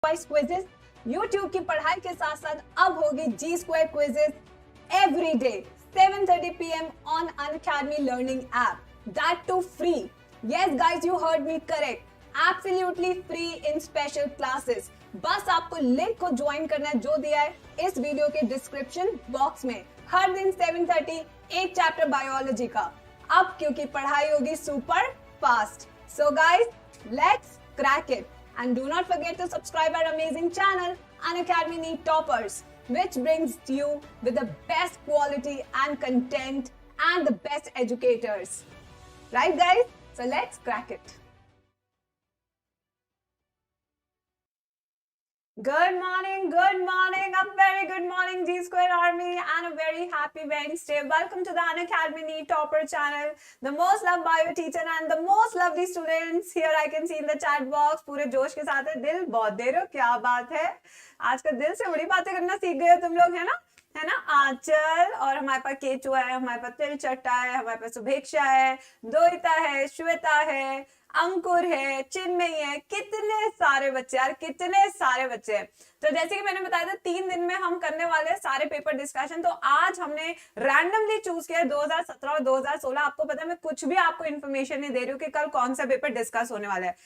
Voice quizzes YouTube की पढ़ाई के साथ साथ अब होगी G square quizzes every day 7:30 PM on Unacademy Learning app. That too free. Yes guys, you heard me correct. Absolutely free in special classes. बस आपको लिंक को ज्वाइन करना है जो दिया है इस वीडियो के डिस्क्रिप्शन बॉक्स में. हर दिन 7:30 एक चैप्टर बायोलॉजी का. अब क्योंकि पढ़ाई होगी super fast. So guys, let's crack it. And do not forget to subscribe our amazing channel, Unacademy NEET Toppers, which brings you with the best quality and content and the best educators. Right guys? So let's crack it. Good morning, a very good morning G Square Army and a very happy Wednesday. Welcome to the Unacademy NEET Topper channel, the most loved bio teacher and the most lovely students. Here I can see in the chat box, पूरे जोश के साथ है. दिल बहुत दे रहे हो, क्या बात है. आजकल दिल से बड़ी बातें करना सीख गए हो तुम लोग, है ना. आंचल और हमारे पास केचुआ है, हमारे पास तिलचट्टा है, हमारे पास शुभेक्षा है, दोहिता है, श्वेता है, अंकुर है, चिन्मयी है. कितने सारे बच्चे यार, कितने सारे बच्चे हैं. तो जैसे कि मैंने बताया था 3 दिन में हम करने वाले हैं सारे पेपर डिस्कशन. तो आज हमने रैंडमली चूज किया 2017 और 2016. आपको पता है मैं कुछ भी आपको इन्फॉर्मेशन नहीं दे रही हूँ कि कल कौन सा पेपर डिस्कस होने वाला है.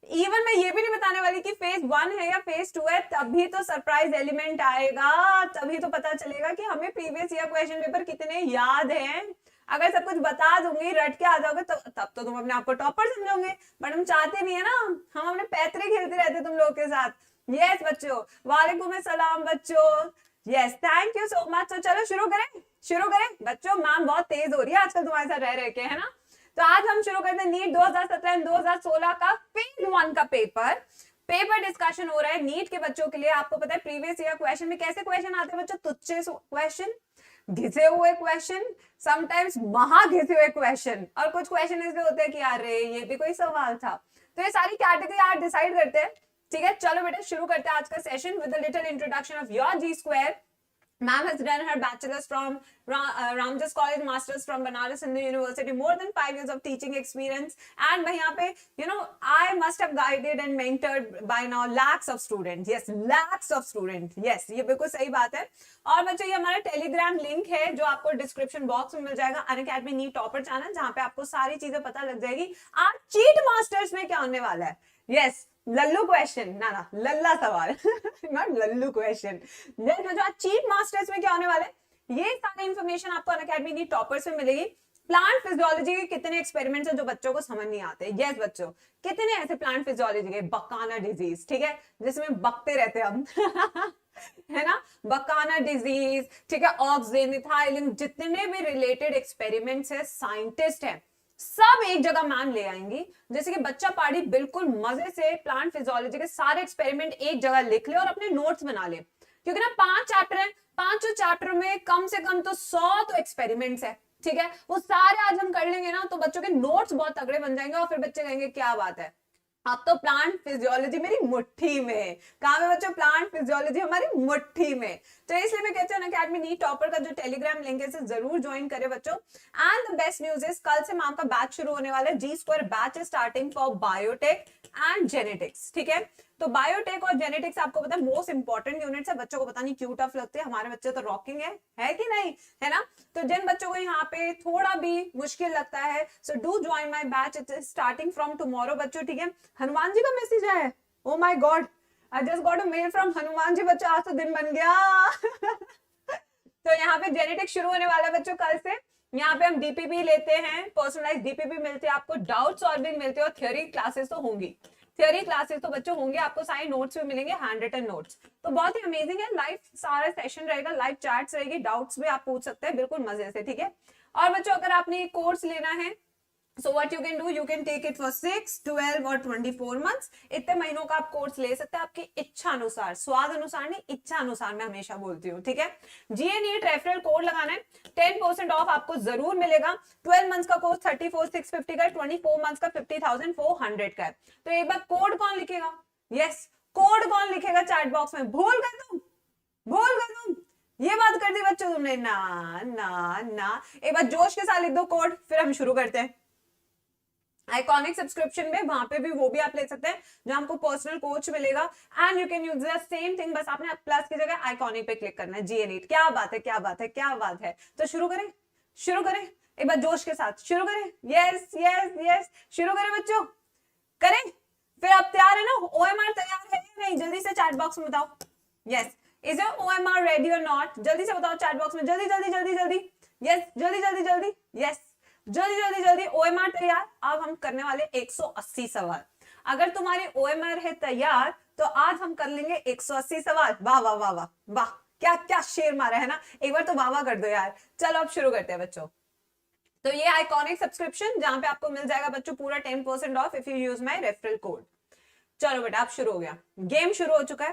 इवन मैं ये भी नहीं बताने वाली कि फेज 1 है या फेज 2 है. तभी तो सरप्राइज एलिमेंट आएगा, तभी तो पता चलेगा कि हमें प्रीवियस ईयर क्वेश्चन पेपर कितने याद हैं. अगर सब कुछ बता दूंगी, रट के आ जाओगे तो तब तो तुम अपने आप को टॉपर समझोगे. बट हम चाहते नहीं है ना, हम अपने पैतरे खेलते रहते तुम लोग के साथ. यस बच्चों, वालेकुम सलाम बच्चों. Yes, thank you so much. तो चलो शुरू करें बच्चों. मैम बहुत तेज हो रही है आजकल तुम्हारे साथ रह के, है ना. तो आज हम शुरू करते हैं नीट 2017 एंड 2016 का फेज 1 का पेपर डिस्कशन हो रहा है नीट के बच्चों के लिए. आपको पता है प्रीवियस ईयर क्वेश्चन में कैसे क्वेश्चन आते हैं बच्चों. तुच्छे क्वेश्चन, घिसे हुए क्वेश्चन, समटाइम्स महा घिसे हुए क्वेश्चन, और कुछ क्वेश्चन ऐसे होते हैं कि अरे ये भी कोई सवाल था. तो ये सारी कैटेगरी आज डिसाइड करते हैं. ठीक है, चलो बेटा शुरू करते हैं आज का session with a little introduction of your G square. Ma'am has done her bachelor's from Ramjas College, master's from Banaras Hindu University, more than 5 years of teaching experience. And यहाँ पे, you know, I must have guided and mentored by now lakhs of students. Yes, lakhs of students. Yes, ये बिल्कुल सही बात है. और बच्चों ये हमारा टेलीग्राम लिंक है जो आपको डिस्क्रिप्शन बॉक्स में मिल जाएगा. अनअकैडमी नीट टॉपर चैनल, जहाँ पे आपको सारी चीजें पता लग जाएगी. आज चीट मास्टर्स में क्या होने वाला है. यस, लल्लू क्वेश्चन, ना लल्ला सवाल नॉट लल्लू क्वेश्चन. जो आज चीट मास्टर्स में क्या होने वाला है, ये सारी इंफॉर्मेशन आपको अनअकैडमी नीट टॉपर्स में मिलेगी. प्लांट फिजियोलॉजी के कितने एक्सपेरिमेंट्स हैं जो बच्चों को समझ नहीं आते. यस बच्चों, कितने ऐसे प्लांट फिजियोलॉजी के, बकाना डिजीज, ठीक है, जिसमें बकते रहते हम है ना, बकाना डिजीज, ठीक है, ऑक्सिन, इथाइलिन, जितने भी रिलेटेड एक्सपेरिमेंट्स है, साइंटिस्ट है, सब एक जगह मैम ले आएंगी. जैसे कि बच्चा पार्टी बिल्कुल मजे से प्लांट फिजियोलॉजी के सारे एक्सपेरिमेंट एक जगह लिख ले और अपने नोट्स बना ले. क्योंकि ना 5 चैप्टर है, 5 चैप्टर में कम से कम तो 100 तो एक्सपेरिमेंट्स है. ठीक है, वो सारे आज हम कर लेंगे ना तो बच्चों के नोट्स बहुत तगड़े बन जाएंगे. और फिर बच्चे कहेंगे क्या बात है, अब तो प्लांट फिजियोलॉजी मेरी मुट्ठी में. कहां में बच्चों, प्लांट फिजियोलॉजी हमारी मुट्ठी में. तो इसलिए मैं कहती हूँ अनअकैडमी नीट टॉपर का जो टेलीग्राम लिंक है जरूर ज्वाइन करें बच्चों. And the best news is कल से मैम का बैच शुरू होने वाला है. G square batch starting for biotech and genetics. ठीक है, तो बायोटेक और जेनेटिक्स आपको पता है मोस्ट इंपॉर्टेंट यूनिट्स है. बच्चों को पता नहीं क्यों टफ लगते हैं, हमारे बच्चे तो रॉकिंग है कि नहीं, है ना. तो जिन बच्चों को यहाँ पे थोड़ा भी मुश्किल लगता है, so do join my batch. It's starting from tomorrow बच्चों. ठीक है, हनुमान जी का मैसेज है. Oh my God, I just got a mail from Hanuman ji. बच्चों आज तो दिन बन गया तो यहाँ पे जेनेटिक्स शुरू होने वाला है बच्चों कल से. यहाँ पे हम डीपीपी लेते हैं, पर्सनलाइज डीपीपी मिलते हैं आपको, डाउट सॉल्विंग मिलते हैं, और थ्योरी क्लासेस तो होंगी. थ्योरी क्लासेस तो बच्चों होंगे, आपको सारे नोट्स भी मिलेंगे, हैंड रिटन नोट्स. तो बहुत ही अमेजिंग है. लाइव सारा सेशन रहेगा, लाइव चैट्स रहेगी, डाउट्स भी आप पूछ सकते हैं बिल्कुल मजे से. ठीक है, और बच्चों अगर आपने कोर्स लेना है, so what you can do, you can take it for 6, 12 और 24 months. इतने महीनों का आप कोर्स ले सकते हैं आपकी इच्छा अनुसार, स्वाद अनुसार नहीं, इच्छा अनुसार. मैं हमेशा बोलती हूँ. ठीक है, जीए नीट रेफरल कोड लगाना है, 10% ऑफ आपको जरूर मिलेगा. 12 मंथ्स का कोर्स 34,650 का, 24 मंथ्स का 50,400 का है. तो एक बार कोड कौन लिखेगा, यस कोड कौन लिखेगा चैट बॉक्स में. भूल गए तुम ये बात कर दी बच्चों तुमने. ना एक बार जोश के साथ लिख दो कोड, फिर हम शुरू करते हैं. आइकॉनिक सब्सक्रिप्शन में वहां पे भी वो भी आप ले सकते हैं, जहां आपको पर्सनल कोच मिलेगा and you can use the same thing, बस आपने प्लस की जगह आइकॉनिक पे क्लिक करना है। GN8 क्या बात है, क्या बात है, क्या बात है। तो शुरू करें, शुरू करें एक बार जोश के साथ, शुरू करें। यस यस यस, शुरू करें बच्चों, करें। फिर आप तैयार है ना, OMR तैयार है या नहीं, जल्दी से चैट बॉक्स में बताओ। Yes, is your OMR ready और नॉट, जल्दी से बताओ चैट बॉक्स में, जल्दी जल्दी जल्दी जल्दी। यस, जल्दी जल्दी जल्दी, यस, जल्दी जल्दी जल्दी। OMR तैयार। अब हम करने वाले 180 सवाल। अगर तुम्हारे OMR है तैयार तो आज हम कर लेंगे 180 सवाल। वाह वाह वाह वाह वाह, क्या क्या शेर मारा है ना, एक बार तो वाह वाह कर दो यार। चलो अब शुरू करते हैं बच्चों। तो ये आइकॉनिक सब्सक्रिप्शन जहां पे आपको मिल जाएगा बच्चों पूरा 10% of if you use my referral code. चलो बेटा अब शुरू हो गया, गेम शुरू हो चुका है,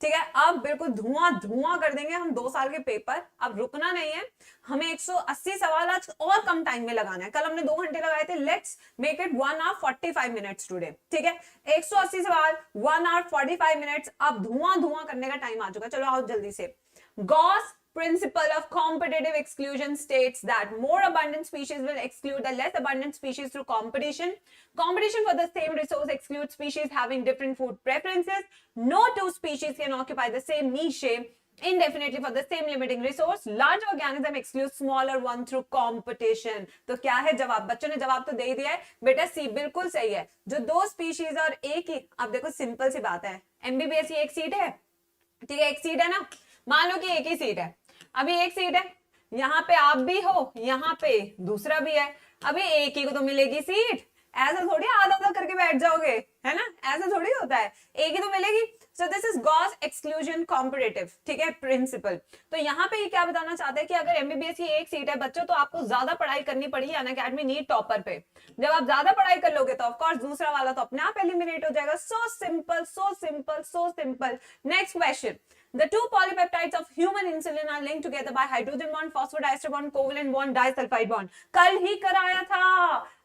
ठीक है। अब बिल्कुल धुआं धुआं कर देंगे हम 2 साल के पेपर। अब रुकना नहीं है, हमें 180 सवाल आज और कम टाइम में लगाना है। कल हमने 2 घंटे लगाए थे, let's make it 1 hour 45 minutes today, ठीक है। 180 सवाल 1 hour 45 minutes। अब धुआं धुआं करने का टाइम आ चुका है। चलो आओ जल्दी से। Gauss principle of competitive exclusion states that more abundant species will exclude the less abundant species through competition. Competition for the same resource excludes species having different food preferences. No two species can occupy the same niche indefinitely for the same limiting resource. Large organism excludes smaller one through competition. तो क्या है जवाब, बच्चों ने जवाब तो दे ही दिया है बेटा, सी बिल्कुल सही है। जो 2 स्पीशीज और एक ही, अब देखो सिंपल सी बात है, MBBS की एक सीट है, ठीक है, एक सीट है ना, मान लो कि एक ही सीट है, अभी एक सीट है, यहाँ पे आप भी हो, यहाँ पे दूसरा भी है, अभी एक ही को तो मिलेगी सीट। ऐसा थोड़ी आधा आधा करके बैठ जाओगे, है ना, ऐसा थोड़ी होता है, एक ही तो मिलेगी। So this is Gauss exclusion competitive, ठीक है, प्रिंसिपल। तो यहाँ पे ये क्या बताना चाहते हैं कि अगर MBBS की एक सीट है बच्चों, तो आपको ज्यादा पढ़ाई करनी पड़ेगी अनअकैडमी नीट टॉपर पे। जब आप ज्यादा पढ़ाई कर लोगे तो ऑफकोर्स दूसरा वाला तो अपने आप एलिमिनेट हो जाएगा। So simple, so simple, so simple. Next question. The 2 polypeptides of human insulin are linked together by hydrogen bond, phosphodiester bond, covalent bond, disulfide bond. कल ही कराया था।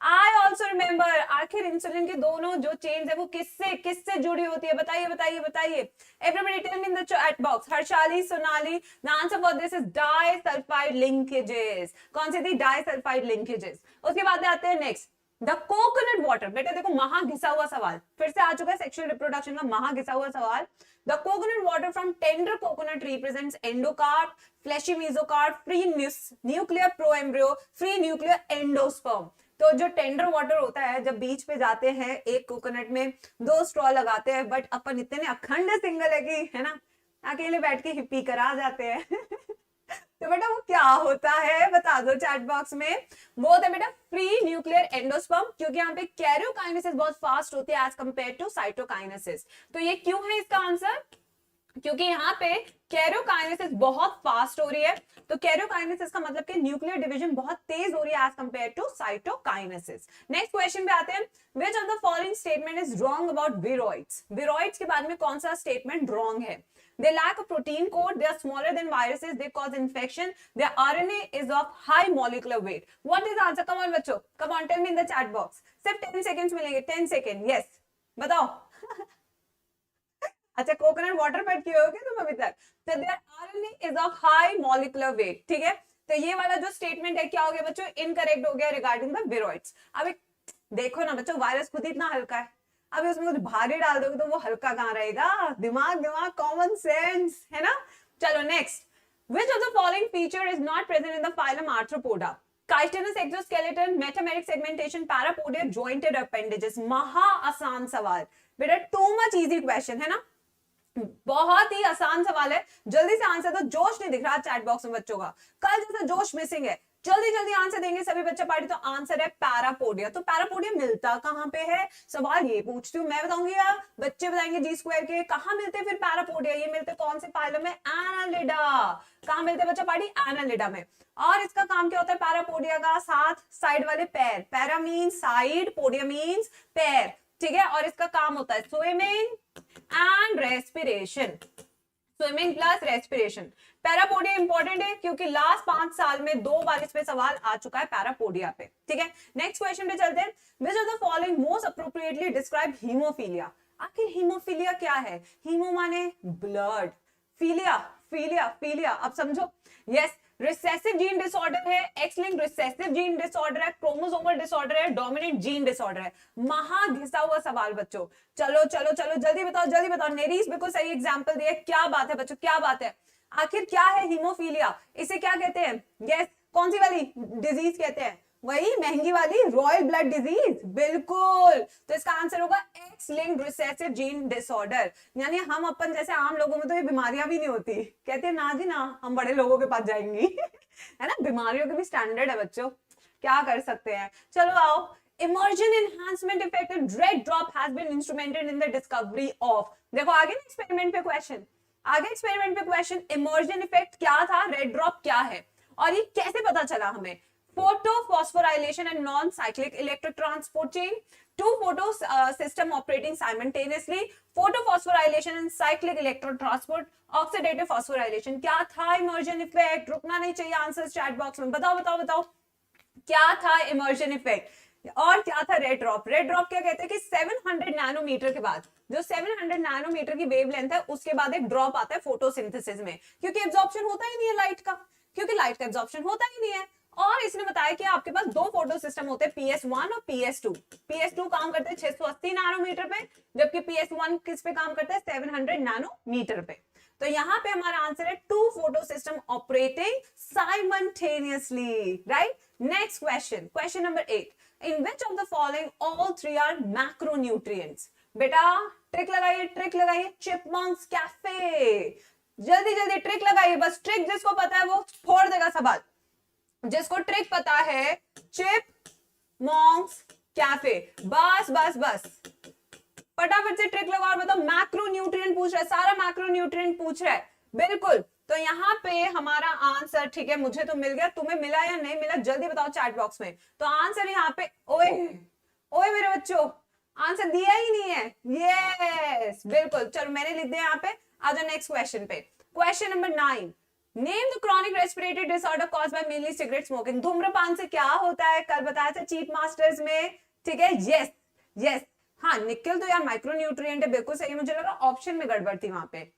I also remember। आखिर इंसुलिन के दोनों जो चेन्स है वो किससे किससे जुड़ी होती है, बताइए बताइए बताइए। Everybody tell me in the chat box। Harshali, Sonali, the answer for this is disulfide linkages। कौन सी थी, disulfide linkages। उसके बाद आते हैं नेक्स्ट, द कोकोनट वाटर। बेटा देखो महा घिसा हुआ सवाल फिर से आ चुका है, सेक्सुअल रिप्रोडक्शन का महा घिसा हुआ सवाल। The coconut water from tender coconut represents endocarp, fleshy mesocarp, free nuclear proembryo, free nuclear endosperm. तो जो टेंडर वाटर होता है, जब बीच पे जाते हैं एक कोकोनट में 2 स्ट्रॉ लगाते हैं, बट अपन इतने अखंड सिंगल है कि, है ना, अकेले बैठ के हिप्पी करा जाते हैं। तो बेटा वो क्या होता है बता दो चैट बॉक्स में। वो होता है बेटा फ्री न्यूक्लियर एंडोस्पर्म, क्योंकि यहाँ पे कैरियोकाइनेसिस बहुत फास्ट होती है एज कंपेयर टू साइटोकाइनेसिस। तो ये क्यों है इसका आंसर, क्योंकि यहाँ पे कैरियोकाइनेसिस बहुत फास्ट हो रही है। तो कैरियोकाइनेसिस का मतलब कि न्यूक्लियर डिवीजन बहुत तेज हो रही है as compare to cytokinesis. Next question पे आते हैं। Which of the following statement is wrong about viroids. Viroids के बारे में कौन सा स्टेटमेंट रॉन्ग है। They lack a protein coat, they are smaller than viruses, they cause infection, their RNA is of high molecular weight. What is the answer? Come on बच्चों, come on tell me in the chat box। सिर्फ 10 seconds मिलेंगे, 10 seconds, yes, बताओ। अच्छा coconut water पेट किए होगे तुम अभी तक। तो their RNA is of high molecular weight, ठीक है। तो ये वाला जो स्टेटमेंट है क्या हो गया बच्चों, इनकरेक्ट हो गया रिगार्डिंग द विरोइड्स। अब देखो ना बच्चों, वायरस खुद इतना हल्का है, अभी उसमें कुछ भारी डाल दोगे तो वो हल्का कहां रहेगा। दिमाग दिमाग, कॉमन सेंस, है ना। चलो next. Which of the following feature is not present in the phylum Arthropoda? Chitinous exoskeleton, metameric segmentation, parapodia, jointed appendages। महा आसान सवाल बेटा, टू मच इजी क्वेश्चन है ना, बहुत ही आसान सवाल है। जल्दी से आंसर दो, जोश नहीं दिख रहा चैट बॉक्स में बच्चों का, कल जैसा जोश मिसिंग है। जल्दी जल्दी आंसर देंगे सभी बच्चे पार्टी। तो आंसर है पैरापोडिया। तो पैरापोडिया मिलता कहां पे है, सवाल ये पूछती हूँ मैं, बताऊंगी या बच्चे बताएंगे जी स्क्वायर के। कहां मिलते हैं फिर पैरापोडिया, ये मिलते कौन से फाइलम में, एनालिडा। कहां मिलते हैं बच्चा पार्टी, एनालिडा में। और इसका काम क्या होता है पैरापोडिया का, साथ साइड वाले पैर, para means side, podia means पैर, ठीक है। और इसका काम होता है swimming and respiration, swimming plus respiration. Parapodia important है क्योंकि लास्ट 5 साल में 2 बार इस पे सवाल आ चुका है पैरापोडिया पे, ठीक है। नेक्स्ट क्वेश्चन पे चलते हैं। Which of the following most appropriately describe haemophilia. आखिर हीमोफीलिया क्या है, हीमो माने ब्लड, फिलिया फीलिया, फीलिया, अब समझो। यस, रिसेसिव जीन डिसऑर्डर है, x link recessive gene disorder है, क्रोमोसोमल डिसऑर्डर है, डोमिनेंट जीन डिसऑर्डर है। महा घिसा हुआ सवाल बच्चों। चलो चलो चलो जल्दी बताओ, जल्दी बताओ। नेरीस बिल्कुल सही एग्जांपल दिया। क्या बात है बच्चों, क्या बात है। आखिर क्या है हीमोफीलिया, इसे क्या कहते हैं? यस, कौन सी वाली डिजीज कहते हैं? वही महंगी वाली रॉयल ब्लड डिजीज, बिल्कुल। तो इसका आंसर होगा x linked recessive gene disorder. यानी हम अपन जैसे आम लोगों में तो ये बीमारियां भी नहीं होती, कहते हैं ना जी ना, हम बड़े लोगों के पास जाएंगी है ना, बीमारियों के भी स्टैंडर्ड है बच्चों, क्या कर सकते हैं। चलो आओ। Emergent enhancement effect in red drop has been instrumented in the discovery of, देखो आगे ना एक्सपेरिमेंट पे क्वेश्चन, आगे एक्सपेरिमेंट पे क्वेश्चन, इमर्जन इफेक्ट क्या था, रेड ड्रॉप क्या है, और ये कैसे पता चला हमें? Photophosphorilation and non-cyclic electrotransport chain, two photo system operating simultaneously, photophosphorilation and cyclic electrotransport, oxidative phosphorylation। क्या था इमर्जन इफेक्ट? रुकना नहीं चाहिए, आंसर चैट बॉक्स में बताओ बताओ बताओ, क्या था इमर्जन इफेक्ट और क्या था रेड ड्रॉप? रेड ड्रॉप क्या कहते हैं कि 700 नैनोमीटर के बाद, जो 700 नैनोमीटर की वेवलेंथ है उसके बाद एक ड्रॉप आता है फोटोसिंथेसिस में, क्योंकि एब्जॉर्प्शन होता ही नहीं है लाइट का, क्योंकि लाइट का एब्जॉर्प्शन होता ही नहीं है। और इसने बताया कि आपके पास दो फोटो सिस्टम होते हैं, PS1 और PS2। PS2 काम करते हैं 680 नैनोमीटर पे, जबकि PS1 किस पे काम करता है? 700 नैनोमीटर पे। तो यहाँ पे हमारा आंसर है two photosystem operating simultaneously, right. Next question, question number 8, in which of the following all three are macronutrients? बेटा ट्रिक लगाइए, ट्रिक लगाइए, चिपमंक्स कैफे, जल्दी जल्दी ट्रिक लगाइए, बस ट्रिक जिसको पता है वो फोड़ देगा सवाल, जिसको ट्रिक पता है, चिप मॉन्क्स कैफे, बस बस बस फटाफट से ट्रिक लगाओ और बताओ। मैक्रोन्यूट्रिएंट पूछ रहा है, सारा मैक्रोन्यूट्रिएंट पूछ रहा है, बिल्कुल। तो यहाँ पे हमारा आंसर, ठीक है, मुझे तो मिल गया, तुम्हें मिला या नहीं मिला जल्दी बताओ चैट बॉक्स में। तो आंसर यहाँ पे, ओए ओए मेरे बच्चों, आंसर दिया ही नहीं है। यस बिल्कुल, चलो मैंने लिख दिया यहाँ पे। आ जाओ नेक्स्ट क्वेश्चन पे, question number 9, name the chronic respiratory disorder caused by mainly cigarette smoking. धूम्रपान से क्या होता है? कल बताया था चीफ मास्टर्स में, ठीक है। यस यस, हाँ निकल तो यार माइक्रोन्यूट्रिएंट है, बिल्कुल सही, मुझे लगा ऑप्शन में गड़बड़ थी वहां पे।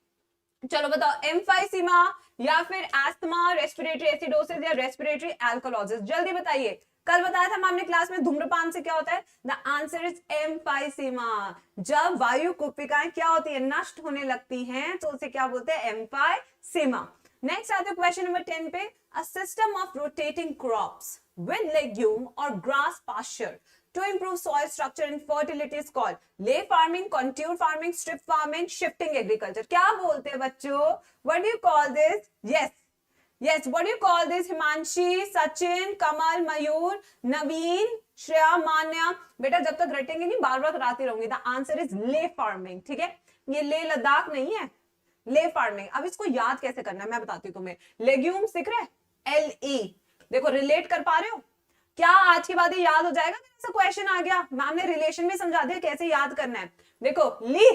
चलो बताओ, एम्फाइसीमा या फिर एस्थमा, रेस्पिरेटरी एसिडोसिस या रेस्पिरेटरी एल्कोलॉजिस, जल्दी बताइए। कल बताया था मैम ने क्लास में धूम्रपान से क्या होता है? The answer is emphysema. जब वायु कुपिकाएं क्या होती है? नष्ट होने लगती हैं, तो उसे क्या बोलते हैं? एम्फाइसीमा। नेक्स्ट आते हैं क्वेश्चन नंबर 10 पे, a system of rotating crops with legume और grass pasture to improve soil structure and fertility is called lay farming, contour farming, strip farming, shifting agriculture। क्या बोलते हैं बच्चों? What do you call this? Yes, yes, what do you call this? Himanshi, Sachin, कमल, मयूर, नवीन, श्रेया, मान्या। बेटा जब तक रटेंगे नहीं बार बार कराती रहूंगी। The answer is ley farming, ठीक है। ये ले लद्दाख नहीं है, ले फार्मिंग। अब इसको याद कैसे करना है मैं बताती हूँ तुम्हें। लेग्यूम्स दिख रहा है, LE, देखो रिलेट कर पा रहे हो क्या? आज के बाद ये याद हो जाएगा, ऐसा क्वेश्चन आ गया, मैम ने रिलेशन भी समझा दिया कैसे याद करना है। देखो ली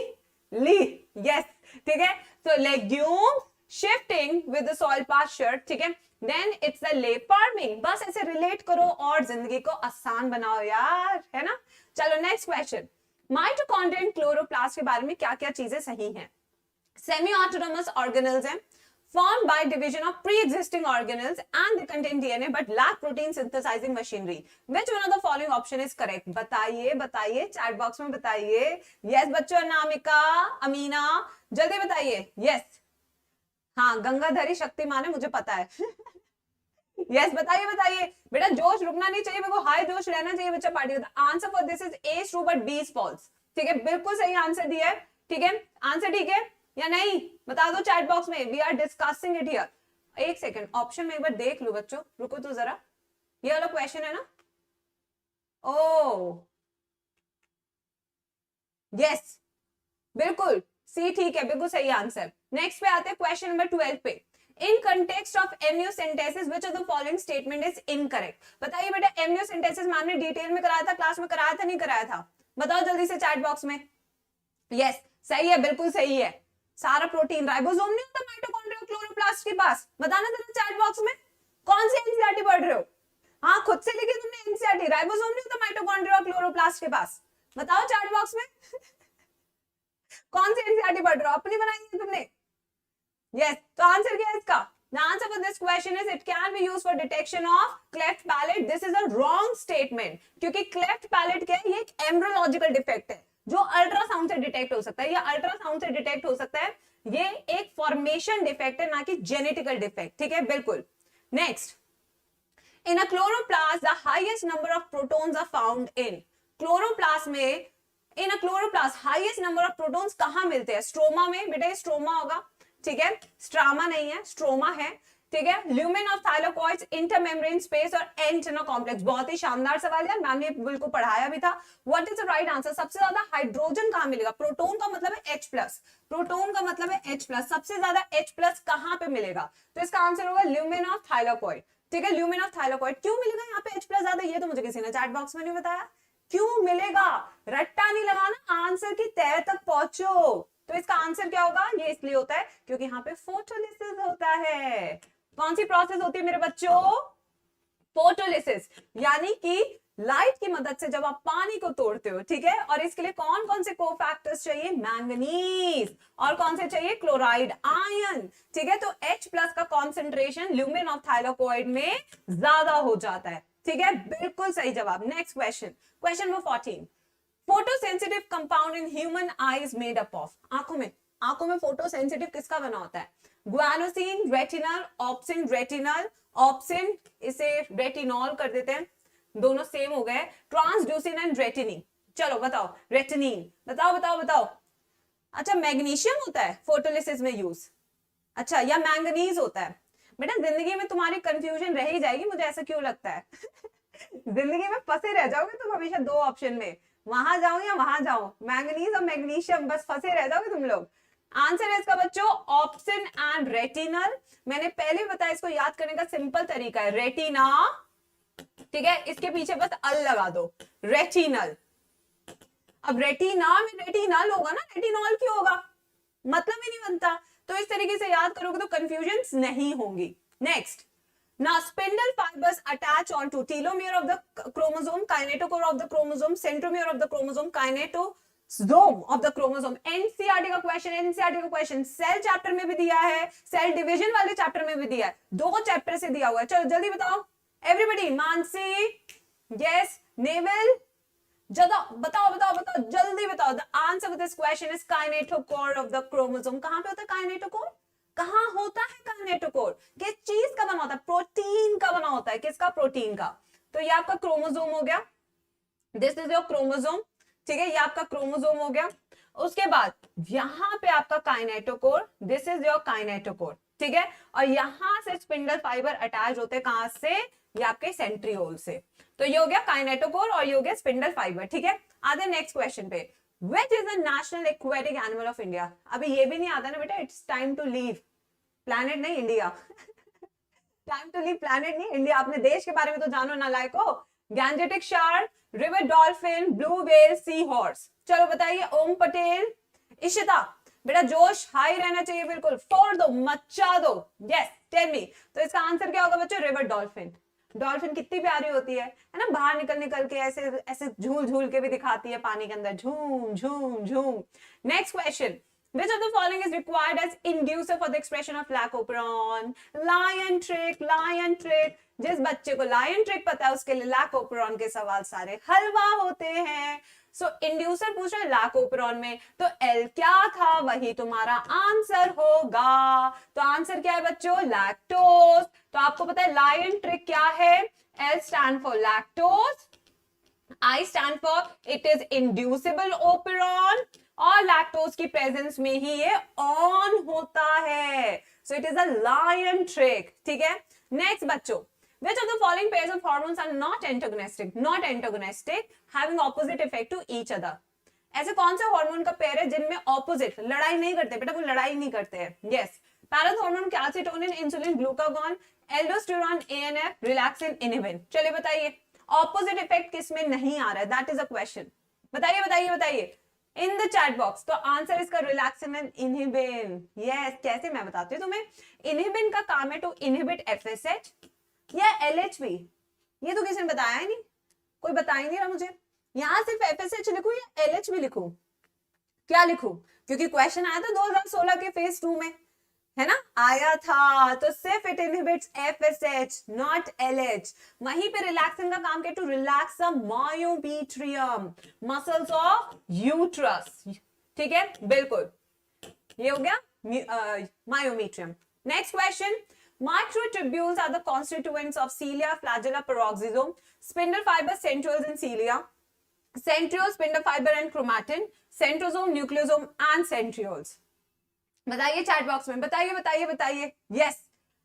ली, यस ठीक है। तो legume shifting with the soil pasture, ठीक है, then it's a ley farming. बस ऐसे रिलेट करो और जिंदगी को आसान बनाओ यार, है ना। चलो next question, mitochondria and chloroplast के बारे में क्या क्या चीजें सही हैं? सेमी ऑटोनोमस ऑर्गेनेल्स हैं, formed by division of pre-existing organelles and they contain DNA but lack protein synthesizing machinery. Which one of the following option is correct? बताइए बताइए चैट बॉक्स में बताइए। यस बच्चों, अनामिका, अमीना, जल्दी बताइए। यस हाँ, गंगाधरी शक्तिमान है, मुझे पता है यस बताइए बताइए बेटा, जोश रुकना नहीं चाहिए, मेरे को हाई जोश रहना चाहिए बच्चा पार्टी का। Answer for this is A is true but B is false, ठीक है, बिल्कुल सही आंसर दिया है, ठीक है। आंसर ठीक है या नहीं बता दो चैट बॉक्स में, we are discussing it here. एक सेकंड, ऑप्शन में एक बार देख लो बच्चों, रुको तो जरा, ये वाला क्वेश्चन है ना। ओ यस बिल्कुल सी, ठीक है, बिल्कुल सही आंसर। नेक्स्ट पे आते हैं क्वेश्चन नंबर 12 पे, in context of amniocentesis which of the following statement is incorrect. बताइए बेटा, एमनियोसेंटेसिस मैम ने डिटेल में कराया था, क्लास में कराया था नहीं कराया था? बताओ जल्दी से चैट बॉक्स में। यस सही है, बिल्कुल सही है। सारा प्रोटीन राइबोसोम नहीं होता माइटोकॉन्ड्रिया क्लोरोप्लास्ट के पास? बताना जरा चैट बॉक्स में, कौन सी एनसीईआरटी पढ़ रहे हो? हाँ खुद से लिखी तुमने एनसीईआरटी, राइबोसोम नहीं होता माइटोकॉन्ड्रिया क्लोरोप्लास्ट के पास? बताओ चैट बॉक्स में कौन सी एनसीईआरटी पढ़ रहे हो? अपनी बनाई है तुमने? यस, तो आंसर क्या है इसका? The answer for this question is it can be used for detection of cleft palate. This is a wrong statement क्योंकि cleft palate क्या है? ये एक एम्ब्रोलॉजिकल डिफेक्ट है जो अल्ट्रासाउंड से डिटेक्ट हो सकता है या अल्ट्रासाउंड से डिटेक्ट हो सकता है। ये एक फॉर्मेशन डिफेक्ट है ना कि जेनेटिकल डिफेक्ट, ठीक है, बिल्कुल। Next, in a chloroplast the highest number of protons are found in chloroplast में in a chloroplast highest number of protons कहां मिलते हैं? स्ट्रोमा में। बेटा ये स्ट्रोमा होगा, ठीक है, स्ट्रामा नहीं है, स्ट्रोमा है, ठीक है। ल्यूमेन ऑफ थाइलाकोइड्स, इंटरमेम्ब्रेन स्पेस और एंटेना कॉम्प्लेक्स। बहुत ही शानदार सवाल है, मैम ने बिल्कुल पढ़ाया भी था। What is the right answer? सबसे ज्यादा हाइड्रोजन कहां मिलेगा? प्रोटोन का मतलब है H प्लस, प्रोटोन का मतलब है H प्लस, सबसे ज्यादा H प्लस कहां पे मिलेगा? तो इसका आंसर होगा ल्यूमेन ऑफ थाइलाकोइड, ठीक है, ल्यूमेन ऑफ थाइलाकोइड। क्यों मिलेगा यहाँ पे H प्लस ज्यादा? ये तो मुझे किसी ने चैट बॉक्स में नहीं बताया, क्यों मिलेगा? रट्टा नहीं लगाना, आंसर की तह तक पहुंचो। तो इसका आंसर क्या होगा? ये इसलिए होता है क्योंकि यहाँ पे फोटोलिसिस होता है। कौन सी प्रोसेस होती है मेरे बच्चों? फोटोलिसिस, यानी कि लाइट की मदद से जब आप पानी को तोड़ते हो, ठीक है, और इसके लिए कौन कौन से कोफैक्टर्स चाहिए? मैंगनीज, और कौन से चाहिए? क्लोराइड आयन, ठीक है। तो H प्लस का कॉन्सेंट्रेशन ल्यूमेन ऑफ थाइलाकोइड में ज्यादा हो जाता है, ठीक है, बिल्कुल सही जवाब। Next question, question number 14, photosensitive compound in human I is made up of. आंखों में फोटोसेंसिटिव किसका बना होता है? Guanosine, retinal, obscene, retinal, obscene, इसे रेटिनॉल कर देते हैं, दोनों सेम हो गए। ट्रांसड्यूसिन एंड रेटिनिन। चलो बताओ, रेटिनिन, बताओ बताओ बताओ। अच्छा, मैग्नीशियम होता है फोटोलिसिस में यूज, अच्छा, या मैंगनीज होता है? बेटा जिंदगी में तुम्हारी कंफ्यूजन रह ही जाएगी, मुझे ऐसा क्यों लगता है जिंदगी में फंसे रह जाओगे तुम हमेशा दो ऑप्शन में, वहां जाओ या वहां जाओ, मैंगनीज और मैग्नीशियम, बस फंसे रह जाओगे तुम लोग। आंसर है इसका बच्चों ऑप्शन एंड रेटिनल। मैंने पहले बताया, इसको याद करने का सिंपल तरीका है रेटिना, ठीक है, इसके पीछे बस अल लगा दो, रेटिनल। अब रेटिना में रेटिनल होगा ना, रेटिनॉल क्यों होगा? मतलब ही नहीं बनता। तो इस तरीके से याद करोगे तो कंफ्यूजन नहीं होंगी। Next, now spindle fibers attach onto telomere of the chromosome, kinetochore of the chromosome, centromere of the chromosome, kinetosome of the chromosome। NCERT का क्वेश्चन, एनसीईआरटी का क्वेश्चन सेल चैप्टर में भी दिया है, सेल डिवीजन वाले chapter में भी दिया है, दो चैप्टर से दिया हुआ है। चलो जल्दी बताओ एवरीबॉडी, मानसी, यस, नेवल, बताओ बताओ बताओ बताओ, जल्दी बताओ। The answer for this question is kinetochore of the chromosome. कहां पे होता है काइनेटोकोर? कहां होता है काइनेटोकोर? किस चीज का बना होता है? प्रोटीन का बना होता है। किसका? प्रोटीन का। तो ये आपका क्रोमोसोम हो गया, दिस इज योर क्रोमोसोम, ठीक है, ये आपका क्रोमोसोम हो गया। उसके बाद यहां पे आपका kinetochore, this is your kinetochore, ठीक है, और यहां से स्पिंडल फाइबर अटैच होते हैं, कहां से? ये आपके सेंट्रियोल से। तो ये हो गया काइनेटोकोर और ये हो गया स्पिंडल फाइबर, ठीक है। आते नेक्स्ट क्वेश्चन पे, which is the national aquatic animal of India? अभी ये भी नहीं आता ना बेटा, it's time to leave planet, नहीं India time to leave planet नहीं इंडिया। अपने देश के बारे में तो जानो ना लायको। Gangetic shark, river dolphin, blue whale, sea horse. चलो बताइए, ओम पटेल, इशिता, बेटा जोश हाई रहना चाहिए, बिल्कुल फोड़ दो, मचा दो, यस टेल मी। तो इसका आंसर क्या होगा बच्चों? River dolphin. डॉल्फिन कितनी प्यारी होती है ना, बाहर निकल निकल के ऐसे ऐसे झूल झूल के भी दिखाती है पानी के अंदर, झूम झूम झूम। Next question, which of the following is required as inducer for the expression of lacoperon? lion trick, lion trick। जिस बच्चे को लायन ट्रिक पता है उसके लिए लैकोपेरॉन के सवाल सारे हलवा होते हैं। सो इंड्यूसर पूछ रहे लैकोपेरॉन में, तो एल क्या था? वही तुम्हारा आंसर होगा। तो आंसर क्या है बच्चों? लैक्टोज। तो आपको पता है लायन ट्रिक क्या है? L stand for lactose, I stand for it is inducible operon, और लैक्टोज की प्रेजेंस में ही ये ऑन होता है। So it is a lion trick, ठीक है। नेक्स्ट बच्चों, which of the following pairs of hormones are not antagonistic having opposite effect to each other? ऐसे कौन से हार्मोन का पेयर है जिनमें ऑपोजिट, लड़ाई नहीं करते बेटा, वो लड़ाई नहीं करते हैं। Yes, parathormone, calcitonin, insulin, glucagon, aldosterone, ANF, relaxin, inhibin. चलिए बताइए ऑपोजिट इफेक्ट किस में नहीं आ रहा है? That is a question. बताइए बताइए बताइए इन द चैट बॉक्स। तो आंसर इसका रिलैक्सिन एंड इनहिबिन। यस, कैसे मैं बताती हूँ तुम्हें। इनहिबिन का काम है टू इनहिबिट एफएसएच या एलएचबी। ये तो किसी ने बताया ही नहीं, कोई बता ही नहीं रहा मुझे। यहां सिर्फ एफएसएच लिखूं या एलएचबी लिखूं? क्या लिखूं? क्योंकि क्वेश्चन आया था 2016 के फेज 2 में। है ना, आया था। तो सिर्फ it inhibits FSH not LH। वहीं पे रिलैक्सिंग का काम किया to relax the myometrium muscles of uterus. ठीक है, बिल्कुल, ये हो गया myometrium. Next question, microtubules are the constituents of cilia, flagella, peroxisome, spindle fiber, centrioles in cilia, centrioles, spindle fiber and chromatin, centrosome, nucleosome and centrioles। बताइए chat box में, बताइए बताइए बताइए। यस,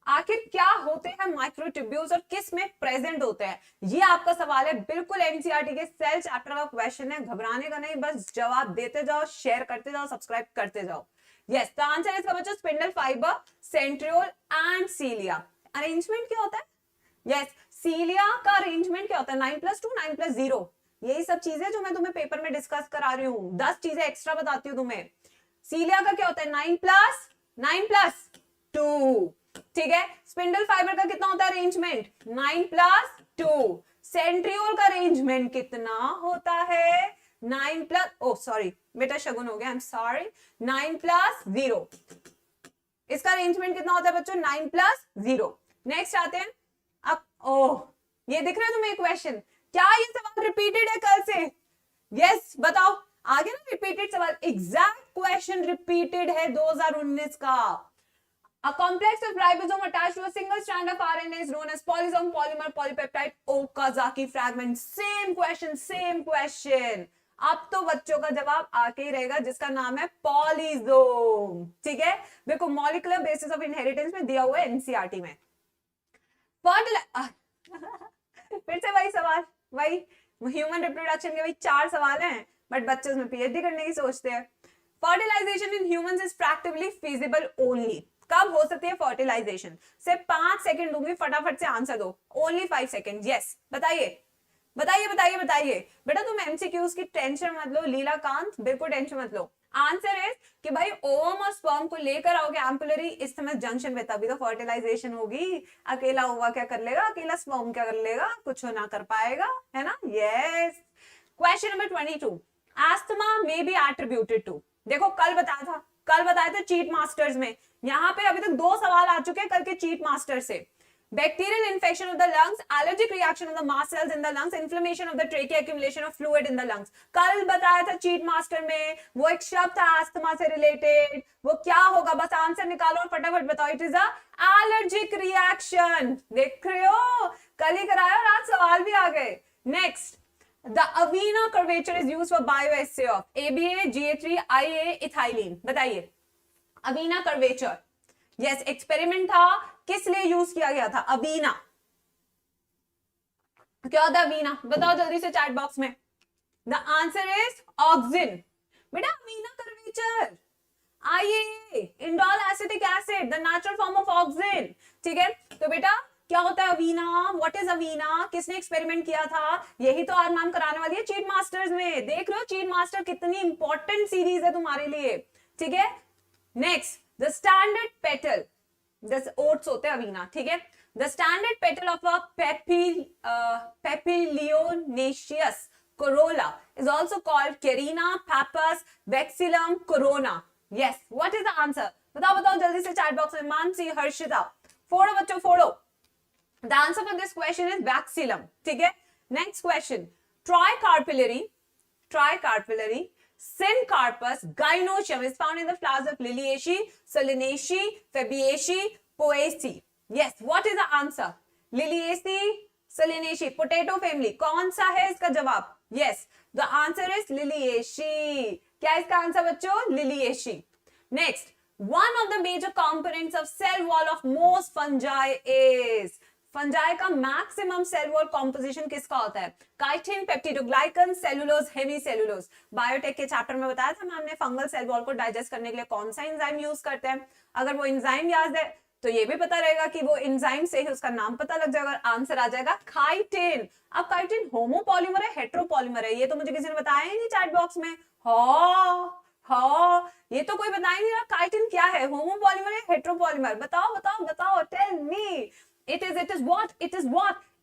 आखिर क्या होते हैं माइक्रोट्यूब्यूल्स और किस में प्रेजेंट होते हैं, ये आपका सवाल है। बिल्कुल एनसीईआरटी के सेल चैप्टर का क्वेश्चन है, घबराने का नहीं, बस जवाब देते जाओ, शेयर करते जाओ, सब्सक्राइब करते जाओ। यस, द आंसर इसका बच्चों spindle fibre, centriole and cilia. Arrangement क्या होता है? यस, सीलिया का अरेंजमेंट क्या होता है? 9+2 9+0। यही सब चीजें जो मैं तुम्हें पेपर में डिस्कस करा रही हूँ, 10 चीजें एक्स्ट्रा बताती हूँ तुम्हें। सीलिया का क्या होता है? 9+2। ठीक है, स्पिंडल फाइबर का कितना होता है अरेंजमेंट? 9+2। सेंट्रियोल का अरेंजमेंट कितना होता है? 9+, सॉरी बेटा शगुन हो गया, आई एम सॉरी, 9+0। इसका अरेंजमेंट कितना होता है बच्चों? 9+0। नेक्स्ट आते हैं अब। ये दिख रहा है तुम्हें क्वेश्चन? क्या ये सवाल रिपीटेड है कल से? यस, बताओ, आगे ना रिपीटेड सवाल, एग्जैक्ट क्वेश्चन रिपीटेड है 2019 का। A complex of ribosome attached to a single strand of RNA is known as polysome, polymer, polypeptide, Okazaki fragment। Same question, same question. अब तो बच्चों का जवाब आके ही रहेगा, जिसका नाम है पॉलीजोम। ठीक है, देखो मॉलिक्यूलर बेसिस ऑफ इनहेरिटेंस में दिया हुआ है एनसीईआरटी में। फिर से वही सवाल, वही ह्यूमन रिप्रोडक्शन के वही 4 सवाल हैं, बट बच्चे उसमें पीएचडी करने की सोचते हैं। Fertilization in humans is practically feasible only. कब हो सकती है फर्टिलाइजेशन? सिर्फ 5 सेकंड दूंगी, फटाफट से आंसर दो, ओनली 5 सेकंड। यस, बताइए बताइए बताइए बताइए। बेटा तुम एमसीक्यूज की टेंशन मत लो, लीलाकांत बिल्कुल टेंशन मत लो। आंसर इज कि भाई ओवम और स्पर्म को लेकर आओगे एम्पुलरी इस्थमस जंक्शन में, तभी तो फर्टिलाइजेशन होगी। अकेला ओवा क्या कर लेगा, अकेला स्पर्म क्या कर लेगा? कुछ ना कर पाएगा, है ना। Yes, question number 22, asthma may be attributed to. देखो कल बताया था चीट मास्टर्स में। यहाँ पे अभी तक 2 सवाल आ चुके हैं कल के चीट मास्टर से। Bacterial infection of the lungs, allergic reaction of the mast cells in the lungs, inflammation of the trachea, accumulation of fluid in the lungs. कल बताया था चीट मास्टर में, वो एक शब्द था अस्थमा से रिलेटेड, वो क्या होगा? बस आंसर निकालो और फटाफट बताओ। It is a allergic reaction. देख रहे हो, कल ही कराया और आज सवाल भी आ गए। Next, The Avena curvature is used for bioassay of ABA, GA3, IA, ethylene। बताइए, Avena curvature, यस, एक्सपेरिमेंट था, किस लिए यूज किया गया था? अवीना। क्या होता है अवीना? बताओ जल्दी से चैट बॉक्स में। The answer is auxin. बेटा Avena curvature, IA, indole acetic acid, the natural form of auxin. ठीक है, तो बेटा क्या होता है अवीना? What is अवीना? किसने एक्सपेरिमेंट किया था? यही तो आज मैम कराने वाली है चीट मास्टर्स में। देख रहे हो चीट मास्टर कितनी इंपॉर्टेंट सीरीज है तुम्हारे लिए। ठीक है, नेक्स्ट, द स्टैंडर्ड पेटल, जैसे ओट्स होते हैं अवीना। ठीक है, the standard petal of a papilionaceous corolla is also called Carina, Pappus, Vexillum, Corona। Yes, what is the answer? बताओ बताओ जल्दी से चैट बॉक्स में। मानसी, हर्षिता, फोड़ो बच्चों फोड़ो। The answer for this question is Vexillum। ठीक है, next question, tricarpillary syncarpus gynoecium is found in the flowers of Liliaceae, Solanaceae, Fabaceae, Poaceae। Yes, what is the answer? Liliaceae, Solanaceae, potato family। कौन सा है इसका जवाब? Yes, the answer is Liliaceae। क्या इसका answer बच्चों? Liliaceae। Next, one of the major components of cell wall of most fungi is, fungi का maximum cell wall composition किसका होता है? Chitin, peptidoglycan, cellulose, hemicellulose. Biotech के chapter में बताया था मैम ने, फंगल सेल वॉल को डाइजेस्ट करने के लिए कौन सा एंजाइम यूज करते हैं। अगर वो एंजाइम याद है तो ये भी पता रहेगा कि वो एंजाइम से ही उसका नाम पता लग जाएगा, आंसर आ जाएगा काइटिन। अब काइटिन होमोपॉलीमर है, हेट्रोपॉलीमर है? ये तो मुझे किसी ने बताया ही नहीं चैट बॉक्स में। हाँ, ये तो कोई बता ही नहीं रहा काइटिन क्या है, होमोपॉलीमर या हेट्रोपॉलीमर? बताओ बताओ बताओ, tell me. It is what?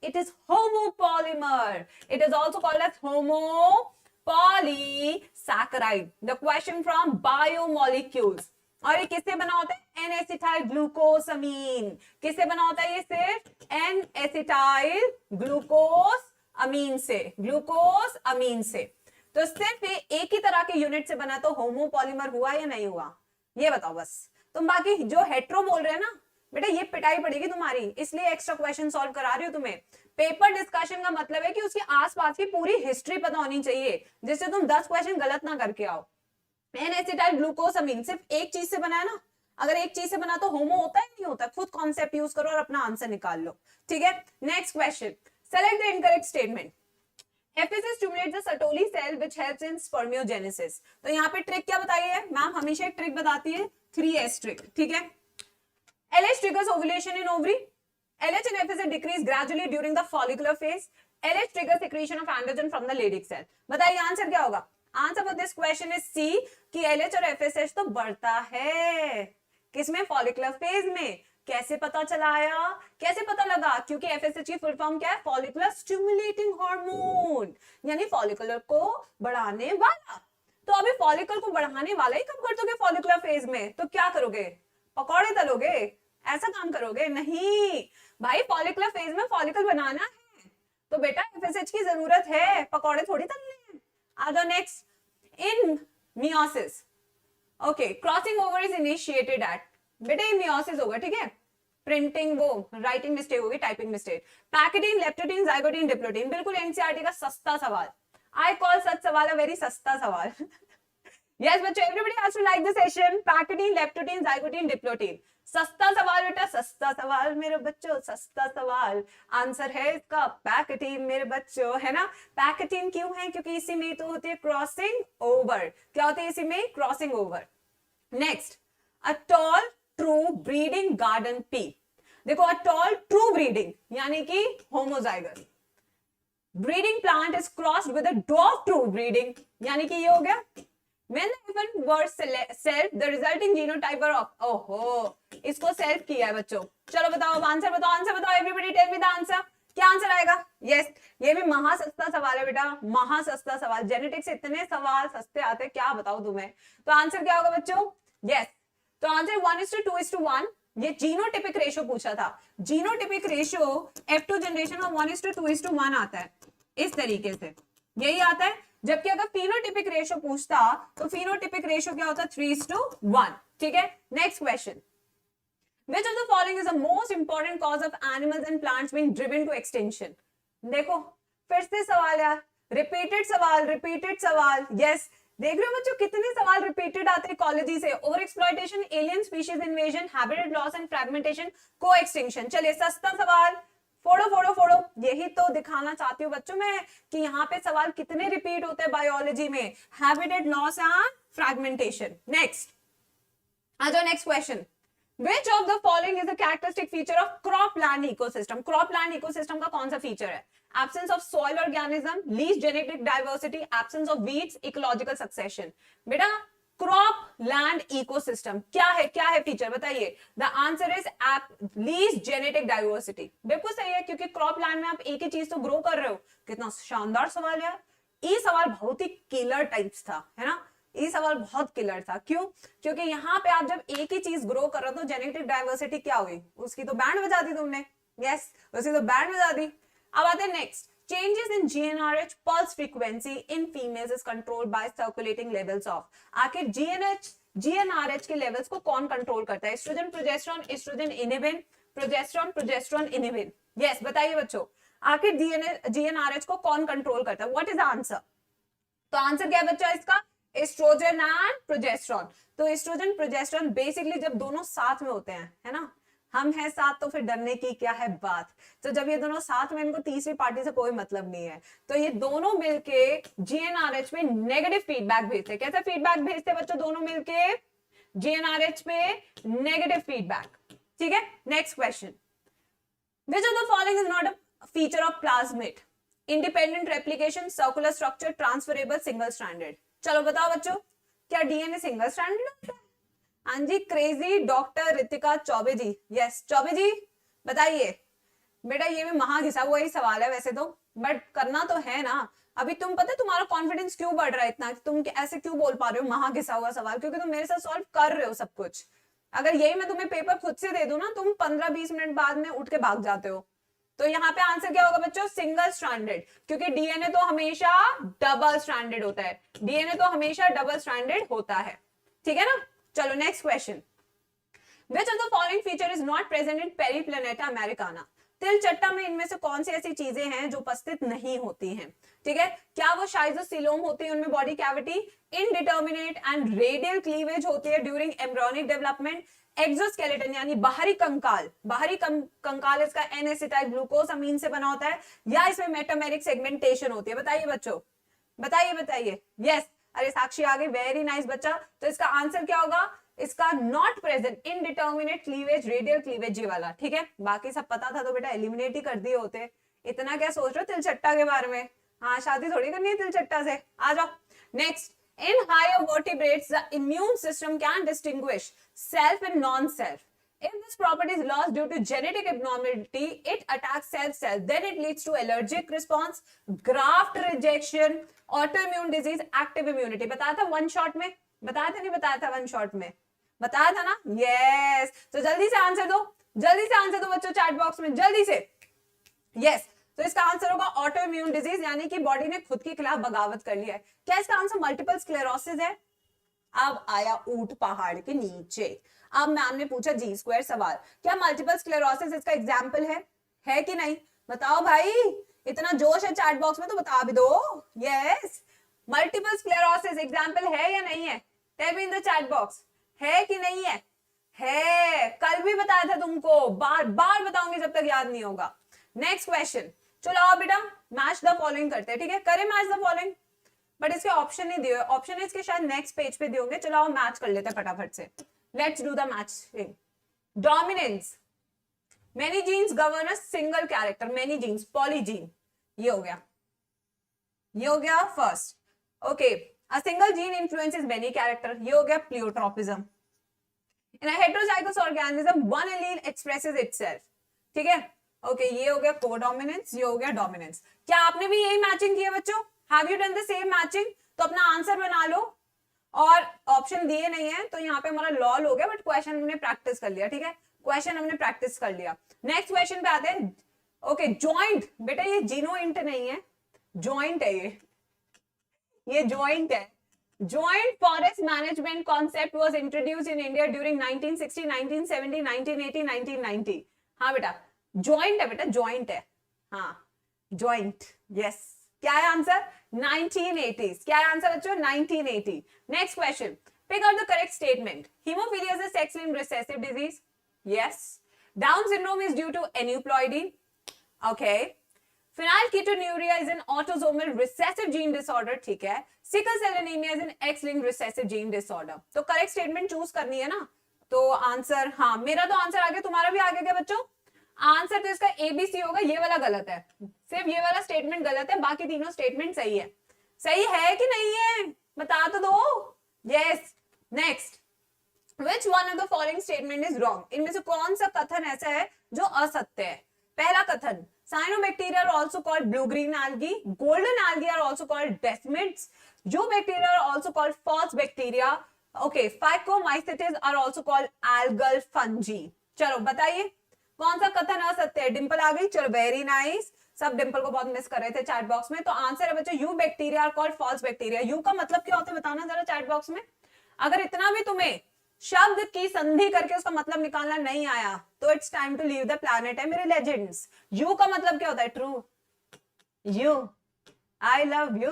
It is homopolymer। It is also called as homopolysaccharide। The question from biomolecules। और ये किससे बना होता है? N acetyl glucosamine. किससे बना होता है ये? सिर्फ एन एसिटाइल ग्लूकोस अमीन से, ग्लूकोस अमीन से। तो सिर्फ एक ही तरह के यूनिट से बना, तो होमोपॉलीमर हुआ या नहीं हुआ? ये बताओ बस। तुम बाकी जो हेट्रो बोल रहे हैं ना बेटा, ये पिटाई पड़ेगी तुम्हारी, इसलिए एक्स्ट्रा क्वेश्चन सॉल्व करा रही हूँ तुम्हें। पेपर डिस्कशन का मतलब है कि उसके आसपास की पूरी हिस्ट्री पता होनी चाहिए, जिससे तुम 10 क्वेश्चन गलत ना करके आओ। एन एसिटाइल ग्लूकोसामीन सिर्फ एक चीज से बना है ना, अगर एक चीज से बना तो होमो होता है नहीं होता? खुद कॉन्सेप्ट यूज करो और अपना आंसर निकाल लो, ठीक है। Next question, select the incorrect statement. Epiphysis stimulates the Sertoli cell which helps in spermiogenesis। तो यहाँ पे ट्रिक क्या बताई है मैम? हमेशा एक ट्रिक बताती है, 3S ट्रिक, ठीक है। LH triggers ovulation in ovary. LH and FSH decrease gradually during the follicular phase. LH triggers secretion of androgen from the Leydig cell। बताइए आंसर क्या होगा? Answer for this question is C, कि LH और FSH तो बढ़ता है किसमें? Follicular phase में। कैसे पता चलाया, कैसे पता लगा? क्योंकि FSH की फुल फॉर्म क्या है? फॉलिकुलर स्टिमुलेटिंग हार्मोन, यानी फॉलिकुलर को बढ़ाने वाला। तो अभी फॉलिकल को बढ़ाने वाला ही कब कर दोगे? फॉलिकुलर फेज में। तो क्या करोगे? पकौड़े तलोगे? ऐसा काम करोगे? नहीं भाई, फॉलिकुलर फेज में फॉलिकल बनाना है, तो बेटा FSH की जरूरत है, पकौड़े थोड़ी तलने हैं। आ जाओ next, in meiosis, okay, crossing over is initiated at, बेटा ये मियोसिस होगा, ठीक है। प्रिंटिंग वो राइटिंग मिस्टेक होगी, typing mistake. Pachytene, leptotene, zygotene, diplotene, बिल्कुल एनसीईआरटी का सस्ता सवाल। आई कॉल सच सवाल अ वेरी सस्ता सवाल। यस बच्चों, everybody has to like the session. Pachytene, leptotene, zygotene, diplotene, सस्ता सवाल बेटा, सस्ता सवाल मेरे बच्चों, सस्ता सवाल। आंसर है इसका पैकेटिन मेरे बच्चों, है ना। पैकेटिन क्यों है? क्योंकि इसी में तो होती है क्रॉसिंग ओवर। क्या होती है इसी में? Crossing over. Next, a tall true breeding garden pea. देखो, अ टॉल ट्रू ब्रीडिंग यानी कि homozygous breeding plant is crossed with a dwarf true breeding, यानी कि ये हो गया when the infant were self the resulting genotype were of ओहो, इसको सेल्फ किया है बच्चों। चलो बताओ, अब आंसर बताओ, आंसर बताओ, everybody tell me the answer. क्या आंसर आएगा? यस, ये भी महासस्ता सवाल है बेटा, महासस्ता सवाल। जेनेटिक्स से इतने सवाल सस्ते आते हैं, क्या बताओ तुम्हें। तो आंसर क्या होगा बच्चों? यस, तो आंसर 1:2:1। ये जीनोटिपिक रेशियो पूछा था। जीनोटिपिक रेशियो F2 जनरेशन में 1:2:1 आता है, इस तरीके से यही आता है। जबकि अगर फिनोटिपिक रेशियो पूछता तो फिनोटिपिक रेशियो क्या होता? 3:1, ठीक है। Next question, which of the following is the most important cause of animals and plants being driven to extinction? देखो फिर से सवाल यार, रिपीटेड सवाल, रिपीटेड सवाल। यस, देख रहे हो बच्चों कितने सवाल रिपीटेड आते हैं कॉलेजी से। Over exploitation, alien species invasion, habitat loss and fragmentation, को एक्सटिंक्शन। चलिए सस्ता सवाल, फोड़ो फोड़ो फोड़ो। यही तो दिखाना चाहती हूँ बच्चों मैं कि यहाँ पे सवाल कितने रिपीट होते हैं बायोलॉजी में, habitat loss and fragmentation. Next आ जाओ, next question, Which of the following is a characteristic feature of cropland ecosystem? Cropland ecosystem का कौन सा फीचर है? Absence of soil organism, least genetic diversity, absence of weeds, ecological succession। बेटा cropland ecosystem क्या है? क्या है फीचर बताइए? The answer is least genetic diversity. बिल्कुल सही है, क्योंकि क्रॉपलैंड में आप एक ही चीज तो ग्रो कर रहे हो। कितना शानदार सवाल है। ये सवाल बहुत ही किलर टाइप्स था, है ना। ये सवाल बहुत किलर था। क्यों? क्योंकि यहाँ पे आप जब एक ही चीज ग्रो कर रहे हो तो जेनेटिक डाइवर्सिटी क्या हुई? उसकी तो बैंड बजा दी तुमने। यस, उसकी तो बैंड बजा दी। अब आते हैं next, changes in GnRH pulse frequency in females is controlled by circulating levels of। आखिर GnRH के लेवल्स को कौन कंट्रोल करता है? Estrogen, progesterone, estrogen inhibin, progesterone, progesterone inhibin. Yes, बताइए बच्चों, आखिर GnRH को कौन कंट्रोल करता है? What is the answer? तो आंसर क्या है बच्चा इसका? Estrogen and progesterone. तो एस्ट्रोजन प्रोजेस्टेरोन बेसिकली जब दोनों साथ में होते हैं, है ना, हम हैं साथ, तो फिर डरने की क्या है बात। तो जब ये दोनों साथ में, इनको तीसरी पार्टी से कोई मतलब नहीं है, तो ये दोनों मिलके जीएनआरएच पे नेगेटिव फीडबैक भेजते। कैसा फीडबैक भेजते बच्चों? दोनों मिलके जीएनआरएच पे नेगेटिव फीडबैक, ठीक है। Next question, which of the following is not a feature of plasmid? Independent replication, circular structure, transferable, single stranded. चलो बताओ बच्चों, क्या डीएनए सिंगल स्ट्रैंडेड होता है? हाँ जी, क्रेजी डॉक्टर रितिका चौबे जी। यस चौबे जी, बताइए बेटा। ये भी महा घिसा हुआ ही सवाल है वैसे तो, बट करना तो है ना। अभी तुम पता है तुम्हारा कॉन्फिडेंस क्यों बढ़ रहा है इतना, तुम ऐसे क्यों बोल पा रहे हो महा घिसा हुआ सवाल? क्योंकि तुम मेरे साथ सॉल्व कर रहे हो सब कुछ। अगर यही मैं तुम्हें पेपर खुद से दे दूं ना, तुम 15-20 मिनट बाद में उठ के भाग जाते हो। तो यहाँ पे आंसर क्या होगा बच्चों? सिंगल स्ट्रैंडेड, क्योंकि डीएनए तो हमेशा डबल स्ट्रैंडेड होता है। डीएनए तो हमेशा डबल स्ट्रैंडेड होता है, ठीक है ना। चलो next question, Which of the following feature is not present in Periplaneta americana? तिलचट्टा में इनमें से कौन सी ऐसी चीजें हैं जो उपस्थित नहीं होती हैं? ठीक है, क्या वो शाइजोसिलोम होती है उनमें body cavity, indeterminate and radial cleavage होती है ड्यूरिंग एम्ब्रियोनिक डेवलपमेंट, एक्सोस्केलेटन यानी बाहरी कंकाल, कंकाल इसका एन एसिटाइल ग्लूकोज अमीन से बना होता है, या इसमें मेटामेरिक सेगमेंटेशन होती है? बताइए बच्चों, बताइए। यस, अरे साक्षी आ गई, वेरी नाइस बच्चा। तो इसका आंसर क्या होगा? इसका not present, indeterminate cleavage, radial cleavage ये वाला, ठीक है। बाकी सब पता था तो बेटा एलिमिनेट ही कर दिए होते, इतना क्या सोच रहे हो तिलचट्टा के बारे में? हाँ, शादी थोड़ी करनी है तिलचट्टा से। आ जाओ next, in higher vertebrates the immune system can distinguish self and non self. If this property is lost due to genetic abnormality, it attacks self. Then it leads to allergic response, graft rejection, autoimmune disease, active immunity. बताया था one shot में? बताया था नहीं बताया था? One shot में बताया था ना? यस, तो जल्दी से आंसर दो, बच्चों चैट बॉक्स में जल्दी से। यस, तो इसका आंसर होगा ऑटो इम्यून डिजीज, यानी कि बॉडी ने खुद के खिलाफ बगावत कर लिया है। क्या इसका आंसर मल्टीपल स्क्लेरोसिस है? अब आया ऊंट पहाड़ के नीचे। अब मैम ने पूछा जी स्क्वायर सवाल, क्या मल्टीपल स्क्लेरोसिस इसका एग्जाम्पल है कि नहीं? बताओ भाई, इतना जोश है चैट बॉक्स में तो बता भी दो। यस, मल्टीपल स्क्लेरोसिस एग्जाम्पल है या नहीं है? Tell me in the chat box, है कि नहीं है? है, कल भी बताया था तुमको, बार बार बताऊंगी जब तक याद नहीं होगा। नेक्स्ट क्वेश्चन, चलो आओ बेटा मैच द फॉलोइंग करते हैं, ठीक है। करें मैच द फॉलोइंग, बट इसके ऑप्शन नहीं दिए, ऑप्शन इसके शायद नेक्स्ट पेज पे दिए होंगे। चलो आओ मैच कर लेते हैं फटाफट से, let's do the match. Dominance, many genes govern a single character, many genes, polygene, ये हो गया first. Okay, a single gene influences many character, ये हो गया pleiotropism. In a heterozygous organism one allele expresses itself, ठीक है। Okay, ये हो गया कोडोमिनेंस, ये हो गया डोमिनेंस। क्या आपने भी यही मैचिंग की है बच्चों? Have you done the same matching? तो अपना आंसर बना लो, और ऑप्शन दिए नहीं है तो यहाँ पे हमारा लॉल हो गया, बट क्वेश्चन हमने प्रैक्टिस कर लिया, ठीक है। क्वेश्चन हमने प्रैक्टिस कर लिया। नेक्स्ट क्वेश्चन पे आते हैं। ओके, जॉइंट, बेटा ये जीनोइंट नहीं है, जॉइंट है ये जॉइंट है। Joint forest management concept was introduced in India during 1960, 1970, 1980, 1990. हाँ बेटा, joint है बेटा, joint है, हाँ joint, yes. क्या है आंसर? 1980s. क्या है आंसर बच्चों? 1980. Next question. Pick out the correct statement. Hemophilia is a sex-linked recessive disease. Yes. Down syndrome is due to aneuploidy. Okay. Phenylketonuria is an autosomal recessive gene disorder, ठीक है। Sickle cell anemia is an X-linked recessive gene disorder. तो correct statement choose करनी है ना। तो answer, हाँ मेरा तो आंसर आ गया, तुम्हारा भी आ गया क्या बच्चों? आंसर तो इसका ABC होगा, ये वाला गलत है, सिर्फ ये वाला स्टेटमेंट गलत है, बाकी तीनों स्टेटमेंट सही है। सही है कि नहीं है? बता तो दो। Yes, next, Which one of the following statement is wrong? इनमें से कौन सा कथन ऐसा है जो असत्य है? पहला कथन, Cyanobacteria are also called blue-green algae. Golden algae are also called desmids. Eubacteria are also called false bacteria. Okay, Phycomycetes are also called algal fungi. चलो बताइए कौन सा कथन असत्य है? डिंपल आ गई, चलो वेरी नाइस। सब डिंपल को बहुत मिस कर रहे थे चैट बॉक्स में। तो आंसर है बच्चों, eubacteria are called false bacteria. Eu का मतलब क्या होता है बताना जरा चैट बॉक्स में। अगर इतना भी तुम्हें शब्द की संधि करके उसका मतलब निकालना नहीं आया तो it's time to leave the planet है मेरे लेजेंड्स। यू का मतलब क्या होता है? True, you, I love you,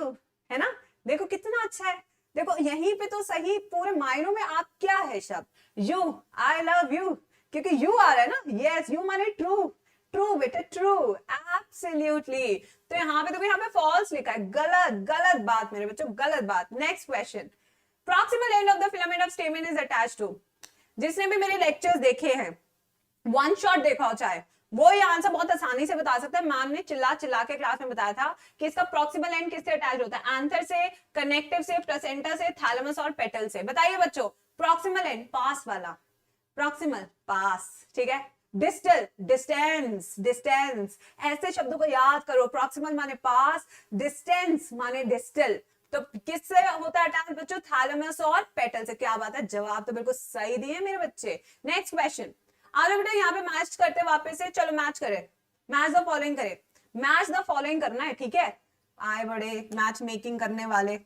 है ना। देखो कितना अच्छा है, देखो यहीं पे तो सही पूरे मायनों में आप क्या है शब्द, यू, आई लव यू, क्योंकि यू आ रहा है ना। यस, यू माने ट्रू, ट्रू बेटा ट्रू, एब्सोल्युटली। तो यहाँ पे देखो, यहाँ पे फॉल्स लिखा है, गलत, गलत बात मेरे बच्चों, गलत बात। Next question, proximal end of the filament of stamen is attached to. जिसने भी मेरे लेक्चर्स देखे हैं, वन शॉट देखा हो चाहे, वो ये आंसर बहुत आसानी से बता सकता है। मैम ने चिल्ला चिल्ला के क्लास में बताया था कि इसका प्रॉक्सिमल एंड किससे अटैच होता है? एंथर से, कनेक्टिव से, प्लेसेंटा से, थैलेमस और पेटल से। बताइए बच्चों, प्रॉक्सिमल एंड पास वाला, प्रॉक्सिमल पास, ठीक है। डिस्टल, डिस्टेंस, डिस्टेंस, ऐसे शब्दों को याद करो। प्रॉक्सिमल माने पास, डिस्टेंस माने डिस्टल। तो किससे होता है अटैच बच्चों? थैलेमस और पेटल से। क्या बात है, जवाब तो बिल्कुल सही दिए मेरे बच्चे। नेक्स्ट क्वेश्चन, आ जाओ बेटा यहाँ पे मैच करते वापस से, चलो मैच करे, मैच द फॉलोइंग करे, मैच द फॉलोइंग करना है, ठीक है? आए बड़े मैच मेकिंग करने वाले,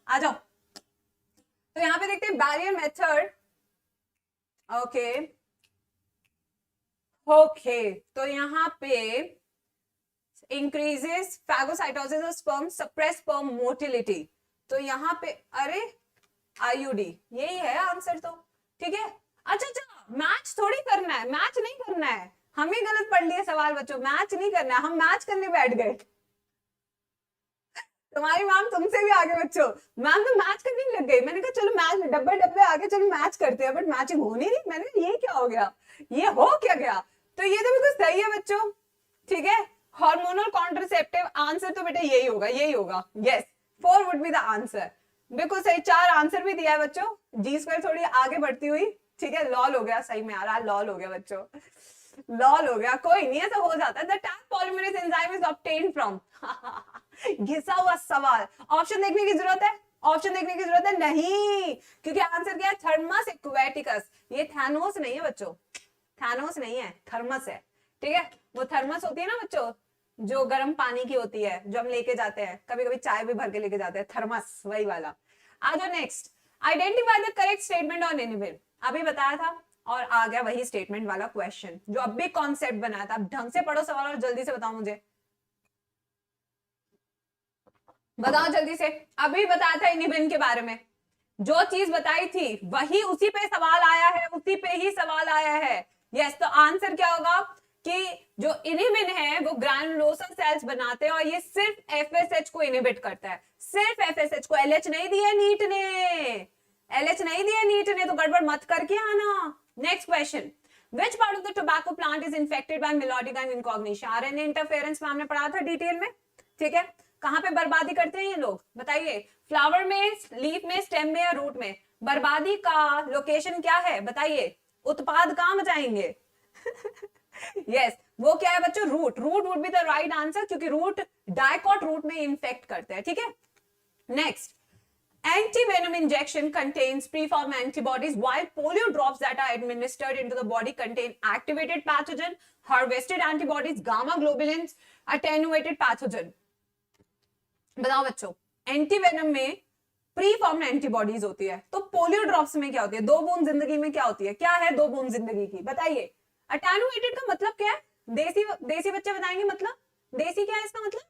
आ जाओ। तो यहाँ पे देखते हैं बैरियर मेथड, ओके ओके, तो यहाँ पे increases phagocytosis of sperm, suppress sperm motility. तो यहाँ पे अरे आईयूडी यही है आंसर तो, ठीक है? अच्छा अच्छा, मैच थोड़ी करना है, मैच नहीं करना है, हम ही गलत पढ़ लिए सवाल बच्चों, मैच नहीं करना है, हम मैच करने बैठ गए। तुम्हारी मैम तुमसे भी आगे बच्चों, मैम तो मैच करने लग गई, मैंने कहा चलो मैच डब्बे डब्बे आगे चलो मैच करते हैं, बट मैचिंग हो नहीं रही। मैंने कहा ये क्या हो गया, ये हो क्या गया? तो ये तो बिल्कुल सही है बच्चों, ठीक है? हार्मोनल कॉन्ट्रासेप्टिव, आंसर तो बेटा यही होगा, यही होगा, yes 4 would be the answer, बिल्कुल सही। 4 आंसर भी दिया है बच्चों, जी स्क्वायर थोड़ी आगे बढ़ती हुई, ठीक है? लॉल हो गया, सही में आ रहा, लॉल हो गया बच्चों, लॉल हो गया, कोई नहीं, ऐसा हो जाता है। The Taq polymerase enzyme is obtained from घिसा हुआ सवाल, ऑप्शन देखने की जरूरत है? ऑप्शन देखने की जरूरत है नहीं, क्योंकि आंसर क्या है? Thermus aquaticus. ये थैनोस नहीं है बच्चों, थैनोस नहीं है, थर्मस है, ठीक है? वो थर्मस होती है ना बच्चों, जो गर्म पानी की होती है, जो हम लेके जाते हैं, कभी कभी चाय भी भर के लेके जाते हैं, थर्मस, वही वाला। आ जाओ next, identify the correct statement on inhibin. अभी बताया था और आ गया वही स्टेटमेंट वाला क्वेश्चन जो अब भी कॉन्सेप्ट बनाया था। अब ढंग से पढ़ो सवाल और जल्दी से बताओ मुझे, बताओ जल्दी से। अभी बताया था इनिबिन के बारे में, जो चीज बताई थी वही उसी पे सवाल आया है, उसी पे ही सवाल आया है। यस, तो आंसर क्या होगा कि जो इनिबिन है वो ग्रैनुलोसा सेल्स बनाते हैं और ये सिर्फ एफएसएच को इनिबिट करता है, सिर्फ एफएसएच को। एलएच नहीं दिया नीट ने, एलएच नहीं दिया नीट ने, तो गड़बड़ मत करके आना। Next question, which part of the tobacco plant is infected by melodica and incognition? RNA interference में हमने पढ़ा था डिटेल में, ठीक है? कहां पे बर्बादी करते हैं ये लोग बताइए? फ्लावर में, लीफ में, स्टेम में या रूट में? बर्बादी का लोकेशन क्या है बताइए? उत्पाद कहां बचाएंगे? यस, वो क्या है बच्चों? Root. Root would be the right answer, क्योंकि रूट डाइकॉट रूट में इन्फेक्ट करते हैं, ठीक है? Next, antivenom injection contains preformed antibodies, while polio drops that are administered into the body contain activated pathogen, harvested antibodies, gamma globulins, attenuated pathogen। बताओ बच्चों, antivenom में performed antibodies होती है, तो पोलियो ड्रॉप्स में क्या होती है? 2 बूंद जिंदगी में क्या होती है? क्या है 2 बूंद जिंदगी की बताइए? अटेनुएटेड का मतलब क्या है? देसी देसी बच्चे बताएंगे मतलब, देसी क्या है इसका मतलब?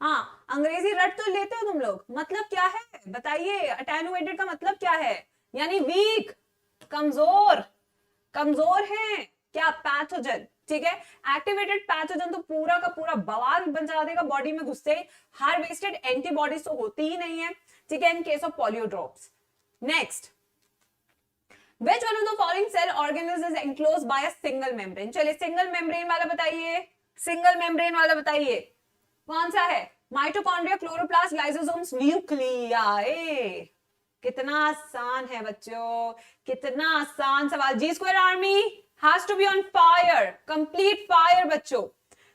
हाँ, अंग्रेजी रट तो लेते हो तुम लोग, मतलब क्या है बताइए? अटेनुएटेड का मतलब क्या है? यानी वीक, कमजोर, कमजोर है क्या? पैथोजन, ठीक है? एक्टिवेटेड पैथोजन तो पूरा का पूरा बवाल बचा देगा बॉडी में घुसते ही। हार्वेस्टेड एंटीबॉडीज तो होती ही नहीं है, ठीक है, in case of polio drops. Next, which one of the following cell organelles is enclosed by a single membrane? चलिए सिंगल मेम्ब्रेन वाला बताइए, सिंगल मेम्ब्रेन वाला बताइए कौन सा है? Mitochondria, chloroplast, lysosomes, nuclei. कितना आसान है बच्चों, कितना आसान सवाल। G square army has to be on fire, complete fire बच्चों।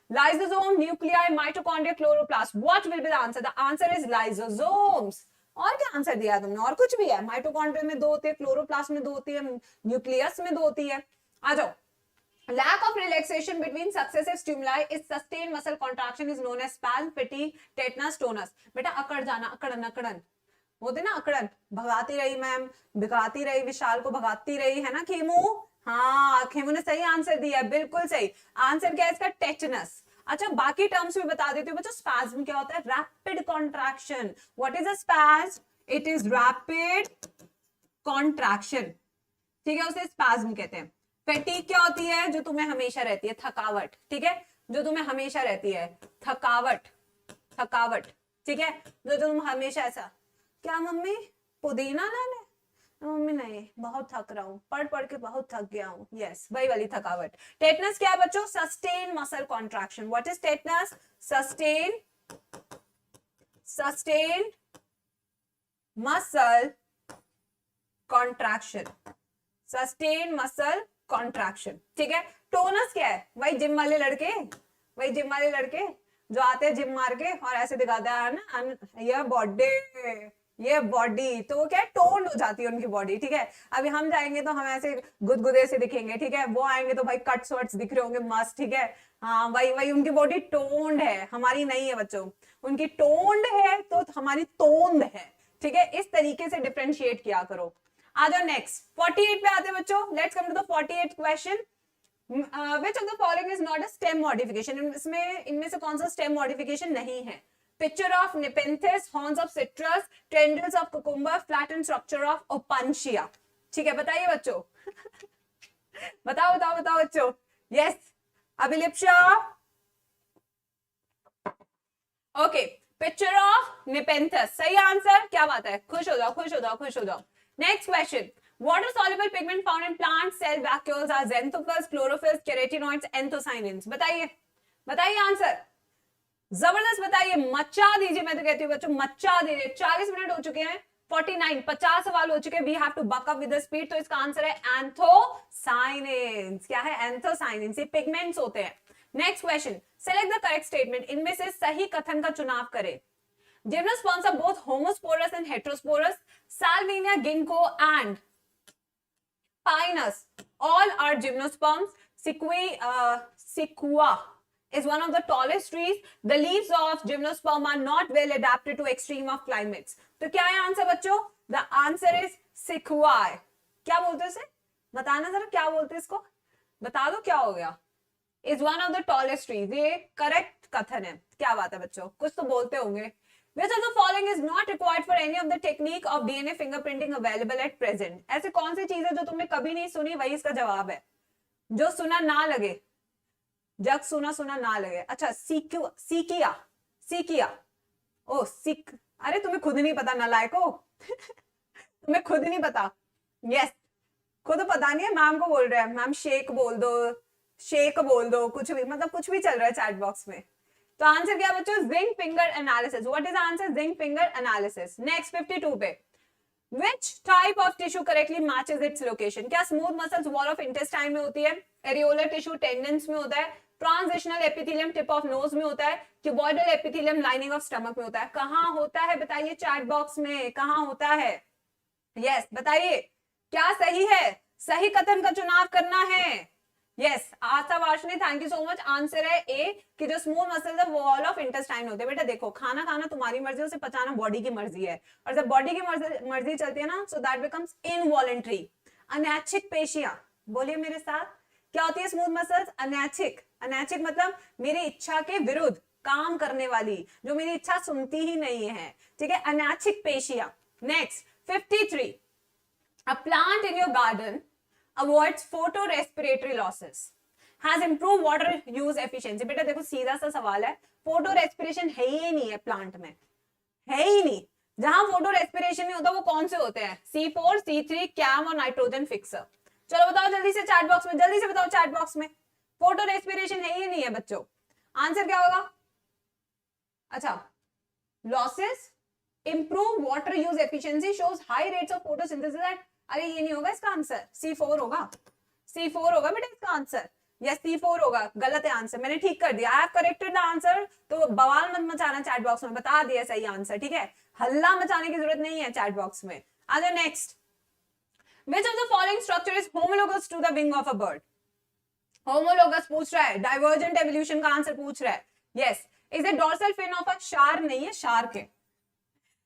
Lysosome, nuclei, mitochondria, chloroplast, what will be the answer? The answer is lysosomes. और क्या आंसर दिया है तुमने? और कुछ भी है? माइटोकॉन्ड्रिया में 2 होती है, क्लोरोप्लास्ट में 2 होती है, न्यूक्लियस में 2 होती है। आ जाओ, lack of relaxation between successive stimuli is sustained muscle contraction is known as spasm, fatigue, tetanus, tonus। बेटा अकड़ जाना, अकड़न, अकड़न होते ना, अकड़न, भगाती रही मैम, भगाती रही, विशाल को भगाती रही, है ना खेमू? हाँ, खेमू ने सही आंसर दिया, बिल्कुल सही आंसर। क्या है इसका? टेटनस। अच्छा, बाकी टर्म्स भी बता देती हूँ बच्चों। स्पैज्म क्या होता है? Rapid contraction. What is a spasm? It is rapid contraction, ठीक है, उसे स्पैज्म कहते हैं। फैटीग क्या होती है? जो तुम्हें हमेशा रहती है, थकावट, ठीक है, जो तुम्हें हमेशा रहती है, थकावट, थकावट, ठीक है, जो तुम हमेशा ऐसा, क्या मम्मी पुदीना लाने? मम्मी नहीं, बहुत थक रहा हूं, पढ़ पढ़ के बहुत थक गया हूं। यस, वही वाली थकावट। टेटनस क्या है बच्चों? Sustain muscle contraction. What is tetanus? Sustain, sustain muscle contraction, sustain muscle contraction, ठीक है। टोनस क्या है? वही जिम वाले लड़के, वही जिम वाले लड़के जो आते हैं जिम मार के और ऐसे दिखाते हैं ना, ये बॉडी, ये बॉडी तो वो क्या टोन हो जाती है उनकी बॉडी, ठीक है। अभी हम जाएंगे तो हम ऐसे गुदगुदे से दिखेंगे, ठीक है। वो आएंगे तो भाई कट्स वट्स दिख रहे होंगे मस्त, ठीक है। हाँ वही वही, उनकी बॉडी टोन्ड है, हमारी नहीं है बच्चों। उनकी टोन्ड है तो हमारी तोंद है, ठीक है। इस तरीके से डिफ्रेंशिएट किया करो। आ जाओ नेक्स्ट 48 पे आते हैं बच्चों। Let's come to the 48th question. Which of the following is not a stem modification? इसमें इनमें से कौन सा स्टेम मॉडिफिकेशन नहीं है? Picture of Nepenthes, horns of citrus, tendrils of cucumber, flattened structure of opuntia. ठीक है, बताइए बच्चों। बताओ बताओ बताओ बच्चों। Yes Abhilipsa. Okay, picture of Nepenthes सही आंसर। क्या बात है, खुश हो जाओ खुश हो जाओ खुश हो जाओ। Next question. Water soluble pigment found in plant cell vacuoles are xanthophylls, chlorophylls, carotenoids, anthocyanins. बताइए बताइए आंसर, जबरदस्त बताइए, मचा दीजिए। मैं तो कहती हूँ बच्चों मचा दीजिए। 40 मिनट हो चुके हैं, 49 50 सवाल हो चुके हैं। We have to buck up with the speed. तो इसका आंसर है एंथोसाइनिन्स। क्या है? एंथोसाइनिन्स, ये पिगमेंट्स होते हैं। Next question, select the correct statement. इनमें से सही कथन का चुनाव करें। Gymnosperms are both homosporous and heterosporous. Salvinia, ginkgo and Pinus all are gymnosperms. Sequoia is one of the tallest trees. The leaves of gymnosperm are not well adapted to extreme of climates. तो क्या है answer बच्चों? The answer is sequoia. क्या बोलते हैं इसे? बताना जरा क्या बोलते हैं इसको, बता दो क्या हो गया। Is one of the tallest trees. ये करेक्ट कथन है। क्या बात है बच्चों, कुछ तो बोलते होंगे। Which of the following is not required for any of the technique of DNA fingerprinting available at present? ऐसे कौन सी चीज है जो तुमने कभी नहीं सुनी? वही इसका जवाब है, जो सुना ना लगे, जग सुना सुना ना लगे। अच्छा सीकिया, सीकिया ओ सीक, अरे तुम्हें खुद नहीं पता नालायको। तुम्हें खुद नहीं पता। यस खुद पता नहीं है, मैम को बोल रहे हैं मैम शेक बोल दो, शेक बोल दो, कुछ भी, मतलब कुछ भी चल रहा है चैट बॉक्स में। तो आंसर क्या बच्चों? Zinc finger analysis. What is answer? Zinc finger analysis. Next 52 पे, Which type of tissue correctly matches its location? क्या smooth muscles wall of intestine में होती है, एरियोलर टिश्यू टेंडेंस में होता है, transitional epithelium tip of nose में होता है, cuboidal epithelium lining of stomach में होता है? कहां होता है बताइए चैट बॉक्स में, कहां होता है? यस बताइए क्या सही है? सही कथन का चुनाव करना है। Yes Asha Varshney, thank you so much. Answer है ए कि जो स्मूथ मसल्स है वो वॉल ऑफ इंटेस्टाइन होते हैं। बेटा देखो, खाना खाना तुम्हारी मर्जी, उसे पचाना बॉडी की मर्जी है, और जब बॉडी की मर्जी चलती है ना, सो दैट बिकम्स इनवॉलेंटरी। अनैच्छिक पेशियां, बोलिए मेरे साथ, क्या होती है स्मूथ मसल्स? अनैच्छिक। अनैच्छिक मतलब मेरी इच्छा के विरुद्ध काम करने वाली, जो मेरी इच्छा सुनती ही नहीं है, ठीक है, अनैच्छिक पेशियां। Next 53, a plant in your garden avoids photorespiratory losses, has improved water use efficiency. बेटा देखो सीधा सा सवाल है, फोटो रेस्पिरेशन है ही नहीं है प्लांट में, है ही नहीं। जहां फोटो रेस्पिरेशन नहीं होता वो कौन से होते हैं? C4, C3, कैम और नाइट्रोजन फिक्सर। चलो बताओ जल्दी से चैट बॉक्स में, जल्दी से बताओ चैट बॉक्स में, फोटो रेस्पिरेशन है ही नहीं है बच्चों। आंसर क्या होगा? अच्छा losses, improve water use efficiency, shows high rates of photosynthesis at, अरे ये नहीं होगा इसका आंसर, C4 होगा, C4 होगा बेटा इसका आंसर। यस C4 होगा, गलत है आंसर, मैंने ठीक कर दिया, I have corrected the answer. तो बवाल मत मचाना चैट बॉक्स में, बता दिया सही आंसर, ठीक है, हल्ला मचाने की जरूरत नहीं है चैट बॉक्स में। आ जाओ next, which of the following structure is homologous to the wing of a bird? Homologous पूछ रहा है, डाइवर्जेंट एवोल्यूशन का आंसर पूछ रहा है। Yes is a dorsal fin of a shark, नहीं है शार्क है।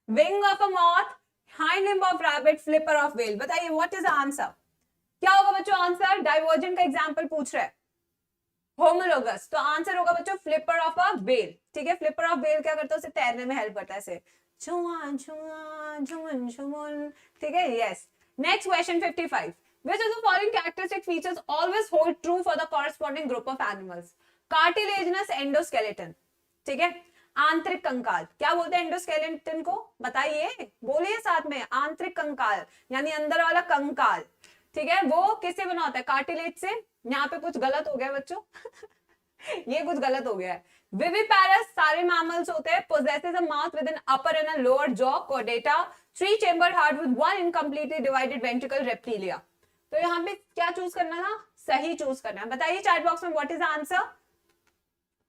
Wing of a moth, hind limb of rabbit, flipper of whale. बताइए व्हाट इज द आंसर? क्या होगा बच्चों आंसर? डाइवर्जेंट का एग्जांपल पूछ रहा है, होमोलोगस, तो आंसर होगा बच्चों फ्लिपर ऑफ अ व्हेल, ठीक है। फ्लिपर ऑफ व्हेल क्या करता है? उसे तैरने में हेल्प करता है, ऐसे छुआन छुआन झुमन झुमन, ठीक है। Yes next question 55, which of the following characteristic features always hold true for the corresponding group of animals? Cartilaginous endoskeleton, ठीक है, आंतरिक कंकाल। क्या बोलते हैं एंडोस्केलेटन को? बताइए, बोलिए साथ में, आंतरिक कंकाल यानी अंदर वाला कंकाल, ठीक है। वो किससे बना होता है? कार्टिलेज से। यहाँ पे कुछ गलत हो गया बच्चों। ये कुछ गलत हो गया है। विविपैरस सारे मैमल्स होते हैं, possesses a mouth with an upper and a lower jaw, chordata, 3-chambered heart with one incompletely divided ventricle, reptilia। तो यहाँ पे क्या चूज करना था? सही चूज करना है। बताइए चैट बॉक्स में व्हाट इज आंसर?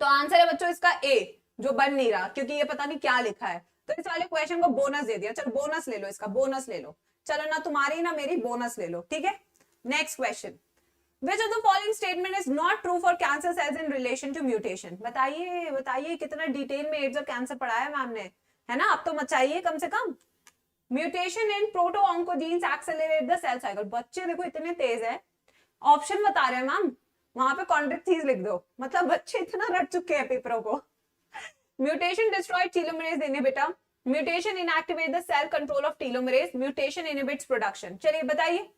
तो आंसर है बच्चों इसका ए, जो बन नहीं रहा क्योंकि ये पता नहीं क्या लिखा है। तो इस वाले क्वेश्चन को बोनस दे दिया, चलो बोनस ले लो, इसका बोनस ले लो, चलो ना तुम्हारी ना मेरी, बोनस ले लो, ठीक है। Next question, Which of the following statement is not true for cancer cells in relation to mutation? बताइए बताइए, कितना डिटेल में एड्स और कैंसर पढ़ाया मैम ने, है ना, अब तो मचाइए कम से कम। Mutation in proto oncogenes accelerate the cell cycle. बच्चे देखो इतने तेज है, ऑप्शन बता रहे हैं मैम, वहां पे कॉन्ट्रैक्ट चीज लिख दो, मतलब बच्चे इतना रट चुके हैं पेपरों को। Mutation destroy telomerase inhibitor, mutation inactivate the cell control of telomerase, mutation inhibits production. चलिए बताइए।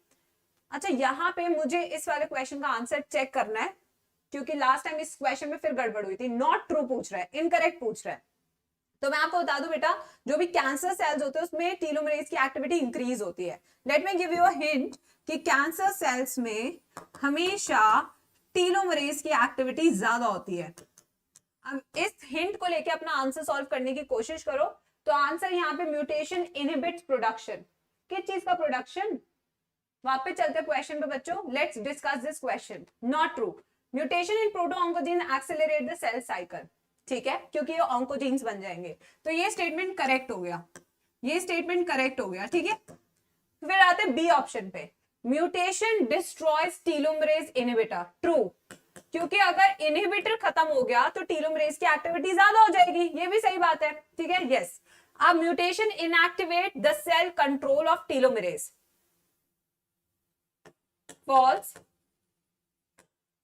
अच्छा यहाँ पे मुझे इस वाले क्वेश्चन का आंसर चेक करना है, क्योंकि लास्ट टाइम इस क्वेश्चन में फिर गड़बड़ हुई थी, नॉट ट्रू पूछ रहा है, इनकरेक्ट पूछ रहा है। तो मैं आपको बता दूं बेटा, जो भी कैंसर सेल्स होते हैं उसमें टीलोमरेज की एक्टिविटी इंक्रीज होती है। Let me give you a hint कि कैंसर सेल्स में हमेशा टीलोमरेज की एक्टिविटी ज्यादा होती है। अब इस हिंट को लेके अपना आंसर सॉल्व करने की कोशिश करो। तो आंसर यहाँ पे म्यूटेशन इनहिबिट्स प्रोडक्शन, किस चीज का प्रोडक्शन, वापस चलते क्वेश्चन पे बच्चों, let's discuss this question. Not true, mutation in proto oncogene accelerate the cell cycle, ठीक है, क्योंकि ये ऑन्कोजीन्स बन जाएंगे। तो ये स्टेटमेंट करेक्ट हो गया, ये स्टेटमेंट करेक्ट हो गया, ठीक है। फिर आते बी ऑप्शन पे, mutation destroys telomerase inhibitor, true, क्योंकि अगर इनहिबिटर खत्म हो गया तो टीलोमरेज की एक्टिविटी ज्यादा हो जाएगी, ये भी सही बात है, ठीक है, यस। अब mutation inactivate the cell control of telomerase, false,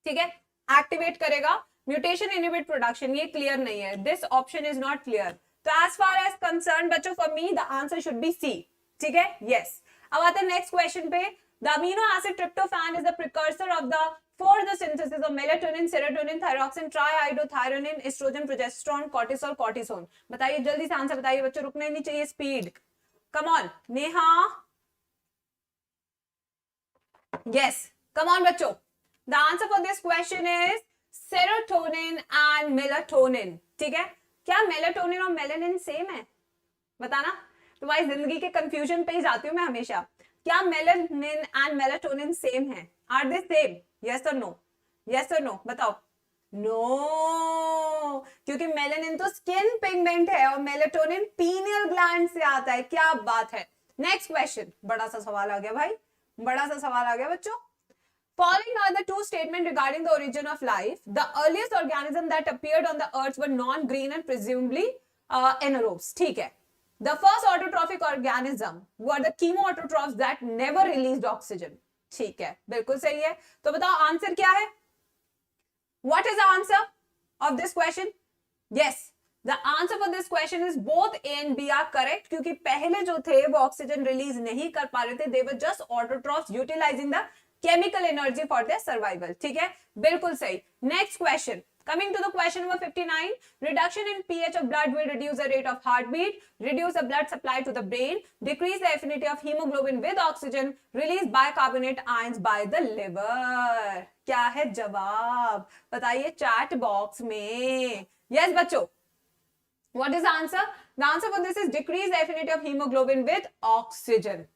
ठीक है, एक्टिवेट करेगा, म्यूटेशन इनहिबिट प्रोडक्शन, ये क्लियर नहीं है, this option is not clear. तो एज फार एज कंसर्न बच्चों, for me the answer should be C, ठीक है, यस। अब आते हैं नेक्स्ट क्वेश्चन पे, the amino acid tryptophan is the precursor of the for the synthesis of melatonin, serotonin, thyroxine, triiodothyronine, estrogen, progesterone, cortisol, cortisone. बताइए जल्दी से answer बताइए बच्चों, रुकना नहीं चाहिए, speed, come on. Neha, yes, come on बच्चों, the answer for this question is serotonin and melatonin, ठीक है। क्या मेलाटोनिन और मेलानिन सेम है, बताना, तुम्हारी जिंदगी के कंफ्यूजन पे ही जाती हूँ मैं हमेशा। क्या मेलानिन एंड मेलाटोनिन सेम है, आर दे सेम, यस और नो, यस और नो, बताओ। नो, क्योंकि मेलानिन तो स्किन पिगमेंट है और मेलाटोनिन पीनियल ग्लैंड से आता है, क्या बात है। नेक्स्ट क्वेश्चन, बड़ा सा सवाल आ गया भाई, बड़ा सा सवाल आ गया बच्चों। Following are the two statements regarding the origin of life. The earliest organism that appeared on the earth were non-green and presumably anaerobes. ठीक है. The first autotrophic organism were the chemoautotrophs that never released oxygen. ठीक है, बिल्कुल सही है। तो बताओ answer क्या है? What is the answer of this question? Yes. The answer for this question is both A and B are correct, क्योंकि पहले जो थे वो ऑक्सीजन रिलीज नहीं कर पा रहे थे, they were just autotrophs utilizing the chemical energy for their survival, ठीक है, बिल्कुल सही। Next question, coming to the question number 59, reduction in pH of blood will reduce the rate of heartbeat, reduce the blood supply to the brain, decrease the affinity of hemoglobin with oxygen, release bicarbonate ions by the liver। क्या है जवाब, बताइए chat box में। Yes बच्चों, what is the answer? The answer for this is decrease the affinity of hemoglobin with oxygen.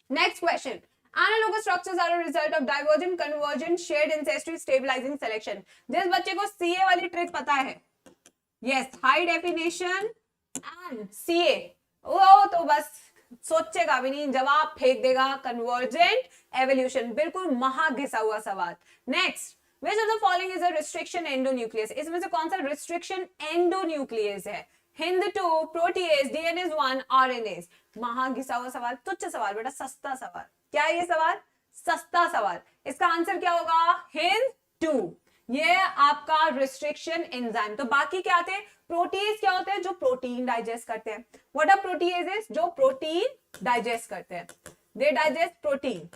Next question. Analogous structures are a result of divergent, convergent, shared ancestry, stabilizing selection. जिस बच्चे को CA वाली trick पता है, yes, high definition and CA, वो तो बस सोचेगा भी नहीं, जवाब फेंक देगा, convergent evolution, बिल्कुल महा घिसा हुआ सवाल। Next, which of the following is a restriction endonuclease? इसमें से कौन सा restriction endonuclease है? HIND2, protease, DNase1, RNase। महा घिसा हुआ सवाल, तुच्छ सवाल बेटा, सस्ता सवाल। क्या है ये सवाल? सस्ता सवाल। इसका आंसर क्या होगा? HIND2, ये आपका रिस्ट्रिक्शन एंजाइम। तो बाकी क्या थे? प्रोटीज क्या होते हैं? जो प्रोटीन डाइजेस्ट करते हैं। What are proteases? जो प्रोटीन डाइजेस्ट करते हैं, दे डाइजेस्ट प्रोटीन,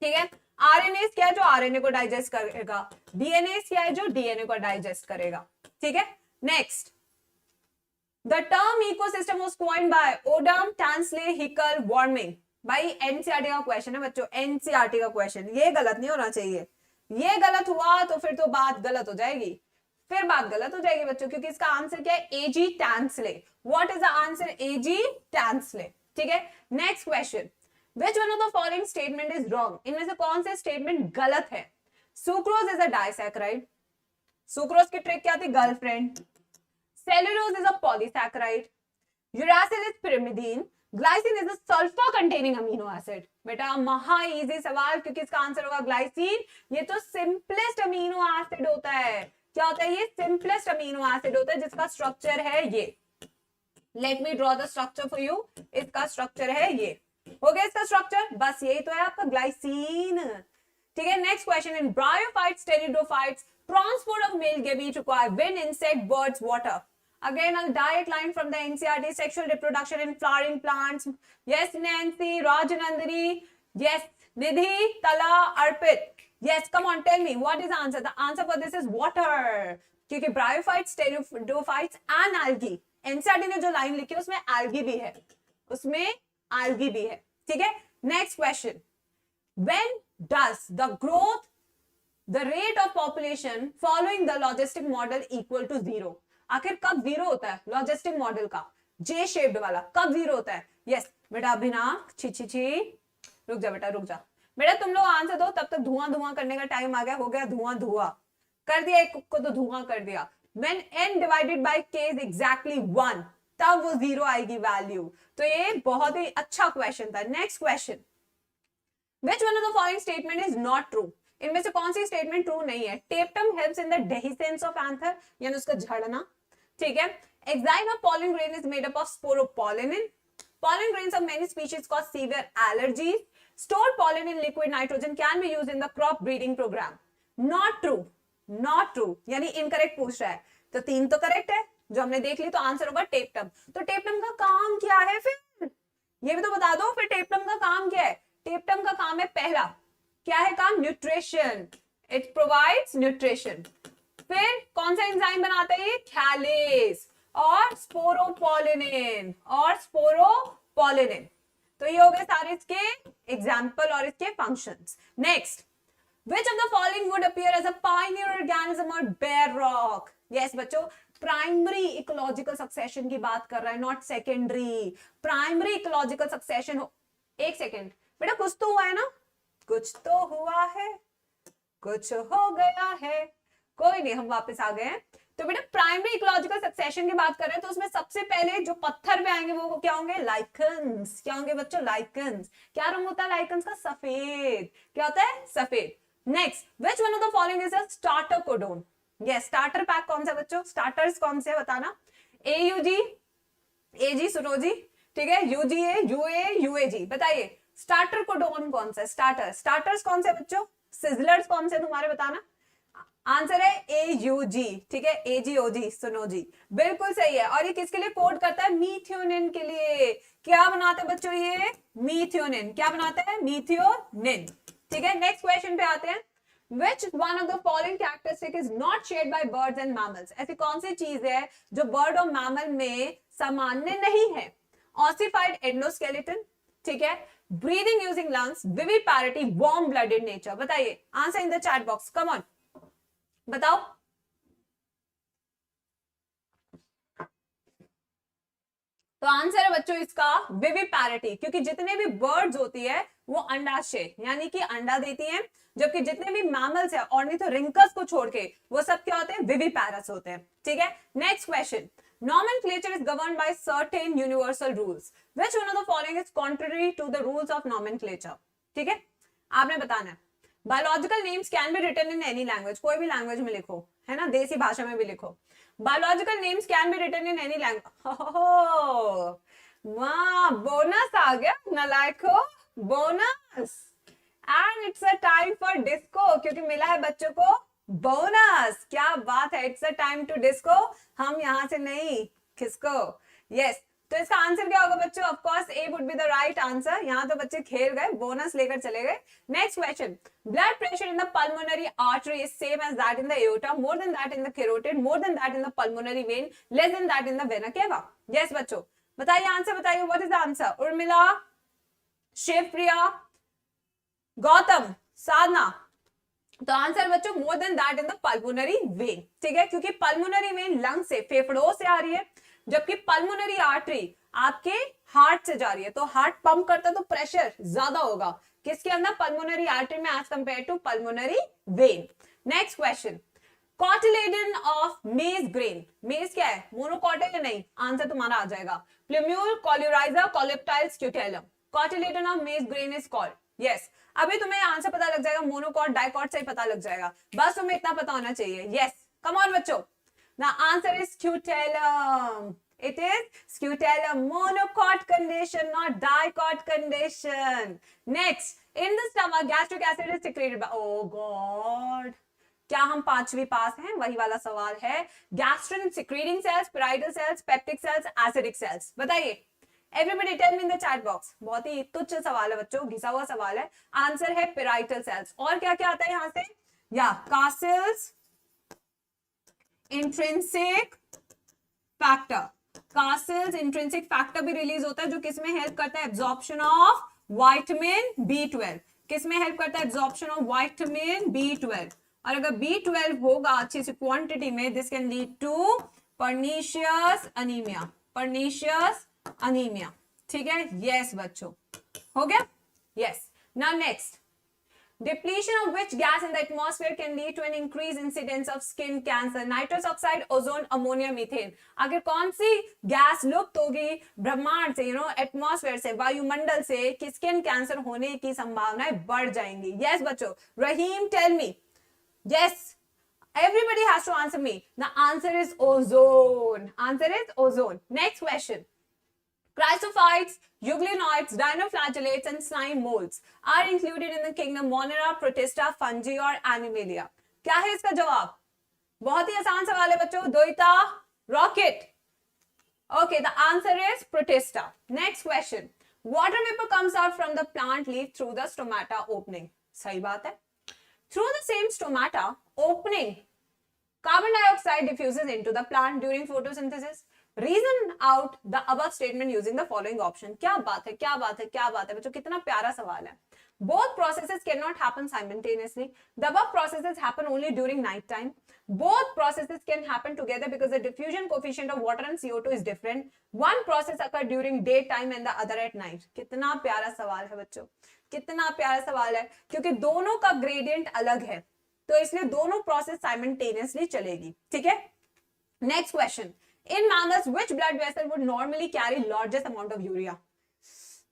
ठीक है। आरएनएस क्या है? जो आरएनए को डाइजेस्ट करेगा। डीएनए क्या है? जो डीएनए को डाइजेस्ट करेगा, ठीक है। Next, the term ecosystem was coined by Odum, Tansley, Haeckel, Warming. भाई एनसीईआरटी का क्वेश्चन है बच्चों, एनसीईआरटी का क्वेश्चन, ये गलत नहीं होना चाहिए। ये गलत हुआ तो फिर तो बात गलत हो जाएगी, फिर बात गलत हो जाएगी बच्चों, क्योंकि इसका आंसर क्या है? AG Tansley. What is the answer? AG Tansley, ठीक है। Next question, Which one of the following statement is wrong? इनमें से कौन से स्टेटमेंट गलत है? Sucrose is a disaccharide. Sucrose की ट्रिक क्या थी? Girlfriend. cellulose is a polysaccharide, uracil is pyrimidine, glycine is a sulphur containing amino acid. बेटा महा इजी सवाल, क्योंकि इसका आंसर होगा ग्लाइसिन। ये तो सिंपलेस्ट अमीनो एसिड होता है। क्या होता है ये? सिंपलेस्ट अमीनो एसिड होता है जिसका स्ट्रक्चर है ये। Let me draw the structure for you. इसका स्ट्रक्चर है ये। हो गया इसका स्ट्रक्चर, बस यही तो है आपका ग्लाइसिन। ठीक है, next question. In bryophytes, pteridophytes, transport of male gamete require when insect, birds, water. Again, a direct line from the NCERT, sexual reproduction in flowering plants. Yes, Nancy, Rajanandani. Yes, Nidhi, Tala, Arpit. Yes, come on, tell me, what is the answer? The answer for this is water. क्योंकि bryophytes, pteridophytes and algae. NCERT ने जो line लिखी है उसमें algae भी है, उसमें algae भी है। ठीक है, next question. When does the growth, the rate of population following the logistic model equal to 0? आखिर कब जीरो होता है लॉजिस्टिक मॉडल का? जे शेप्ड वाला कब जीरो होता है? यस बेटा अभिनाभ, छी रुक जा बेटा, रुक जा बेटा, तुम लोग आंसर दो, तब तक धुआं धुआं करने का टाइम आ गया। हो गया धुआं धुआं कर दिया, एक को तो धुआं कर दिया। When n divided by k is exactly 1, तब वो जीरो आएगी वैल्यू। तो ये बहुत ही अच्छा क्वेश्चन था। Next question, which one of the following statement is not true? इनमें से कौन सी स्टेटमेंट ट्रू नहीं है? टेप्टम helps in the dehiscence of anther, यानी उसका झड़ना। ठीक है, exine of pollen grain is made up of sporopollen. Pollen grains of many species cause severe allergies. Stored pollen in liquid nitrogen can be used in the crop breeding program. Not true, not true, यानी incorrect पूछ रहा है। तो 3 तो correct है जो हमने देख ली, तो आंसर होगा टेप्टम। तो टेप्टम का काम क्या है फिर? ये भी तो बता दो फिर, टेप्टम का काम क्या है? टेप्टम का काम है, पहला क्या है काम? Nutrition, it provides nutrition. फिर कौन सा एंजाइम बनाता है ये? थैलेस और स्पोरोपोलिनिन, और स्पोरोपोलिनिन। तो ये हो गए सारे इसके एग्जाम्पल और इसके functions. Next, which of the following would appear as a pioneer organism or bare rock? yes बच्चों, प्राइमरी इकोलॉजिकल सक्सेशन की बात कर रहा है, not secondary. Primary ecological succession. एक सेकेंड बेटा, कुछ तो हुआ है ना? कुछ तो हुआ है, कुछ हो गया है, कोई नहीं, हम वापस आ गए हैं। तो बेटा प्राइमरी इकोलॉजिकल सक्सेशन की बात कर रहे हैं, तो उसमें सबसे पहले जो पत्थर पे आएंगे वो क्या होंगे? लाइकन्स। क्या होंगे बच्चों? लाइकन्स। क्या रंग होता है लाइकन्स का? सफेद। क्या होता है? सफेद। Next, which one of the following is a starter codon? Yes, starter pack कौन सा बच्चों? स्टार्टर्स कौन से बताना? AUG, AG सुनो जी, ठीक है, UGA, UA, UAG, बताइए स्टार्टर कोडोन कौन सा? स्टार्टर, स्टार्टर्स कौन से बच्चों? सिजलर्स कौन से तुम्हारे बताना? आंसर है AUG, ठीक है, AGOG, सुनो जी, बिल्कुल सही है। और ये किसके लिए कोड करता है? मीथियोनिन के लिए। क्या बनाता है बच्चों ये? मीथियोनिन। क्या बनाता है? मीथियोनिन। ठीक है, नेक्स्ट क्वेश्चन पे आते हैं। Which one of the following characteristic is not shared by birds and mammals? ऐसी कौन सी चीज है जो बर्ड और मैमल में सामान्य नहीं है? ऑसिफाइड एंडोस्केलेटन, ठीक है, breathing using lungs, viviparity, warm blooded nature. बताइए answer in the chat box, come on बताओ। तो आंसर है बच्चों इसका विविपैरिटी, क्योंकि जितने भी बर्ड्स होती है वो अंडाशय यानी कि अंडा देती हैं, जबकि जितने भी मैमल्स है ऑर्निथोरिंकस को छोड़ के वो सब क्या होते हैं? विविपैरस होते हैं। ठीक है, next question, nomenclature is governed by certain universal rules. Which one of the following is contrary to the rules of nomenclature? ठीक है, आपने बताना है। Biological names can be written in any language, कोई भी लैंग्वेज में लिखो, है ना, देसी भाषा में भी लिखो। Biological names can be written in any language. वाह, बोनस आ गया नलायको, bonus. And it's a time for disco, क्योंकि मिला है बच्चों को बोनस। क्या बात है, it's a time to disco. हम यहां से नहीं, किसको? यस, तो इसका आंसर क्या होगा बच्चों? Of course A would be the right answer. यहां तो बच्चे खेल गए, बोनस लेकर चले गए। Next question, blood pressure in the pulmonary artery is same as that in the aorta, more than that in the carotid, more than that in the pulmonary vein, less than that in the vena cava. Yes बच्चों, बताइए answer, बताइए what is the answer? Urmila, Shivpriya, Gautam, Sadhana. तो आंसर बच्चों मोर than that in the pulmonary when. ठीक है, क्योंकि pulmonary vein lung से, फेफड़ों से आ रही है, जबकि पल्मोनरी आर्टरी आपके हार्ट से जा रही है। तो हार्ट पंप करता है तो प्रेशर ज्यादा होगा किसके अंदर? पल्मोनरी आर्टरी में as compare to pulmonary vein. Next question, cotyledon of maize grain, maize क्या है, मोनोकॉट है या नहीं, आंसर तुम्हारा आ जाएगा, plumule, coleorhiza, coleoptile, scutellum, cotyledon of maize grain is called, yes. अभी तुम्हें आंसर पता लग जाएगा, मोनोकॉट डाइकॉट से ही पता लग जाएगा, बस तुम्हें इतना पता होना चाहिए, यस, कम ऑन बच्चों, the answer is scutellum, it is scutellum, monocot condition, not dicot condition. Next, in the stomach gastric acid is secreted by, oh god, क्या हम पांचवी पास हैं, वही वाला सवाल है, gastrin secreting cells, parietal cells, peptic cells, acidic cells, बताइए, everybody tell me in the chat box, बहुत ही तुच्छ सवाल है बच्चों, घिसा हुआ सवाल है, आंसर है पाराइटल सेल्स, और क्या क्या आता है यहां से, या कासिल्स, इंट्रिंसिक फैक्टर, कासिल्स इंट्रिंसिक फैक्टर भी रिलीज होता है जो किसमें हेल्प करता है, एब्जॉर्प्शन ऑफ विटामिन B12, किसमें हेल्प करता है, एब्जॉर्प्शन ऑफ विटामिन B12, और अगर B12 होगा अच्छी सी क्वांटिटी में, this can lead to pernicious anaemia, pernicious anaemia, ठीक है, यस बच्चों, हो गया, yes. Now next, depletion of which gas in the atmosphere can lead to an increased incidence of skin cancer, nitrous oxide, ozone, ammonia, methane, आखिर कौन सी gas लुप्त होगी ब्रह्मांड से, एटमॉस्फेयर से, वायुमंडल से, कि स्किन कैंसर होने की संभावनाएं बढ़ जाएंगी, यस बच्चों, Rahim tell me, yes, everybody has to answer me, the answer is ozone, answer is ozone. Next question, chrysophytes, euglenoids, dinoflagellates and slime molds are included in the kingdom Monera, Protista, Fungi और Animalia. क्या है इसका जवाब, बहुत ही आसान सवाल है बच्चों, Dvaita rocket, okay, the answer is Protista. Next question, water vapor comes out from the plant leaf through the stomata opening, सही बात है, through the same stomata opening carbon dioxide diffuses into the plant during photosynthesis. Reason out the above statement using the following option. क्या बात है, क्या बात है, क्या बात है बच्चों, कितना प्यारा सवाल है। Both processes cannot happen simultaneously. The above processes happen only during night time. Both processes can happen together because the diffusion coefficient of water and CO2 is different. One process occur during daytime and the other at night. कितना प्यारा सवाल है बच्चों, कितना प्यारा सवाल है, क्योंकि दोनों का ग्रेडियंट अलग है, तो इसलिए दोनों प्रोसेस साइमल्टेनियसली चलेगी, ठीक है। Next question, in mammals which blood vessel would normally carry largest amount of urea?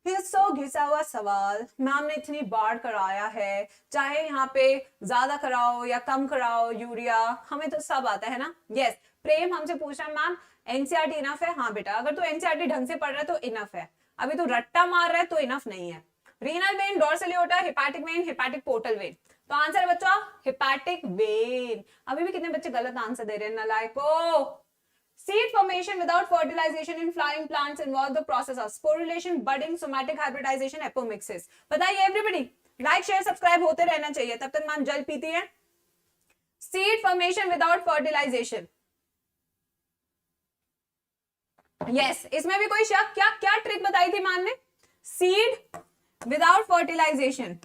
ये सो घिसा हुआ सवाल, मैम ने इतनी बार कराया है, चाहे यहाँ पे ज्यादा कराओ या कम कराओ यूरिया, हमें तो सब आता है ना, यस। प्रेम हमसे पूछ रहा है मैम एनसीईआरटी इनफ है, हाँ बेटा, अगर तू एनसीईआरटी ढंग से पढ़ रहा है तो इनफ है, अभी तू रट्टा मार रहा है तो इनफ नहीं है। Renal vein, dorsal aorta, hepatic when, hepatic portal vein, तो आंसर है बच्चों हेपेटिक वेन। अभी भी कितने बच्चे गलत आंसर दे रहे हैं, नलायको। Seed formation without fertilization in flowering plants involve the process of sporulation, budding, somatic hybridization, apomixis. बताइए everybody, लाइक शेयर सब्सक्राइब होते रहना चाहिए, तब तक मैम जल पीती है। Seed formation without fertilization, yes, इसमें भी कोई शक, क्या क्या ट्रिक बताई थी मैम ने, सीड विदाउट फर्टिलाइजेशन,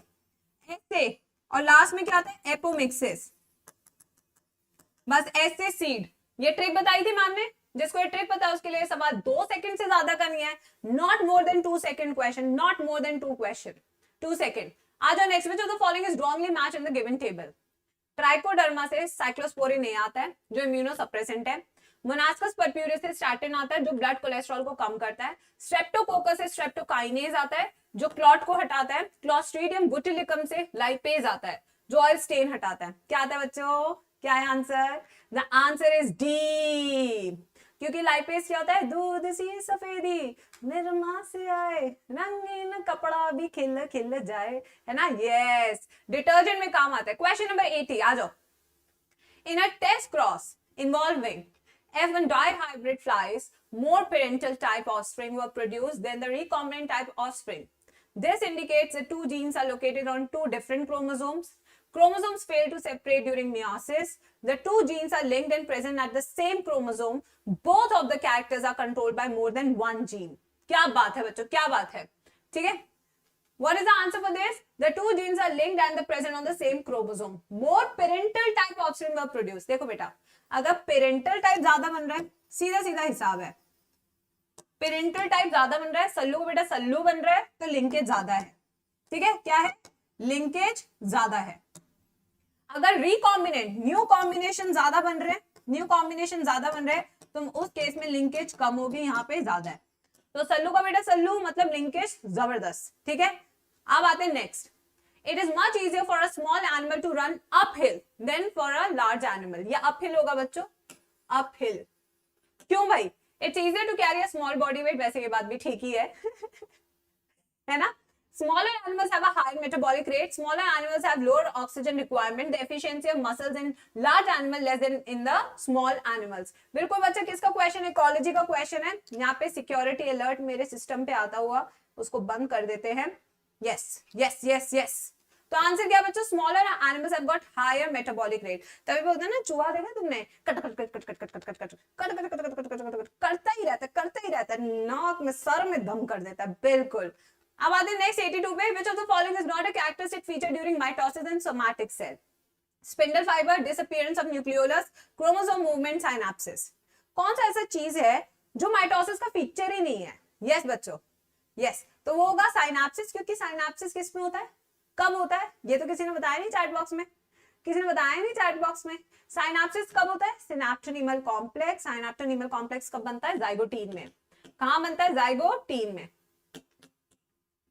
ऐसे, और लास्ट में क्या था, एपोमिक्सिस, बस ऐसे सीड, ये ट्रिक बताई थी मैम ने, जिसको ये ट्रिक पता है उसके लिए सवाल 2 सेकंड से ज्यादा का नहीं है, not more than 2 second question, not more than 2 question, 2 second. आ जाओ next, which of the following is strongly match in the given table. Trichoderma से साइक्लोस्पोरिन ए आता है जो इम्यूनोसप्रेसेंट है, मोनास्कस परप्यूरिस से स्टैटिन आता है जो ब्लड कोलेस्ट्रॉल को कम करता है, स्ट्रेप्टोकोकस से स्ट्रेप्टोकाइनेज आता है जो क्लॉट को हटाता है, क्लॉस्ट्रीडियम बुटिलिकम से लाइपेज आता है जो ऑयल स्टेन हटाता है। क्या आता है बच्चों, क्या है answer, the answer is D, क्योंकि लाइपेज क्या होता है, दूध सी सफेदी निरमा से आए, रंगीन कपड़ा भी खिल खिल जाए, है ना, यस, डिटर्जेंट में काम आता है। क्वेश्चन नंबर 80 आ जाओ। In a test cross involving F1 dihybrid flies, more parental type offspring were produced than the recombinant type offspring. This indicates that 2 genes are located on 2 different chromosomes. Chromosomes fail to separate during meiosis. The 2 genes are linked and present at the same chromosome. Both of the characters are controlled by more than 1 gene. क्या बात है बच्चों, क्या बात है, ठीक है। What is the answer for this? The 2 genes are linked and present on the same chromosome. More parental type offspring were produced. देखो बेटा, अगर पेरेंटल टाइप ज्यादा बन रहा है, सीधा सीधा हिसाब है, पेरेंटल टाइप ज्यादा बन रहा है, सल्लू बेटा सल्लू बन रहा है, तो लिंकेज ज्यादा है, ठीक है, क्या है, लिंकेज ज्यादा है। अगर रिकॉम्बिनेंट न्यू कॉम्बिनेशन ज्यादा बन रहे हैं, न्यू कॉम्बिनेशन ज्यादा बन रहे हैं, तो उस केस में लिंकेज कम होगी, यहाँ पे ज्यादा है। तो सल्लू का बेटा सल्लू मतलब लिंकेज जबरदस्त, ठीक है। अब आते हैं next. It is much easier for a small animal to run up hill than for a large animal. ये अप हिल होगा बच्चों, अप हिल। क्यों भाई? It's easier to carry a small body weight, वैसे ये बात भी ठीक ही है है ना। Smaller animals have a higher metabolic rate. Smaller animals have lower oxygen requirement. The efficiency of muscles in large animal less than in the small animals. बिल्कुल बच्चा, किसका क्वेश्चन है? इकोलॉजी का क्वेश्चन है। यहाँ पे सिक्योरिटी अलर्ट मेरे system पे आता हुआ, उसको बंद कर देते हैं। Yes yes yes yes. तो आंसर क्या बच्चों? Smaller animals have got higher metabolic rate. तभी बोलते हैं ना, चूहा देखा तुमने, cut cut cut cut cut cut cut cut cut cut करता ही रहता है, नाक में सर में दम कर देता है। बिल्कुल। अब आते हैं नेक्स्ट 82 पे। Which of the following is not a characteristic feature during mitosis and somatic cell? Spindle fiber, disappearance of nucleolus, chromosome movement, synapses. कौन सा ऐसा चीज है जो माइटोसिस का फीचर ही नहीं है? यस बच्चों, यस। तो वो होगा साइनाप्सिस, क्योंकि साइनाप्सिस किस में होता है, कब होता है? ये तो किसी ने बताया नहीं चैट बॉक्स में, किसी ने बताया नहीं चैट बॉक्स में। साइनाप्सिस कब होता है? सिनेप्टोनीमल कॉम्प्लेक्स। सिनेप्टोनीमल कॉम्प्लेक्स कब बनता है? जाइगोटीन में। कहां बनता है? जाइगोटीन में,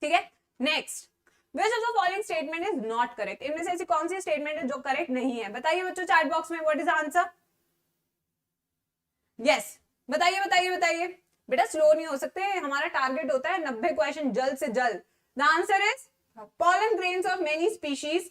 ठीक है। Next, which of the following statement is not correct? इनमें से ऐसी कौन सी स्टेटमेंट है जो करेक्ट नहीं है? बताइए बच्चों चैट बॉक्स में, व्हाट इज आंसर? यस, बताइए बताइए बताइए। बेटा स्लो नहीं हो सकते, हमारा टारगेट होता है 90 क्वेश्चन जल्द से जल्द। The answer is pollen grains of many species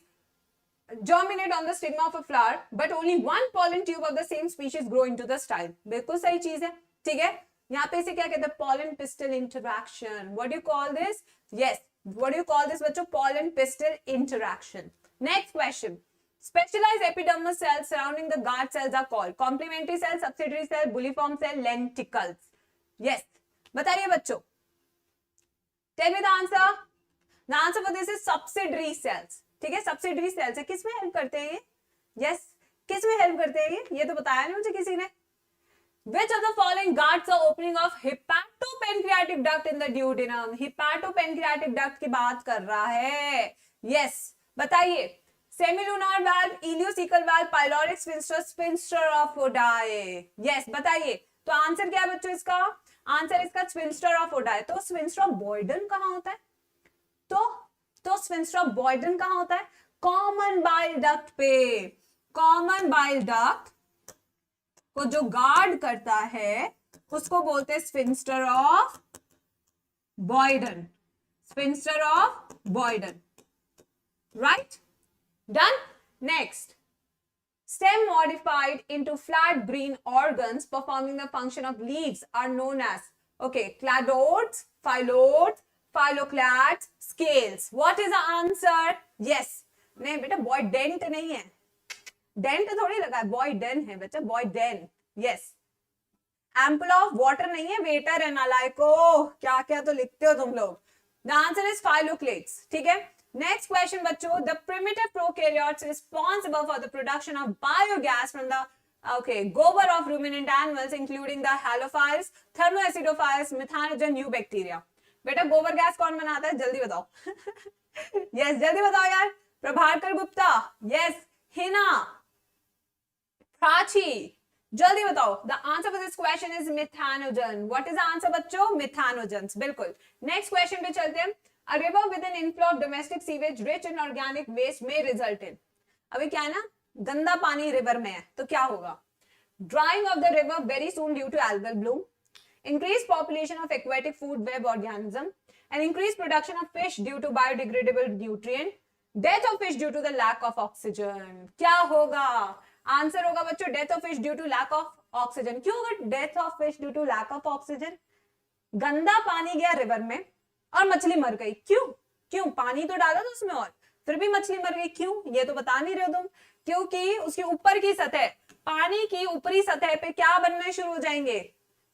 germinate on the stigma of a flower, but only one pollen tube of the same species grow into the style. बिल्कुल सही चीज है, ठीक है। यहाँ पे इसे क्या कहते हैं? pollen pistil interaction. What do you call this? Yes, what do you call this बच्चों? pollen pistil interaction. Next question. Specialized epidermal cells surrounding the guard cells are called complementary cell, subsidiary cell, bulliform cell, lenticles. Yes, बताइए बच्चों, tell me the answer. The answer for this is subsidiary cells. ठीक है, subsidiary cells है। किस में help करते हैं ये? Yes, किस में हेल्प करते हैं ये तो बताया नहीं मुझे किसी ने। Which of the following guards the opening of hepatopancreatic duct in the duodenum? Hepatopancreatic duct की बात कर रहा है। Yes, बताइए। Semilunar valve, ileocecal valve, pyloric sphincter, sphincter of Oddi. Yes, बताइए। तो आंसर क्या है बच्चों इसका? आंसर इसका sphincter of Oddi। तो sphincter of Boyden कहाँ होता है? तो sphincter of Boyden कहाँ होता है? कॉमन बाइल डक्ट पे। कॉमन बाइल डक्ट को जो गार्ड करता है उसको बोलते हैं sphincter of बॉयडन। Sphincter of बॉयडन, right, done. Next, stem modified into flat green organs performing the function of leaves are known as, okay, cladodes, phyllodes, phyloclads, scales. What is the answer? Yes, नहीं बेटा बॉयडेंट नहीं है, dent थोड़ी लगा है, बॉयडेन है बच्चा, बॉयडेन। Yes, ample of water नहीं है, वेटर है नालायको, क्या क्या तो लिखते हो तुम लोग। द आंसर इज फाइलोक्लेट्स, ठीक है। नेक्स्ट क्वेश्चन बच्चों, the primitive prokaryotes responsible for the production of biogas from the गोबर of ruminant animals including the halophiles, thermoacidophiles, methanogen, eubacteria. बेटा गोबर गैस कौन बनाता है? जल्दी बताओ यस जल्दी बताओ यार। प्रभाकर गुप्ता, यस, हिना, प्राची, जल्दी बताओ। The answer for this question is methanogen. What is the answer बच्चों? मिथानोजन्स, बिल्कुल। नेक्स्ट क्वेश्चन पे चलते हैं। A river with an inflow of domestic sewage rich in organic waste may result in, अभी क्या है ना, गंदा पानी रिवर में है तो क्या होगा? Drying of the river very soon due to algal bloom, increased population of aquatic food web organism, and increased production of fish due to biodegradable nutrient, death of fish due to the lack of oxygen. क्या होगा? Answer होगा बच्चों death of fish due to lack of oxygen. क्यों होगा death of fish due to lack of oxygen? गंदा पानी गया river में और मछली मर गई। क्यों? क्यों? पानी तो डाला था उसमें और फिर भी मछली मर गई। क्यों? ये तो बता नहीं रहे हो तुम। क्योंकि उसकी ऊपर की सतह, पानी की ऊपरी सतह पे क्या बनना शुरू हो जाएंगे?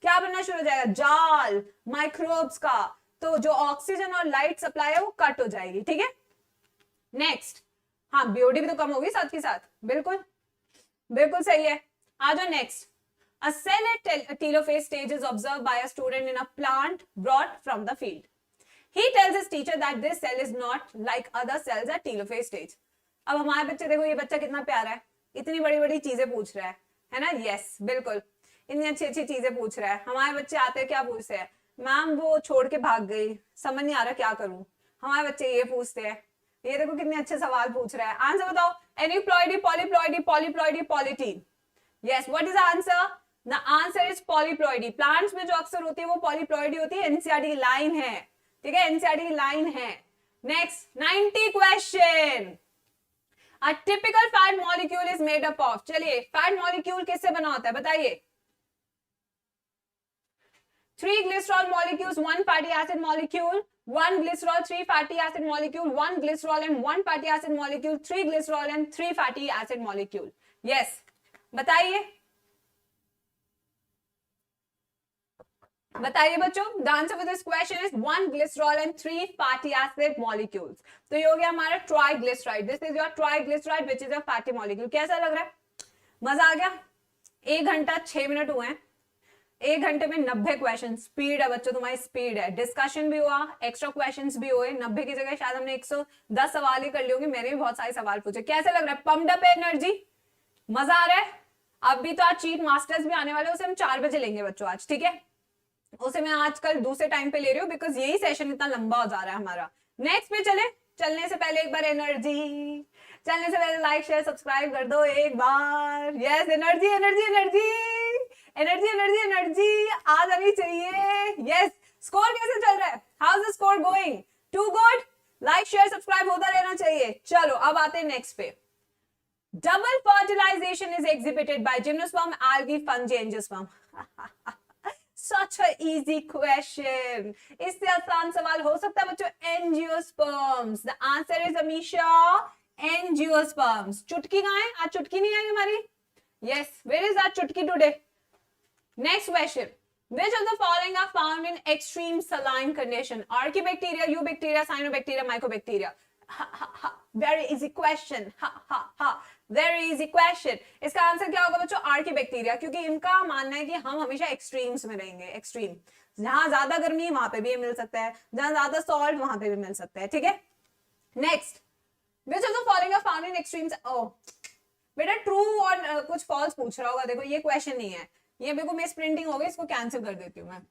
क्या बनना शुरू हो जाएगा? जाल, माइक्रोब्स का। तो जो ऑक्सीजन और लाइट सप्लाई है वो कट हो जाएगी, ठीक है। नेक्स्ट, हाँ बीओडी भी तो कम होगी साथ के साथ, बिल्कुल बिल्कुल सही है। आ जाओ next. A cell at telophase stage is observed by a student in a plant brought from the field. He tells his teacher that this cell is not like other cells at telophase stage. अब हमारे बच्चे देखो, ये बच्चा कितना प्यारा है, इतनी बड़ी बड़ी चीजें पूछ रहा है ना? यस बिल्कुल, इतनी अच्छी अच्छी चीजें पूछ रहा है। हमारे बच्चे आते हैं क्या पूछते हैं, मैम वो छोड़ के भाग गई, समझ नहीं आ रहा क्या करूं। हमारे बच्चे ये पूछते हैं। ये देखो कितने अच्छे सवाल पूछ रहा है। आंसर बताओ, aneuploidy, polyploidy, polyploidy, polytene. Yes, what is the answer? The answer is polyploidy. Plants में जो अक्सर होती है वो पॉलीप्लॉइडी होती है। एनसीईआरटी की लाइन है, ठीक है, एनसीईआरटी की लाइन है। Next 90 question. A typical fat molecule is made up of, चलिए फैट मॉलिक्यूल किससे बना होता है बताइए? 3 glycerol molecules, 1 fatty acid molecule, 1 glycerol, 3 fatty acid molecule, 1 glycerol and 1 fatty acid molecule, 3 glycerol and 3 fatty acid molecule. Yes, बताइए बताइए बच्चों। The answer for this question is 1 glycerol and 3 fatty acid molecules. तो ये हो गया हमारा triglyceride. This is your triglyceride which is a fatty molecule. कैसा लग रहा है? मजा आ गया? 1 घंटा 6 मिनट हुए हैं, 1 घंटे में 90 क्वेश्चन। स्पीड है बच्चों, तुम्हारी स्पीड है। डिस्कशन भी हुआ, एक्स्ट्रा क्वेश्चंस भी हुए। 90 की जगह शायद हमने 110 सवाल ही कर लिए होंगे। मैंने भी बहुत सारे सवाल पूछे। कैसे लग रहा है? पम्प्ड अप एनर्जी, मजा आ रहा है? अब भी तो आज चीट मास्टर्स भी आने वाले, उसे हम 4 बजे लेंगे बच्चों आज, ठीक है? उसे मैं आजकल दूसरे टाइम पे ले रही हूँ बिकॉज यही सेशन इतना लंबा हो जा रहा है हमारा। नेक्स्ट पे चले। चलने से पहले एक बार एनर्जी, चलने से पहले लाइक शेयर सब्सक्राइब कर दो एक बार। Yes, energy energy energy energy energy energy आ जानी चाहिए। यस, स्कोर कैसे चल रहा है? How is the score going? Too good. Like share subscribe होता रहना चाहिए। चलो अब आते हैं नेक्स्ट पे। Double fertilization is exhibited by gymnosperm, algae, fungi, angiosperm. Such a easy question. इससे आसान सवाल हो सकता है बच्चों? Angiosperms. The answer is Amisha angiosperms. चुटकी कहाँ है? आज चुटकी नहीं आई हमारी। Yes, where is that चुटकी today? Next question. Which of the following are found in extreme saline condition? Archaebacteria, Eubacteria, Cyanobacteria, Mycobacteria. Ha ha ha. Very easy question. Ha ha ha. Very easy question. इसका answer क्या होगा बच्चों? Archaebacteria, क्योंकि इनका मानना है कि हम हमेशा एक्सट्रीम्स में रहेंगे। एक्सट्रीम, जहां ज्यादा गर्मी वहां पे भी मिल सकता है, जहां ज्यादा सॉल्ट वहां पे भी मिल सकता है, ठीक है? Next, which of the following are found in extremes? Oh बेटा ट्रू और कुछ फॉल्स पूछ रहा होगा। देखो ये क्वेश्चन नहीं है, ये मेरे को मिस प्रिंटिंग हो गई, इसको कैंसिल कर देती हूँ मैं।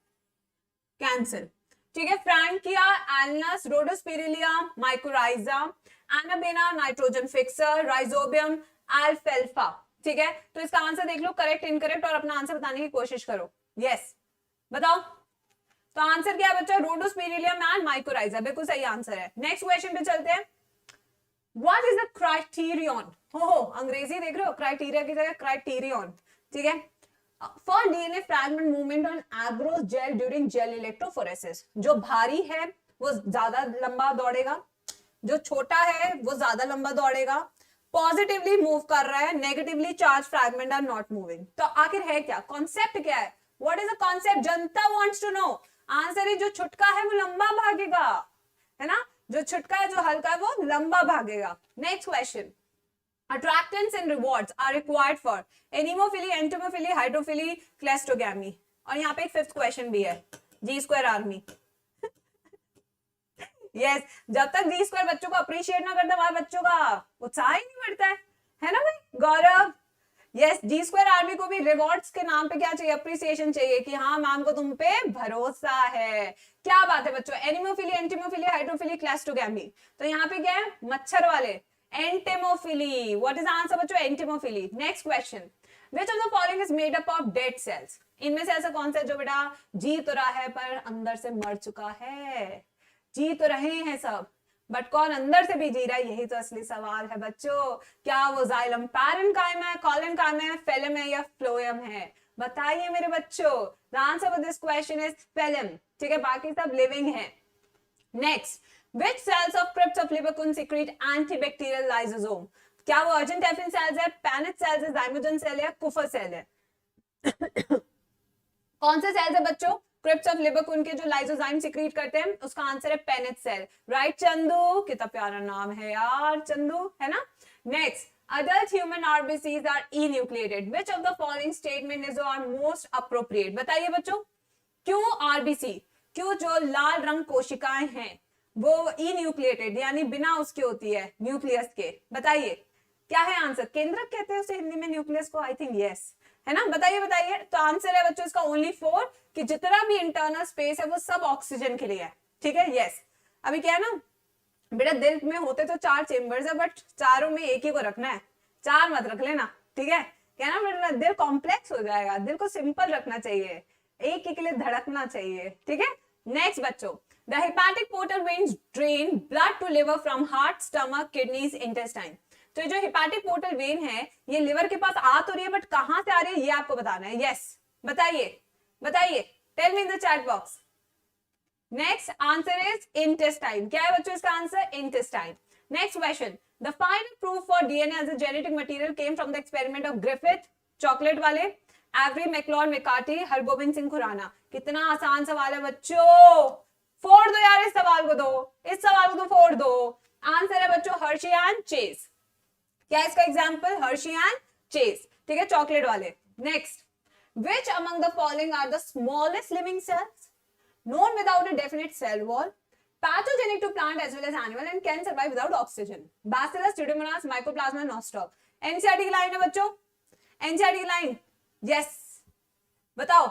कैंसिल, ठीक है? Frankia, Alnus, Rhodospirillum, mycorrhiza, Anabaena, nitrogen fixer, Rhizobium, अल्फाल्फा, ठीक है? तो इसका आंसर देख लो, करेक्ट इनकरेक्ट, और अपना आंसर बताने की कोशिश करो। यस, बताओ तो आंसर क्या है बच्चा? रोडोस्पिरिलियम एंड माइकोराइजा, बिल्कुल सही आंसर है। नेक्स्ट क्वेश्चन पे चलते हैं। What is the criterion? हो अंग्रेजी देख रहे हो, क्राइटेरिया की जगह क्राइटेरियन, ठीक है? For DNA fragment movement on agarose gel during gel electrophoresis. जो भारी है वो ज्यादा लंबा दौड़ेगा, जो छोटा है वो ज्यादा लंबा दौड़ेगा। पॉजिटिवली मूव कर रहा है, negatively charge fragment are not moving. तो आखिर है क्या? कॉन्सेप्ट क्या है? What is the concept? जनता वांट्स टू नो। आंसर है जो छुटका है वो लंबा भागेगा, है ना? जो छुटका है, जो हल्का है, वो लंबा भागेगा। Next question. Attractants and rewards are required for anemophily, entomophily, hydrophily, clastogamy. और यहाँ पे एक 5th क्वेश्चन भी है, जी स्क्वायर आर्मी। यस, जब तक जी स्क्वायर बच्चों को अप्रिशिएट ना करता, हमारे बच्चों का उत्साह ही नहीं बढ़ता है ना भाई गौरव? यस, जी स्क्वायर आर्मी को भी रिवॉर्ड्स के नाम पे क्या चाहिए? अप्रिसिएशन चाहिए कि हाँ मैम को तुम पे भरोसा है। क्या बात है बच्चों? Anemophily, entomophily, hydrophily, cleistogamy. तो यहाँ पे क्या है? मच्छर वाले, एंटिमोफिली। व्हाट इज आंसर बच्चों? Entomophily. Next question. Which of the following is made up of dead cells? इनमें से ऐसा कौन सा है जो बेटा जी तो रहा है पर अंदर से मर चुका है? जी तो रहे हैं सब, बट कौन अंदर से भी जी रहा है? यही तो असली सवाल है बच्चों। क्या वो जाइलम पैरेन्काइम है, कोलेनकाइम है, फेलम है या फ्लोएम है? बताइए मेरे बच्चों। The answer for this question is phellem, ठीक है? बाकी सब लिविंग है। Next, which cells of crypts of Leberkuhn secrete antibacterial lysosome? क्या वो अर्जेंटेफिन सेल्स है, पैनेट सेल्स है, जाइमोजन सेल है, कुफर सेल है? कौन से सेल्स है बच्चों? क्रिप्ट्स ऑफ लिबरकुन के जो लाइसोजाइम सिक्रीट करते हैं, उसका आंसर है पेनेट सेल। राइट चंदू, कितना प्यारा नाम है यार चंदू, है ना? Next, adult human RBCs are enucleated. Which of the following statement is or most appropriate? बताइए बच्चों, क्यों RBC? क्यों जो लाल रंग कोशिकाएं हैं वो ई न्यूक्लिएटेड यानी बिना उसके होती है, न्यूक्लियस के। बताइए क्या है आंसर? केंद्रक कहते हैं उसे हिंदी में न्यूक्लियस को, आई थिंक यस, है ना? बताइए बताइए। तो आंसर है बच्चों इसका ओनली 4, कि जितना भी इंटरनल स्पेस है वो सब ऑक्सीजन के लिए है, ठीक है? यस। अभी क्या है ना बेटा, दिल में होते तो 4 चेम्बर्स है, बट चारों में एक ही को रखना है, 4 मत रख लेना, ठीक है? क्या ना बेटा, दिल कॉम्प्लेक्स हो जाएगा, दिल को सिंपल रखना चाहिए, एक के लिए धड़कना चाहिए, ठीक है? नेक्स्ट बच्चों, the hepatic portal veins drain blood to liver from heart, stomach, kidneys, intestine. तो जो हेपेटिक पोर्टल वेन है ये लिवर के पास आ तो रही है, बट कहां से आ रही है ये आपको बताना है। यस, बताइए बताइए, tell me in the chat box. Next answer is intestine. क्या है बच्चों इसका आंसर? Intestine. Next question, the final proof for DNA as a genetic material came from the experiment of Griffith, chocolate वाले, Avery MacLeod McCarty, Hargobind Singh Khorana. कितना आसान सवाल है बच्चों, फोड़ दो यार इस सवाल को, दो इस सवाल को तो फोड़ दो। आंसर है बच्चों हर्शी एंड चेस। क्या है इसका एग्जाम्पल? हर्शी एंड चेस, ठीक है, चॉकलेट वाले। Next, which among the following are the smallest living cells known without a definite cell wall, pathogenic to plant as well as animal and can survive without oxygen? Bacillus, Pseudomonas, Mycoplasma, Nostoc। NCERT की line है बच्चों, NCERT की line. Yes, बताओ।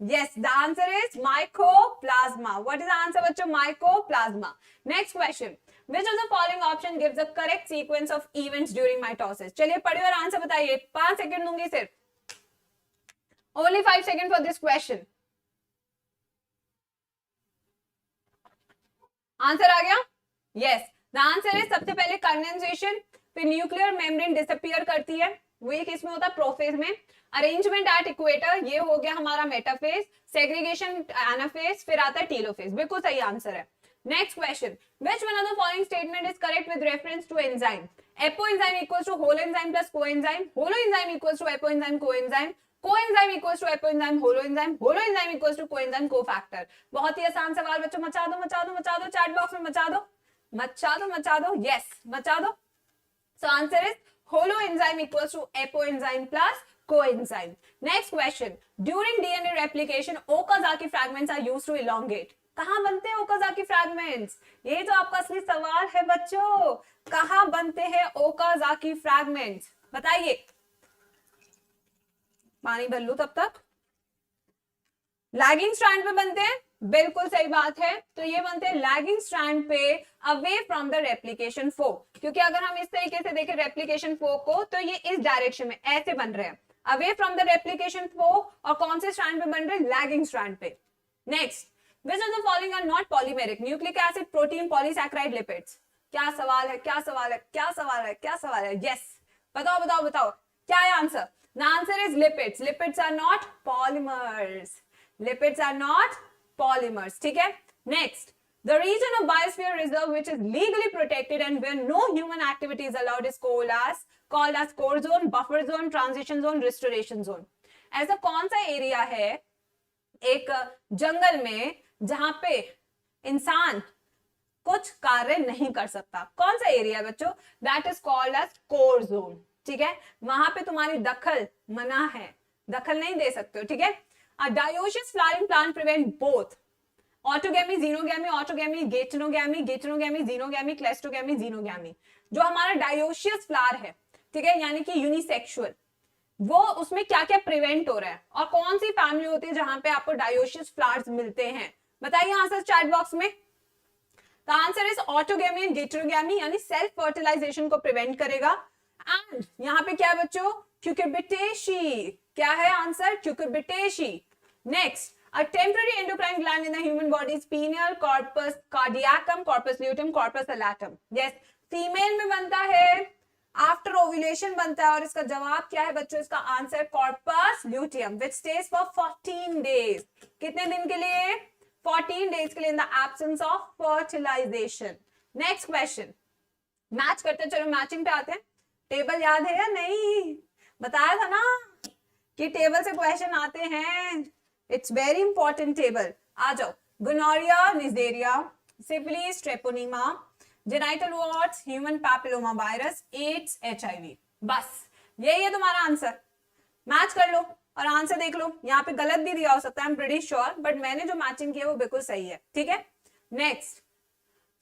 Yes, the answer is mycoplasma. What is the answer बच्चों? Mycoplasma. Next question. Which of the following option gives the correct sequence of events during mitosis? चलिए पढ़िए और answer बताइए, 5 सेकंड दूंगी सिर्फ, only 5 seconds for this question. Answer आ गया? Yes, the answer is सबसे पहले कंडेंसेशन, फिर न्यूक्लियर मेम्ब्रेन डिसअपियर करती है, वो एक इसमें होता है प्रोफेज में, अरेंजमेंट एट इक्वेटर ये हो गया हमारा मेटाफेज, सेग्रीगेशन एनाफेज, फिर आता है टीलोफेज। बिल्कुल सही आंसर है। Next question, which one of the following statement is correct with reference to enzyme? Apoenzyme equals to whole enzyme plus coenzyme, holoenzyme equals to apoenzyme coenzyme, coenzyme equals to apoenzyme holoenzyme, holoenzyme equals to coenzyme cofactor। बहुत ही आसान सवाल बच्चों, मचा दो मचा दो मचा दो, चैट बॉक्स में मचा दो मचा दो मचा दो, यस मचा दो। So answer is holoenzyme equals to apoenzyme plus coenzyme. Next question. During DNA replication, Okazaki fragments are used to elongate. कहाँ बनते हैं ओकाजाकी फ्रैगमेंट्स? ये तो आपका असली सवाल है बच्चों, कहाँ बनते हैं ओकाजाकी फ्रैगमेंट्स? बताइए। पानी भर लूं तब तक। लैगिंग स्ट्रैंड पे बनते हैं, बिल्कुल सही बात है। तो ये बनते हैं लैगिंग स्ट्रैंड पे away from the replication fork, क्योंकि अगर हम इस तरीके से देखें रेप्लिकेशन फोक को तो ये इस डायरेक्शन में ऐसे बन रहे हैं, away from the replication fork, और कौन से स्ट्रैंड पे बन रहे हैं? लैगिंग स्ट्रैंड पे। Next, which of the following are not polymeric? Nucleic acid, protein, polysaccharide, lipids. क्या सवाल है, क्या सवाल है, क्या सवाल है, क्या सवाल है? यस, बताओ बताओ बताओ, क्या है answer? The answer is lipids. Lipids are not polymers, lipids are not polymers, ठीक है? Next, the region of biosphere reserve which is legally protected and where no human activity is allowed is called as core zone, buffer zone, transition zone, restoration zone। ऐसा कौन सा area है एक जंगल में जहां पे इंसान कुछ कार्य नहीं कर सकता? कौन सा एरिया है बच्चों? That is called as core zone, ठीक है? वहां पे तुम्हारी दखल मना है, दखल नहीं दे सकते हो, ठीक है? A dioecious flowering plant prevent both autogamy, xenogamy, autogamy, geitonogamy, geitonogamy, xenogamy, cleistogamy, xenogamy. जो हमारा डायोशियस फ्लावर है, ठीक है, यानी कि यूनिसेक्सुअल, वो उसमें क्या क्या प्रिवेंट हो रहा है, और कौन सी फैमिली होती है जहां पे आपको डायोशियस फ्लावर्स मिलते हैं? बताइए आंसर चैट बॉक्स में। The answer is autogamy and geitonogamy, यानी सेल्फ फर्टिलाइजेशन को प्रिवेंट करेगा। एंड यहाँ पे क्या है बच्चों? क्यूकुबिटेशी। क्या है आंसर? Cucurbitaceae. Next, a temporary endocrine gland in the human body is pineal, corpus cardiacum, corpus luteum, corpus allatum। yes, female में बनता है, आफ्टर ओव्यूलेशन बनता है, और इसका जवाब क्या है बच्चों? इसका answer corpus luteum, which stays for 14 days। कितने दिन के लिए? 14 days के लिए, in the absence of fertilization। Next question, match करते हैं, चलो मैचिंग पे आते हैं। टेबल याद है या नहीं? बताया था ना कि टेबल से क्वेश्चन आते हैं, इट्स वेरी इंपॉर्टेंट टेबल। आ जाओ। Gonorrhoea, Neisseria, syphilis, Treponema, genital warts, human papilloma virus, AIDS, HIV. बस यही है तुम्हारा आंसर। मैच कर लो और आंसर देख लो। यहाँ पे गलत भी दिया हो सकता है, I am pretty sure, but मैंने जो मैचिंग की है वो बिल्कुल सही है, ठीक है? Next,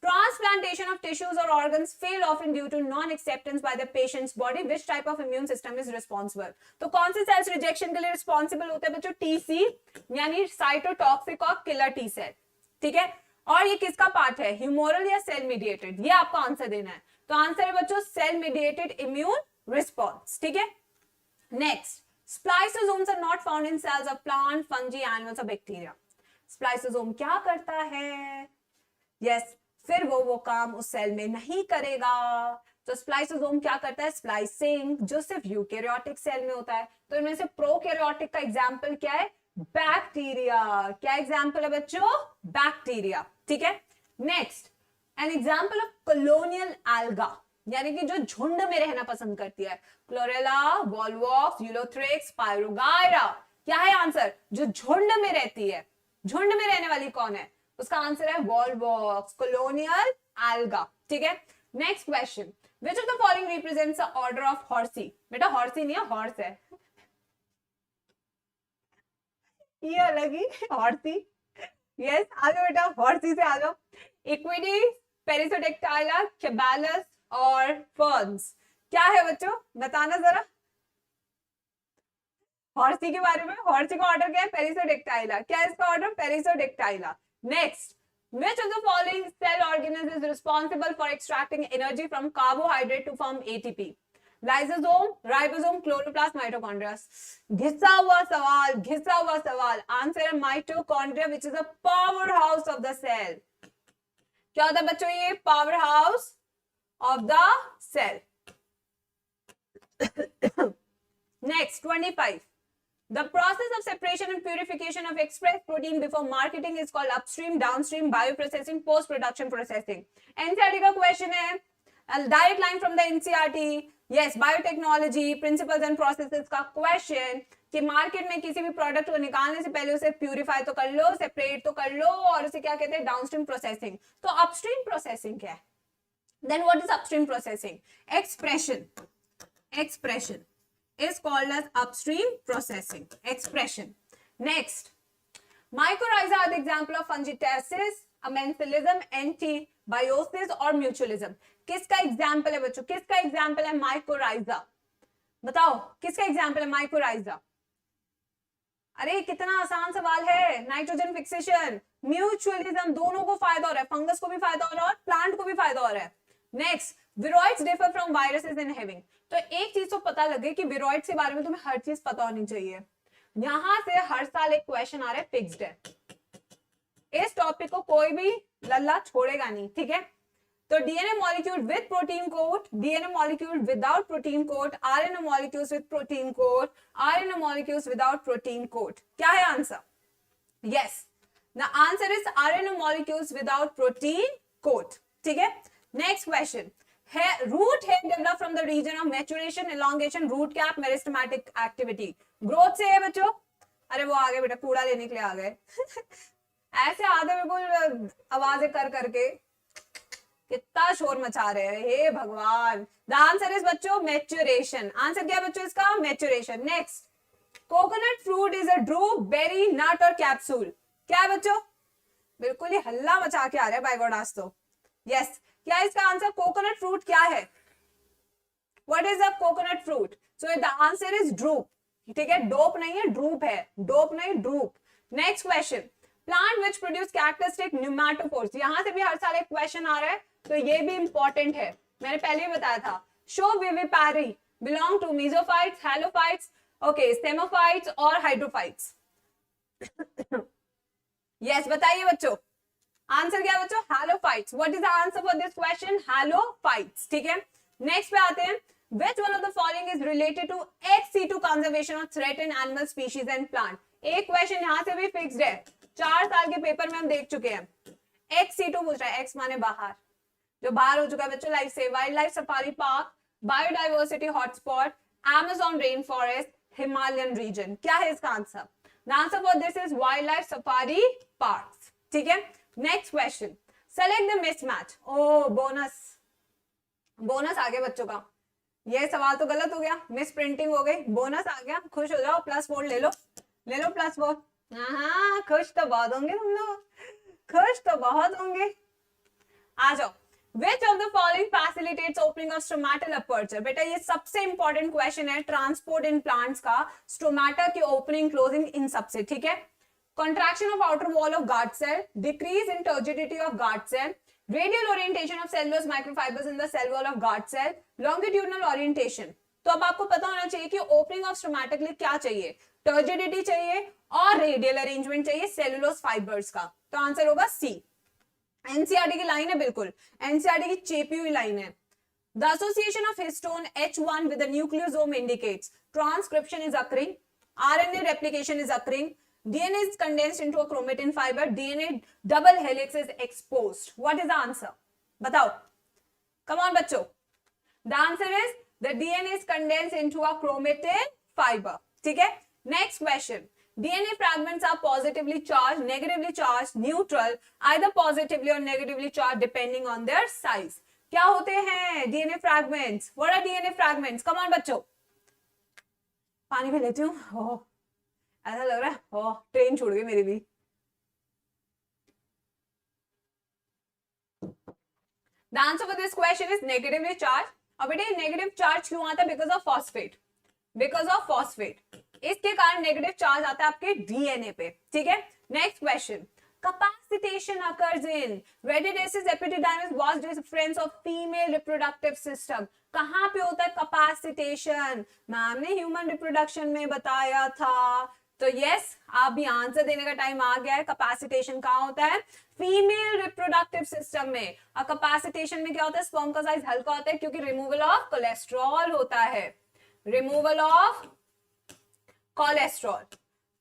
Transplantation of tissues or organs fail often due to non-acceptance by the patient's body. Which type of immune system is responsible? तो कौन से सेल्स रिजेक्शन के लिए रिस्पॉन्सिबल होते हैं बच्चों? TC यानी साइटोटॉक्सिक और किलर टी सेल, ठीक है। और ये किसका पार्ट है, ह्यूमोरल या सेल मीडिएटेड? ये आपको आंसर देना है। तो आंसर है बच्चों सेल मीडिएटेड इम्यून रिस्पॉन्स, ठीक है। Next, spliceosomes are not found in cells of plant, fungi, animals और बैक्टीरिया। स्प्लाइसोसोम क्या करता है? यस, फिर वो काम उस सेल में नहीं करेगा। तो स्प्लाइसोसोम क्या करता है? स्प्लाइसिंग, जो सिर्फ यूकेरियोटिक सेल में होता है। तो इनमें से प्रोकैरियोटिक का एग्जांपल क्या है? बैक्टीरिया। क्या एग्जांपल है बच्चों? बैक्टीरिया, ठीक है। Next, an example of colonial alga, यानी कि जो झुंड में रहना पसंद करती है। Chlorella, Volvox, Ulothrix, Spirogyra. क्या है आंसर? जो झुंड में रहती है। झुंड में रहने वाली कौन है? उसका आंसर है वॉलवॉक्स, कॉलोनियल एल्गा, ठीक है। Next question, which of the following represents the order of horsey? बेटा हॉर्सी नहीं है, हॉर्स है। ये अलग ही हॉर्सी। यस, आ जाओ बेटा, हॉर्सी से आ जाओ। इक्विडी, पेरिसोडेक्टाइला, कैबालस और फर्न्स। क्या है बच्चों, बताना जरा हॉर्सी के बारे में। हॉर्सी का ऑर्डर क्या है? पेरिसोडेक्टाइला। क्या है इसका order? Perissodactyla. Next, which of the following cell organism is responsible for extracting energy from carbohydrate to form ATP? Lysosome, ribosome, chloroplast, mitochondria. घिसा हुआ सवाल, घिसा हुआ सवाल। आंसर है mitochondria, which is a powerhouse of the cell. क्या होता है बच्चों ये? Power house of the cell. Next 25, the process of separation and purification of express protein before marketing is called upstream, downstream, bioprocessing, post production processing. NCERT का question है, direct line from the NCERT। Yes, biotechnology principles and processes का question कि market में किसी भी product को निकालने से पहले उसे प्यूरिफाई तो कर लो, सेपरेट तो कर लो, और उसे क्या कहते हैं? Downstream processing. तो अपस्ट्रीम प्रोसेसिंग क्या है? Then what is upstream processing? Expression, expression is called as upstream processing. Expression. Next, mycorrhiza are the example of fungitaceae, amensalism, antibiosis और mutualism. किसका एग्जाम्पल है बच्चों? किसका एग्जाम्पल है माइकोराइजा? बताओ किसका एग्जाम्पल है माइकोराइजा? अरे कितना आसान सवाल है। नाइट्रोजन फिक्सेशन, म्यूचुअलिज्म, दोनों को फायदा हो रहा है। फंगस को भी फायदा हो रहा है और प्लांट को भी फायदा हो रहा है। Next, viroids differ from viruses in having. तो एक चीज तो पता लगे कि विरोइड्स के बारे में तुम्हें हर चीज पता होनी चाहिए। यहां से हर साल एक क्वेश्चन आ रहा है, फिक्स्ड है। इस टॉपिक को कोई भी लल्ला छोड़ेगा नहीं, ठीक है। तो DNA molecule with protein coat, DNA molecule without protein coat, RNA molecules with protein coat, RNA molecules without protein coat. क्या है answer? Yes, the answer is RNA molecules without protein coat, ठीक है। Next question, root hair develop from the region of maturation, elongation, root cap, meristematic activity. growth से है बच्चों। अरे वो आगे बेटा, कूड़ा लेने के लिए आ गए। ऐसे आधे बिल्कुल आवाजें कर करके कितना शोर मचा रहे हैं, हे भगवान। द आंसर इज बच्चों मैच्योरेशन। आंसर क्या है बच्चों इसका? Maturation. Next, coconut fruit is a drupe, berry, nut और कैप्सूल। क्या है बच्चों? बिल्कुल ही हल्ला मचा के आ रहा है बाइगोडास तो। यस, क्या इसका आंसर? कोकोनट फ्रूट क्या है? What is a coconut fruit? So the answer is drupe, ठीक है। डोप नहीं है, ड्रूप है। डोप नहीं, drupe. Next question, plant which produce characteristic pneumatophores. यहां से भी हर साल एक क्वेश्चन आ रहा है, तो ये भी इंपॉर्टेंट है। मैंने पहले ही बताया था। Show vivipary belong to mesophytes, halophytes, okay, xerophytes और हाइड्रोफाइट्स। यस, बताइए बच्चों आंसर क्या है बच्चों? Halophytes. What is the answer for this question? Halophytes, ठीक है। नेक्स्ट पे आते हैं, which one of the following is related to ex-situ conservation of threatened animal species and plant? एक क्वेश्चन यहां से भी फिक्स्ड है, 4 साल के पेपर में हम देख चुके हैं। ex-situ पूछ रहा है, एक्स माने बाहर, जो बाहर हो चुका है बच्चों, लाइक से wild life safari park, biodiversity hotspot, Amazon rain forest, Himalayan region. क्या है इसका आंसर? The answer for this is wild life safari park, ठीक है। Next question, select the mismatch. Oh bonus, bonus आ गया बच्चों का। ये सवाल तो गलत हो गया, मिस प्रिंटिंग हो गई, बोनस आ गया। खुश हो जाओ, +4 ले लो, ले लो +4। हाँ, खुश तो बहुत होंगे तुम लोग, खुश तो बहुत होंगे। आ जाओ, Which of the following facilitates opening of stomatal aperture? बेटा ये सबसे इंपॉर्टेंट क्वेश्चन है ट्रांसपोर्ट इन प्लांट्स का, स्टोमाटा की ओपनिंग क्लोजिंग इन सबसे, ठीक है. Contraction of outer wall of guard cell, decrease in turgidity of guard cell, radial orientation of cellulose microfibers in the cell wall of guard cell, longitudinal orientation. तो अब आपको पता होना चाहिए कि ओपनिंग ऑफ स्टोमेटा के लिए क्या चाहिए, टर्जिडिटी चाहिए और रेडियल अरेंजमेंट चाहिए सेलुलोज फाइबर्स का. तो आंसर होगा सी. एनसीईआरटी की लाइन है, बिल्कुल एनसीईआरटी की चेपी हुई लाइन है. The association of histone H1 with the nucleosome indicates transcription is occurring, RNA replication is occurring, DNA is condensed into a chromatin fiber, DNA double helix is exposed. What is the answer? बताओ. Come on बच्चों. The answer is the DNA is condensed into a chromatin fiber. ठीक है. Next question. DNA fragments are positively charged, negatively charged, neutral, either positively or negatively charged depending on their size. क्या होते हैं DNA fragments? What are DNA fragments? Come on बच्चों. पानी भी लेती हूँ. ऐसा लग रहा है ट्रेन छूट गई मेरी भी. The answer for this question is negatively charged. और बेटे नेगेटिव चार्ज क्यों आता है? Because of phosphate. Because of phosphate इसके कारण नेगेटिव चार्ज आता है आपके डीएनए पे. ठीक है. Next question. Capacitation occurs in reticulosis epididymis was difference of female reproductive system. कहाँ पे होता है कैपेसिटेशन? मैम ने ह्यूमन रिप्रोडक्शन में बताया था. तो यस, आप भी आंसर देने का टाइम आ गया है. कैपेसिटेशन कहाँ होता है? फीमेल रिप्रोडक्टिव सिस्टम में. और कैपेसिटेशन में क्या होता है? स्पर्म का साइज हल्का होता है क्योंकि रिमूवल ऑफ कोलेस्ट्रॉल होता है. Removal of cholesterol.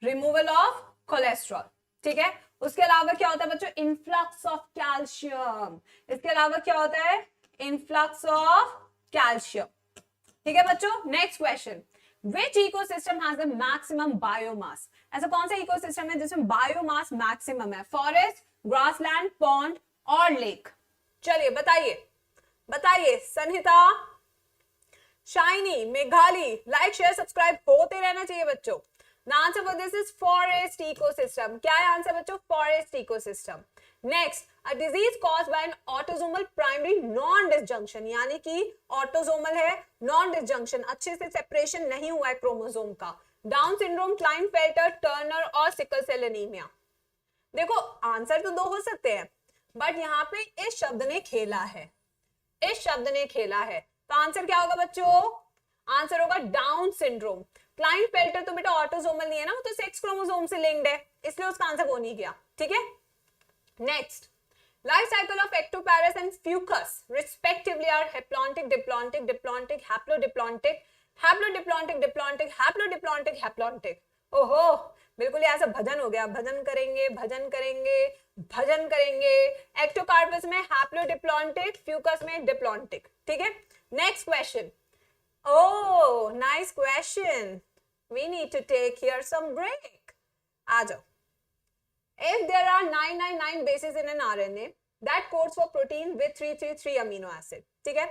Removal of cholesterol. ठीक है. उसके अलावा क्या होता है बच्चों? Influx of calcium. इसके अलावा क्या होता है? Influx of calcium. ठीक है बच्चों. Next question. Which ecosystem has the maximum biomass? ऐसा कौन सा इकोसिस्टम है जिसमें बायोमास मैक्सिमम है? फॉरेस्ट, ग्रासलैंड, पॉन्ड और लेक. चलिए बताइए, बताइए. Sanhita, Shiny, Meghali, like share subscribe होते रहना चाहिए बच्चों. The answer for this is forest ecosystem. क्या है आंसर बच्चों? Forest ecosystem. Next, a disease caused by an autosomal primary non-disjunction, यानी कि ऑटोसोमल है, नॉन डिसजंक्शन, अच्छे से सेपरेशन नहीं हुआ है क्रोमोसोम का. डाउन सिंड्रोम, क्लाइनफेल्टर, टर्नर और सिकल सेल एनीमिया. देखो आंसर तो दो हो सकते हैं, बट यहाँ पे इस शब्द ने खेला है. इस शब्द ने खेला है. तो आंसर क्या होगा बच्चों? आंसर होगा डाउन सिंड्रोम. क्लाइनफेल्टर तो बेटा ऑटोसोमल नहीं है ना, वो तो सेक्स क्रोमोसोम से लिंक्ड है, इसलिए उसका आंसर वो नहीं गया. ठीक है. Next, life cycle of ectoparus and fucus respectively are haplontic, diplontic, diplontic, haplodiplontic, haplodiplontic, diplontic, haplodiplontic, haplontic. ओहो, बिल्कुल ऐसा भजन हो गया. भजन करेंगे, भजन करेंगे, भजन करेंगे. एक्टोकार्पस में हैप्लोडिप्लॉन्टिक, फ्यूकस में डिप्लॉन्टिक. ठीक है. Next question. Oh, nice question. We need to take here some break. आ जाओ. If there are 999 bases in an RNA that codes for protein with 333 amino acid, ठीक है.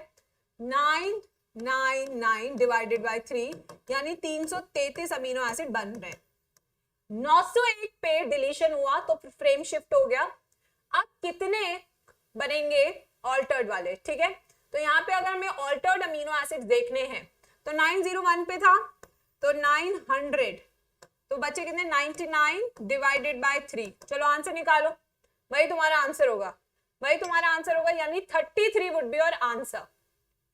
999 divided by 3 यानी 333 amino acid बन रहे हैं. 901 पे डिलीशन हुआ तो फ्रेम शिफ्ट हो गया. अब कितने बनेंगे ऑल्टर्ड वाले? ठीक है. तो यहाँ पे अगर हमें ऑल्टर्ड अमीनो एसिड देखने हैं तो 901 पे था तो 900, तो बचे कितने? 99 डिवाइडेड बाय 3. चलो आंसर निकालो. वही तुम्हारा आंसर होगा, वही तुम्हारा आंसर होगा, यानी 33 वुड बी योर आंसर.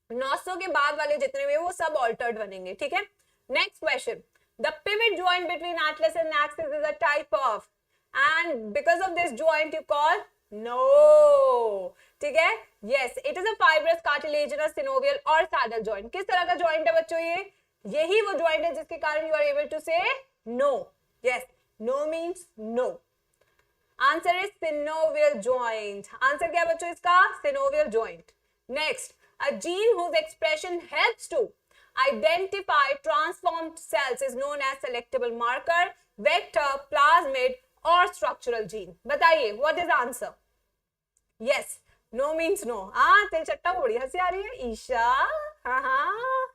900 के बाद वाले जितने भी वो सब ऑल्टर्ड बनेंगे. ठीक है. Next question. The pivot joint between atlas and axis is a type of, and because of this joint you call no. ठीक है. Yes, it is a fibrous cartilaginous synovial और सैडल जॉइंट. किस तरह का joint है बच्चों? ये यही वो जॉइंट है जिसके कारण यू आर एबल टू से no. Yes, no means no. Answer is synovial joint. Answer क्या बच्चों इसका? Synovial joint. Next, a gene whose expression helps to identify transformed cells is known as selectable marker, vector, plasmid or structural gene. बताइए, what is the answer? Yes, no means no. हाँ, तेरी चट्टा को बड़ी हंसी आ रही है ईशा. हाँ.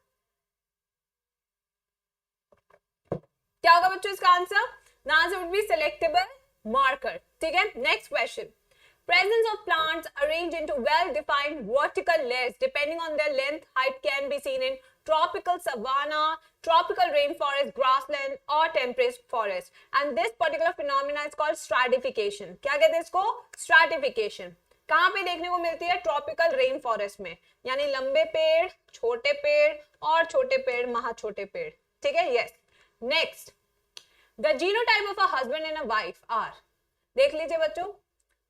क्या होगा बच्चों इसका आंसर? The answer would be selectable marker. ठीक है. Next question. Presence of plants arranged into well-defined vertical layers depending on their length, height can be seen in tropical savanna, tropical rainforest, grassland or temperate forest. And this particular phenomena is called stratification. क्या कहते हैं इसको? Stratification. कहाँ पे देखने को मिलती है? ट्रॉपिकल रेन फॉरेस्ट में, यानी लंबे पेड़, छोटे पेड़ और छोटे पेड़, महा छोटे पेड़. ठीक है? Yes. Next, the genotype of a husband and a wife are. देख लीजिए बच्चों,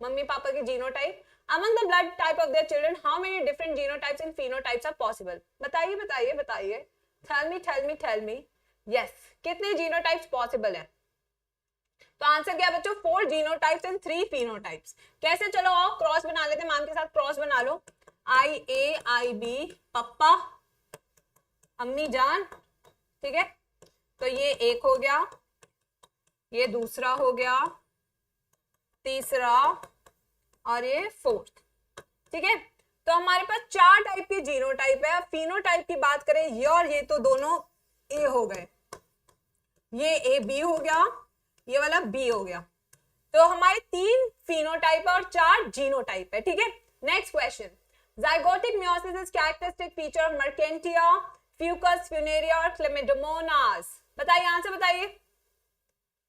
मम्मी पापा की genotype. Among the blood type of their children, how many different genotypes and phenotypes are possible? बताइए बताइए बताइए. Tell me, tell me, tell me. Yes. कितने genotypes possible हैं? तो आंसर क्या बच्चों? 4 genotypes and 3 phenotypes. कैसे? चलो आओ क्रॉस बना लेते हैं, मैम के साथ क्रॉस बना लो. IAIB, पप्पा, अम्मी जान. ठीक है, तो ये एक हो गया, ये दूसरा हो गया, तीसरा और ये फोर्थ. ठीक है, तो हमारे पास 4 टाइप की जीनोटाइप है. फिनोटाइप की बात करें, ये और ये तो दोनों ए हो गए, ये ए बी हो गया, ये वाला बी हो गया. तो हमारे 3 फिनोटाइप और 4 जीनोटाइप है. ठीक है. Next question, zygotic meiosis is characteristic feature of Mercantia, Fucus, Funaria और Chlamydomonas. बताइए आंसर, बताइए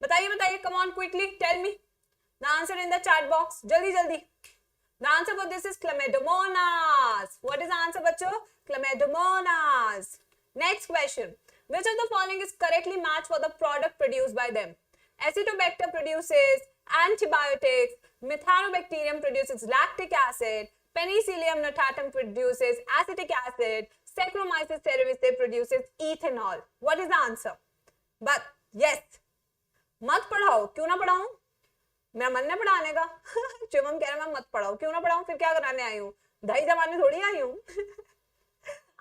बताइए बताइए. Come on, quickly tell me the answer in the chat box. jaldi jaldi. The answer for this is Chlamydomonas. What is the answer बच्चों? Chlamydomonas. Next question, which of the following is correctly matched for the product produced by them? Acetobacter produces antibiotics, Methanobacterium produces lactic acid, Penicillium notatum produces acetic acid, Saccharomyces cerevisiae produces ethanol. What is the answer? But yes, मत पढ़ाओ. क्यों ना पढ़ाऊं? मेरा मन है पढ़ाने का. चिमम कह रहा मैं मत पढ़ाओ. क्यों ना पढ़ाऊं? फिर क्या कराने आई हूँ? दही जमाने थोड़ी आई हूँ.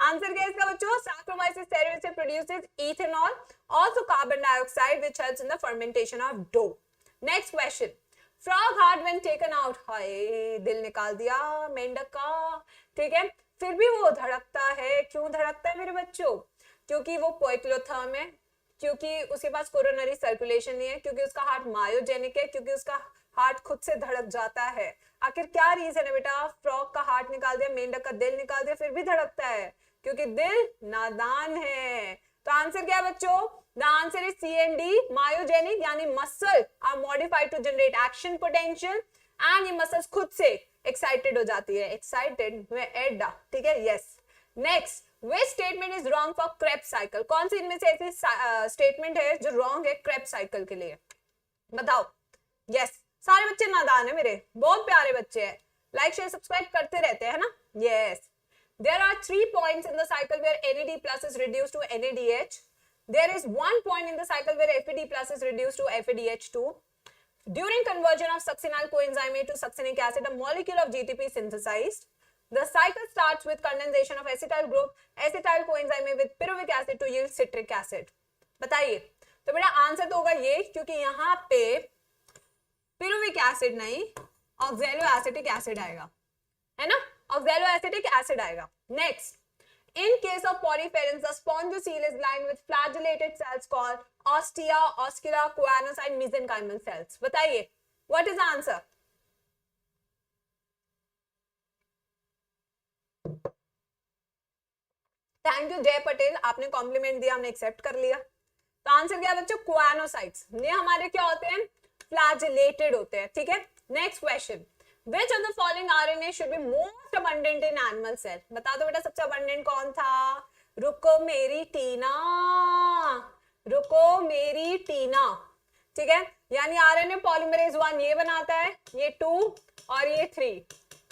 आंसर क्या है इसका बच्चों? Saccharomyces cerevisiae produces ethanol, also carbon dioxide, which helps in the fermentation of dough. Next question, frog heart when taken out. हाय, दिल निकाल दिया मेंढक का. ठीक है, फिर भी वो धड़कता है. क्यों धड़कता है मेरे बच्चों? क्योंकि वो पोइक्लोथर्म है, क्योंकि उसके पास कोरोनरी सर्कुलेशन नहीं है, क्योंकि उसका हार्ट मायोजेनिक है, क्योंकि उसका हार्ट खुद से धड़क जाता है. आखिर क्या रीजन है बेटा? फ्रॉग का हार्ट निकाल दिया, मेंढक का दिल निकाल दिया, फिर भी धड़कता है, क्योंकि दिल नादान है. तो आंसर क्या है बच्चों? The answer is C and D. Myogenic यानी muscle are modified to generate action potential, and ये मसल्स खुद से एक्साइटेड हो जाती है. एक्साइटेड में एडा. ठीक है, yes. Next, which statement is wrong for Krebs cycle? कौन सी इनमें से ऐसी स्टेटमेंट है जो रॉन्ग है Krebs cycle के लिए? बताओ. यस, सारे बच्चे नादान है मेरे, बहुत प्यारे बच्चे हैं. लाइक शेयर सब्सक्राइब करते रहते हैं ना. Yes. There are 3 points in the cycle where NAD plus is reduced to NADH. There is 1 point in the cycle where FAD plus is reduced to FADH2. During conversion of succinyl coenzyme A to succinic acid, a molecule of GTP is synthesized. The cycle starts with condensation of acetyl group, acetyl coenzyme A with pyruvic acid to yield citric acid. बताइए. तो बेटा answer तो होगा ये, क्योंकि यहाँ पे pyruvic acid नहीं, oxaloacetic acid आएगा, है ना? Oxaloacetic acid आएगा. Next, in case of poriferans, the spongiocele is lined with flagellated cells called ostia, oscula, choanocyte, mesenchymal cells. बताइए, what is the answer? Thank you जय पटेल, आपने कॉम्प्लीमेंट दिया, हमने एक्सेप्ट कर लिया. तो आंसर क्या है बच्चों? क्वानोसाइट्स. ये हमारे क्या होते हैं? फ्लैजेलेटेड होते हैं. ठीक है. Next question, which of the following RNA should be most abundant in animal cell? बता दो बेटा सबसे abundant कौन था? रुको मेरी टीना, रुको मेरी टीना. ठीक है, यानी RNA पॉलीमरेज 1 ये बनाता है, ये 2 और ये 3.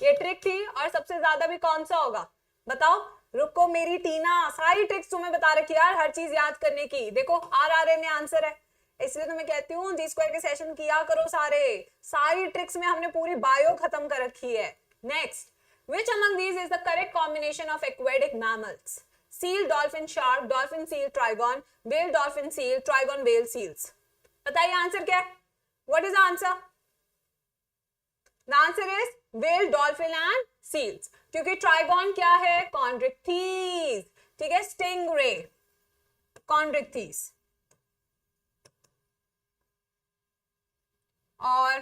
ये ट्रिक थी. और सबसे ज्यादा भी कौन सा होगा बताओ? रुको मेरी टीना. सारी ट्रिक्स तुम्हें बता रखी यार, हर चीज याद करने की. देखो RRNA आंसर है, इसलिए तो मैं कहती हूँ जी स्क्वायर के सेशन किया करो सारे. सारी ट्रिक्स में हमने पूरी बायो खत्म कर रखी है. Next, which among these is the correct combination of aquatic mammals? Seal, dolphin, shark, dolphin, seal, trigon, whale, dolphin, seal, trigon, whale, seals. बताइए आंसर क्या है? What is the answer? The answer is whale, dolphin and seals. क्योंकि trigon क्या है? Chondrichthyes. ठीक है, stingray, Chondrichthyes. और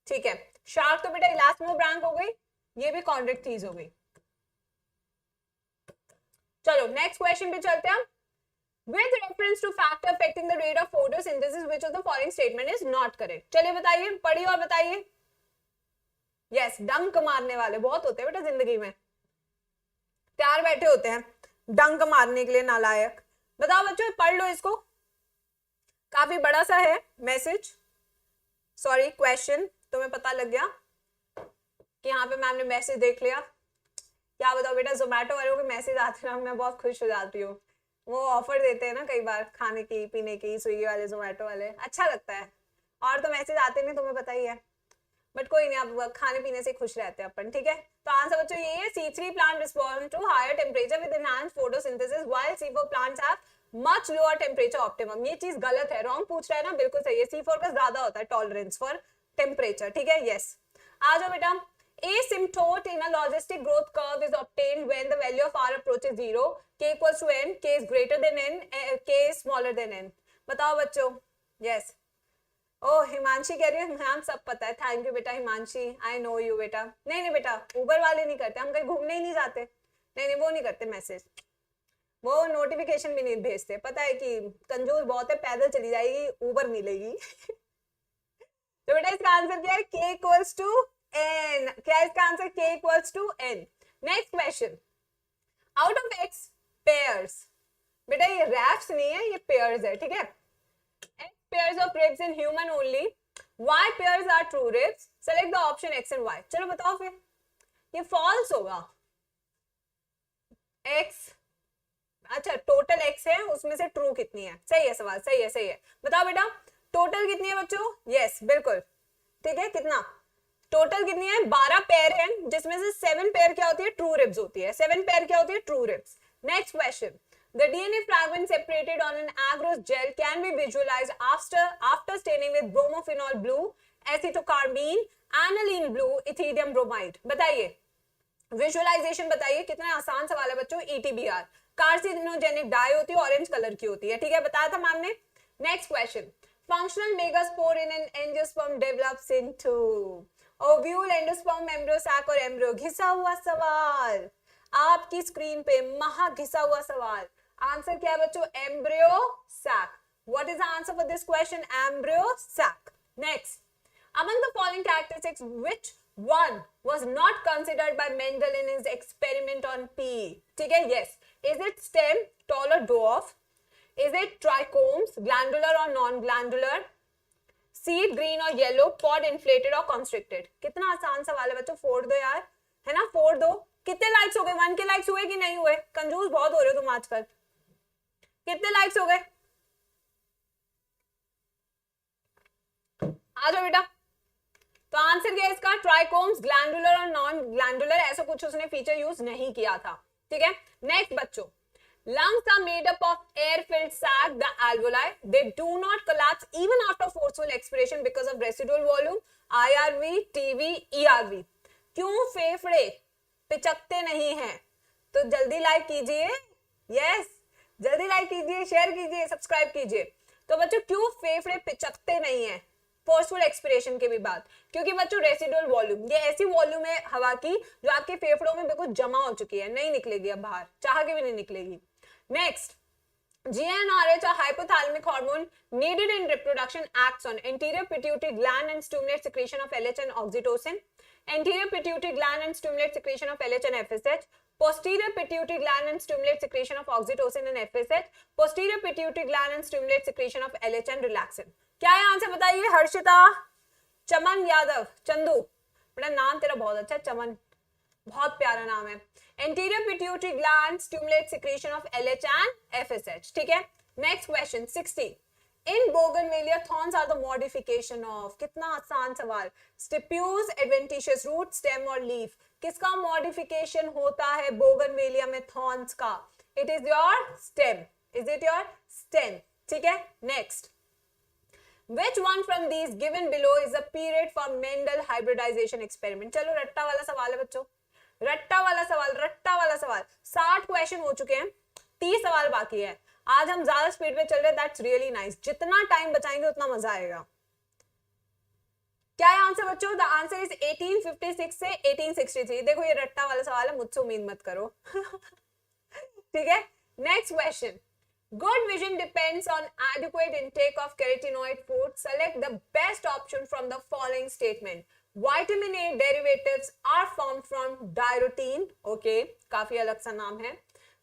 ठीक है, शार्क तो बेटा इलास्टोमो ब्रांक हो गई, ये भी कॉन्ड्रिक्टीज हो गई। चलो नेक्स्ट क्वेश्चन पे चलते हैं। With reference to factor affecting the rate of photosynthesis, which of the following statement is not correct? चलिए बताइए, पढ़िए और बताइए। यस, डंक मारने वाले बहुत होते हैं बेटा जिंदगी में, तैयार बैठे होते हैं डंक मारने के लिए, नालायक। बताओ बच्चों, पढ़ लो इसको, काफी बड़ा सा है मैसेज, सॉरी क्वेश्चन, तुम्हें पता लग गया कि यहाँ पे मैम ने मैसेज देख लिया। क्या बताओ बेटा, जोमेटो वालों के मैसेज आते हैं, मैं बहुत खुश हो जाती हूँ। वो ऑफर देते हैं ना कई बार खाने की पीने की, स्विगी वाले जोमेटो वाले, अच्छा लगता है। और तो मैसेज आते नहीं, तुम्हें पता ही है, बट कोई नहीं, अब खाने पीने से खुश रहते हैं अपन, ठीक है। तो आंसर बच्चों ये है, C3 plant respond to higher temperature with enhanced photosynthesis while C4 plants have much lower temperature optimum. ये चीज गलत है, रॉन्ग पूछ रहा है ना, बिल्कुल सही है, C4 का ज्यादा होता है टॉलरेंस फॉर टेम्परेचर, ठीक है। यस, आ जाओ बेटा। Asymptote in a logistic growth curve is obtained when the value of R approaches 0, K equals to N, K is greater than N, K is smaller than N। बताओ बच्चों। Yes, ओह हिमांशी कह रही है ma'am सब पता है, थैंक यू बेटा Himanshi, I know you बेटा। नहीं नहीं बेटा, उबर वाले नहीं करते, हम कहीं घूमने ही नहीं जाते, नहीं नहीं वो नहीं करते मैसेज, वो नोटिफिकेशन भी नहीं भेजते, पता है कि कंजूस बहुत है, पैदल चली जाएगी, उबर मिलेगी। तो बेटा इसका आंसर क्या है, K equals to N। क्या है इसका answer, K equals to N। Next question, out of X pairs, बेटा ये रैप्स नहीं है, ये पेयर्स है, ठीक है। X pairs of ribs in human only, Y pairs are true ribs, select the option X and Y। चलो बताओ फिर, ये फॉल्स होगा। X, अच्छा टोटल X है, उसमें से ट्रू कितनी है, सही है सवाल, सही है सही है। बताओ बेटा टोटल कितनी है बच्चों, यस बिल्कुल ठीक है, कितना टोटल कितनी है, 12 पेयर है, जिसमें से 7 पेयर क्या होती है, ट्रू रिब्स होती है, 7 पेयर क्या होती है, true ribs. Next question, the DNA fragment separated on an agarose gel can be visualized after staining with bromophenol blue, acetocarmine, aniline blue, ethidium bromide। बताइए विजुअलाइजेशन बताइए, कितना आसान सवाल है बच्चों। ETBR कार्सिनोजेनिक डाई होती है, ऑरेंज कलर की होती है, ठीक है, बताया था मैम ने। Next question, functional megaspore in an angiosperm develops into ovule, endosperm, embryo sac और एम्ब्रियो। घिसा हुआ सवाल आपकी स्क्रीन पे, महा घिसा हुआ सवाल। आंसर क्या है बच्चों, embryo sac. What is the answer for this question, embryo sac. Next, among the following characteristics which one was not considered by Mendel in his experiment on pea? ठीक है, yes, is it stem, tall or dwarf, is it trichomes, glandular or non glandular, seed green और yellow, pod inflated और constricted. कितना आसान सवाल है बच्चों, फोड़ दो यार, है ना, फोड़ दो। कितने लाइक्स हो गए, 1 के लाइक्स हुए कि नहीं हुए, कंजूस बहुत हो रहे हो तुम आजकल। कितने लाइक्स हो गए, आ जाओ बेटा। तो आंसर क्या है इसका, ट्राइकोम्स, ग्लैंडुलर और नॉन ग्लैंडुलर, ऐसा कुछ उसने फीचर यूज नहीं किया था, ठीक है। नेक्स्ट बच्चों, lungs are made up of air-filled sac, the alveoli. They do not collapse even after forceful expiration because of residual volume, IRV, TV, ERV। क्यों फेफड़े पिचकते नहीं हैं? तो जल्दी लाइक कीजिए, यस जल्दी लाइक कीजिए, शेयर कीजिए, सब्सक्राइब कीजिए। तो बच्चों क्यों फेफड़े पिचकते नहीं हैं फोर्सफुल एक्सपिरेशन के भी बाद? क्योंकि बच्चों रेसिडुअल वॉल्यूम, ये ऐसी वॉल्यूम है हवा की जो आपके फेफड़ों में बिल्कुल जमा हो चुकी है, नहीं निकलेगी अब बाहर, चाह के भी नहीं निकलेगी। Next, GnRH, a hypothalamic hormone needed in reproduction, acts on anterior pituitary gland and stimulates secretion of LH and oxytocin. Anterior pituitary gland and stimulates secretion of LH and FSH. Posterior pituitary gland and stimulates secretion of oxytocin and FSH. Posterior pituitary gland and stimulates secretion of LH and relaxin। क्या है answer बताइए, हर्षिता, चमन यादव, चंदू, बड़ा नाम तेरा बहुत अच्छा है, चमन, बहुत प्यारा नाम है। Anterior pituitary gland stimulates secretion of LH and FSH, ठीक है। Next question 60, in Bougainvillea thorns are the modification of, कितना आसान सवाल, stipules, adventitious root, stem और leaf। किसका मॉडिफिकेशन होता है बोगनवेलिया में थॉर्न्स का? It is your stem, is it your stem, ठीक है। Next, which one from these given below is the period for Mendel hybridization experiment? चलो रट्टा वाला सवाल है बच्चों, रट्टा वाला सवाल, रट्टा वाला सवाल। 60 क्वेश्चन हो चुके हैं, 30 सवाल बाकी है। आज हम ज्यादा स्पीड पे चल रहे हैं, दैट्स रियली नाइस। जितना टाइम बचाएंगे उतना मजा आएगा, क्या है आंसर बच्चों? द आंसर इज 1856 से 1863। देखो ये रट्टा वाला सवाल है, मुझसे उम्मीद मत करो। ठीक है, next question. Good vision depends on adequate intake of carotenoid food. Select the best option from the following statement. Vitamin A derivatives are formed from diarrhea. Okay, काफी अलग सा नाम है.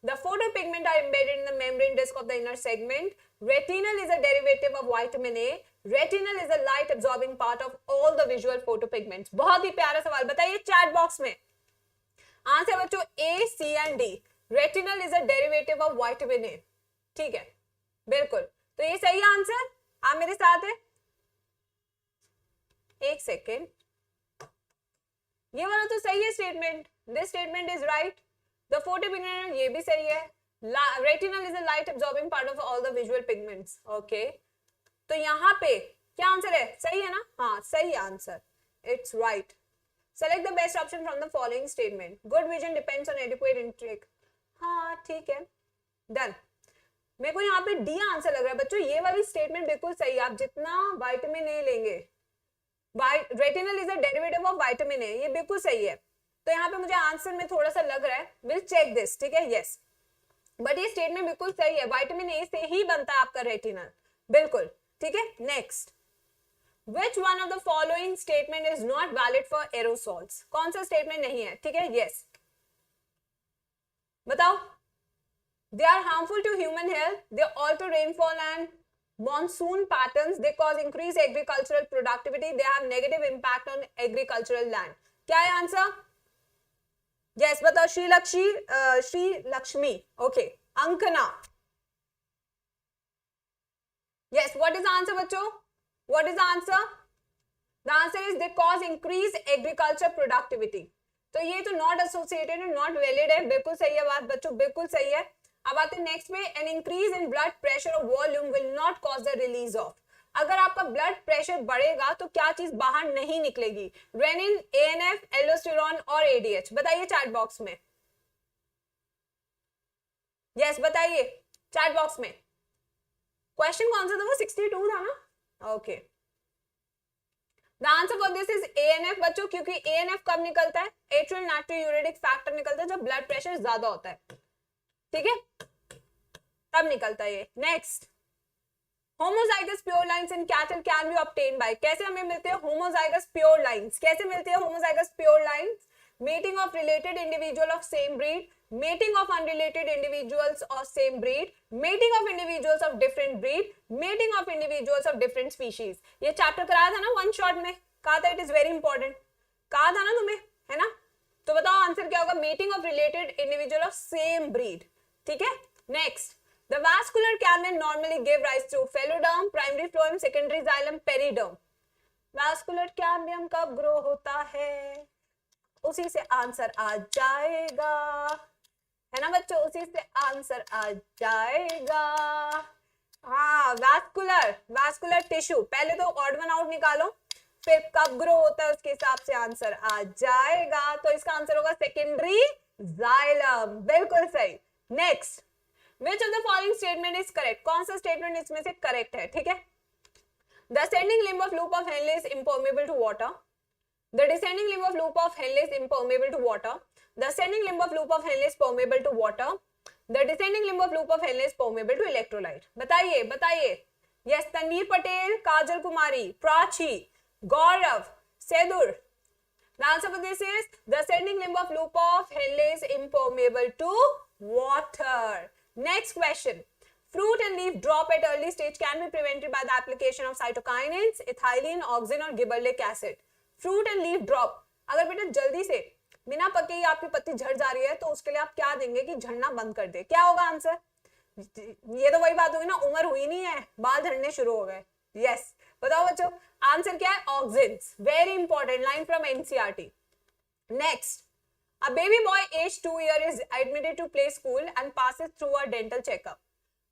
The photopigment are embedded in the membrane disc of the inner segment. Retinal is a derivative of vitamin A. Retinal is a light absorbing part of all the visual photopigments. बहुत ही प्यारा सवाल, बताइए chat box में. Answer बच्चों A, C and D. Retinal is a derivative of vitamin A. ठीक है, बिल्कुल. तो ये सही आंसर. आप मेरे साथ है? एक सेकेंड, ये वाला तो सही है statement. This statement is right. The photopigment ये भी सही है. Retinal is a light absorbing part of all the visual pigments. Okay, तो यहाँ पे क्या आंसर है? सही है ना? हाँ, सही answer. It's right. Select the best option from the following statement. Good vision depends on adequate intake. हाँ ठीक है, डन. मेरे को यहाँ पे डी आंसर लग रहा है बच्चों. ये वाली स्टेटमेंट बिल्कुल सही है. आप जितना विटामिन ए लेंगे, retinal is a derivative of vitamin A, ये बिल्कुल सही है. तो यहाँ पे मुझे आंसर में थोड़ा सा लग रहा है. Will check this. ठीक है, यस, बट ये स्टेटमेंट बिल्कुल सही है. विटामिन ए से ही बनता है आपका रेटिनल. बिल्कुल ठीक है. Next, Which one of the following statement is not valid for aerosols? कौन सा स्टेटमेंट नहीं है? ठीक है, यस, बताओ. They are harmful to human health. They alter rainfall and monsoon patterns. They cause increased agricultural productivity. They have negative impact on agricultural land. क्या है answer? Yes, बताओ. Shri Lakshmi. Okay. अंकना. Yes, what is the answer बच्चों? What is the answer? The answer is they cause increased agriculture productivity. तो ये तो not associated and not valid है. बिल्कुल सही है बात बच्चों, बिल्कुल सही है. अब आते हैं नेक्स्ट पे. An increase in blood pressure और volume will not cause the release of. अगर आपका ब्लड प्रेशर बढ़ेगा तो क्या चीज बाहर नहीं निकलेगी? रेनिन, एएनएफ, एल्डोस्टेरोन और एडीएच. बताइए चैट बॉक्स में. यस, बताइए चैट बॉक्स में. क्वेश्चन कौन सा था? वो 62 था ना? Okay, the answer for this is ANF बच्चों, क्योंकि एएनएफ कब निकलता है? एट्रियल नाट्रियूरेटिक फैक्टर निकलता है जब ब्लड प्रेशर ज्यादा होता है. ठीक है, तब निकलता है ये. Next, homozygous pure lines in cattle can be obtain bye. कैसे हमें मिलते हैं होमोजाइगस प्योर लाइंस? कैसे मिलते हैं homozygous pure lines? Mating of related individual of same breed, mating of unrelated individuals of same breed, mating of individuals of different breed, mating of individuals of different species. ये chapter कराया था ना one shot में, कहा था it is very important, कहा था ना तुम्हें, है ना? तो बताओ आंसर क्या होगा? Mating of related individual of same breed. ठीक है, next, the vascular cambium normally give rise to phyloderm, primary phloem, secondary xylem, periderm. vascular cambium कब ग्रो होता है? उसी से आंसर आ जाएगा, है ना बच्चों? उसी से आंसर आ जाएगा. हाँ, vascular टिश्यू. पहले तो ऑड वन आउट निकालो, फिर कब ग्रो होता है उसके हिसाब से आंसर आ जाएगा. तो इसका आंसर होगा सेकेंडरी जाइलम. बिल्कुल सही. Next, which of the following statement is correct? कौन सा स्टेटमेंट इसमें से करेक्ट है? ठीक है, the ascending limb of loop of Henle is impermeable to water. The descending limb of loop of Henle is impermeable to water. The ascending limb of loop of Henle is permeable to water. The descending limb of loop of Henle is permeable to electrolyte. बताइए बताइए. Yes, Tanveer Patel, Kajal Kumari, Prachi, Gaurav, सेदुर. The answer for this is the ascending limb of loop of Henle is impermeable to water. Next question. Fruit and leaf drop at early stage can be prevented by the application of cytokinins, ethylene, auxin और gibberellic acid. Fruit and leaf drop. अगर बेटा जल्दी से बिना पके ही आपकी पत्ती झड़ जा रही है तो उसके लिए आप क्या देंगे कि झड़ना बंद कर दे? क्या होगा आंसर? ये तो वही बात होगी ना, उम्र हुई नहीं है, बाल झड़ने शुरू हो गए. यस, बताओ बच्चों आंसर क्या है? Auxins. Very important line from NCERT. Next, a baby boy aged 2 years is admitted to play school and passes through a dental checkup.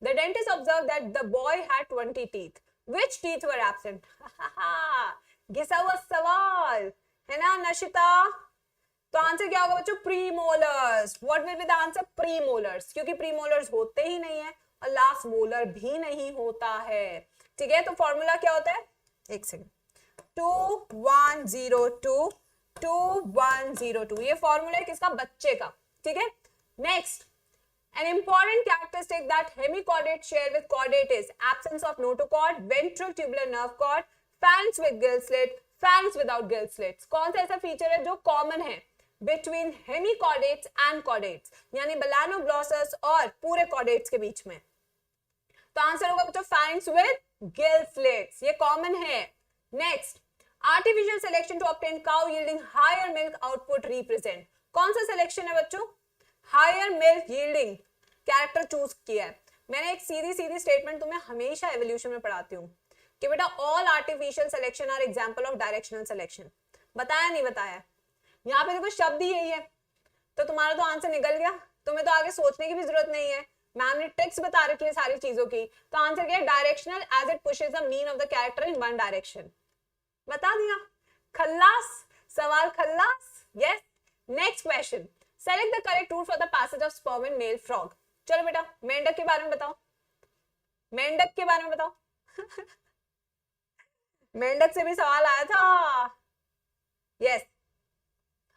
The dentist observed that the boy had 20 teeth. Which teeth were absent? घिसा हुआ सवाल है ना नशिता? तो answer क्या होगा बच्चों? Premolars. What will be the answer? Premolars, क्योंकि premolars होते ही नहीं है और लास्ट मोलर भी नहीं होता है. ठीक है, तो फॉर्मूला क्या होता है? एक सेकंड, 2102 2102, ये फॉर्मूला है किसका? बच्चे का, ठीक है। Next, an important characteristic that hemichordates share with chordate is absence of notochord, ventral tubular nerve cord, pharynx with gill slit, pharynx without gill slits। कौन सा ऐसा फीचर है जो कॉमन है बिटवीन हेमिकॉर्डेट्स एंड कॉर्डेट्स, यानी मेलानोग्लॉसस और पूरे chordates के बीच में? तो आंसर होगा बच्चों pharynx with gill slits, ये कॉमन है। Next, artificial selection to obtain cow yielding higher milk output represent, कौन सा सिलेक्शन है बच्चों? Higher milk yielding character choose किया है। मैंने एक सीधी सीधी स्टेटमेंट तुम्हें हमेशा एवोल्यूशन में पढ़ाती हूँ कि बेटा all artificial selection are example of directional selection. बताया नहीं बताया? यहाँ पे देखो शब्द ही यही है, तो तुम्हारा तो आंसर निकल गया, तुम्हें तो आगे सोचने की भी जरूरत नहीं है, मैम ने ट्रिक्स बता रखी है सारी चीजों की। तो आंसर क्या है? Directional as it pushes the mean of the character in one direction. बता दिया, खल्लास, सवाल खल्लास। Yes. Next question, select the correct route for the passage of sperm in male frog. चलो बेटा मेंढक के बारे में बताओ, मेंढक के बारे में बताओ। मेंढक से भी सवाल आया था। यस,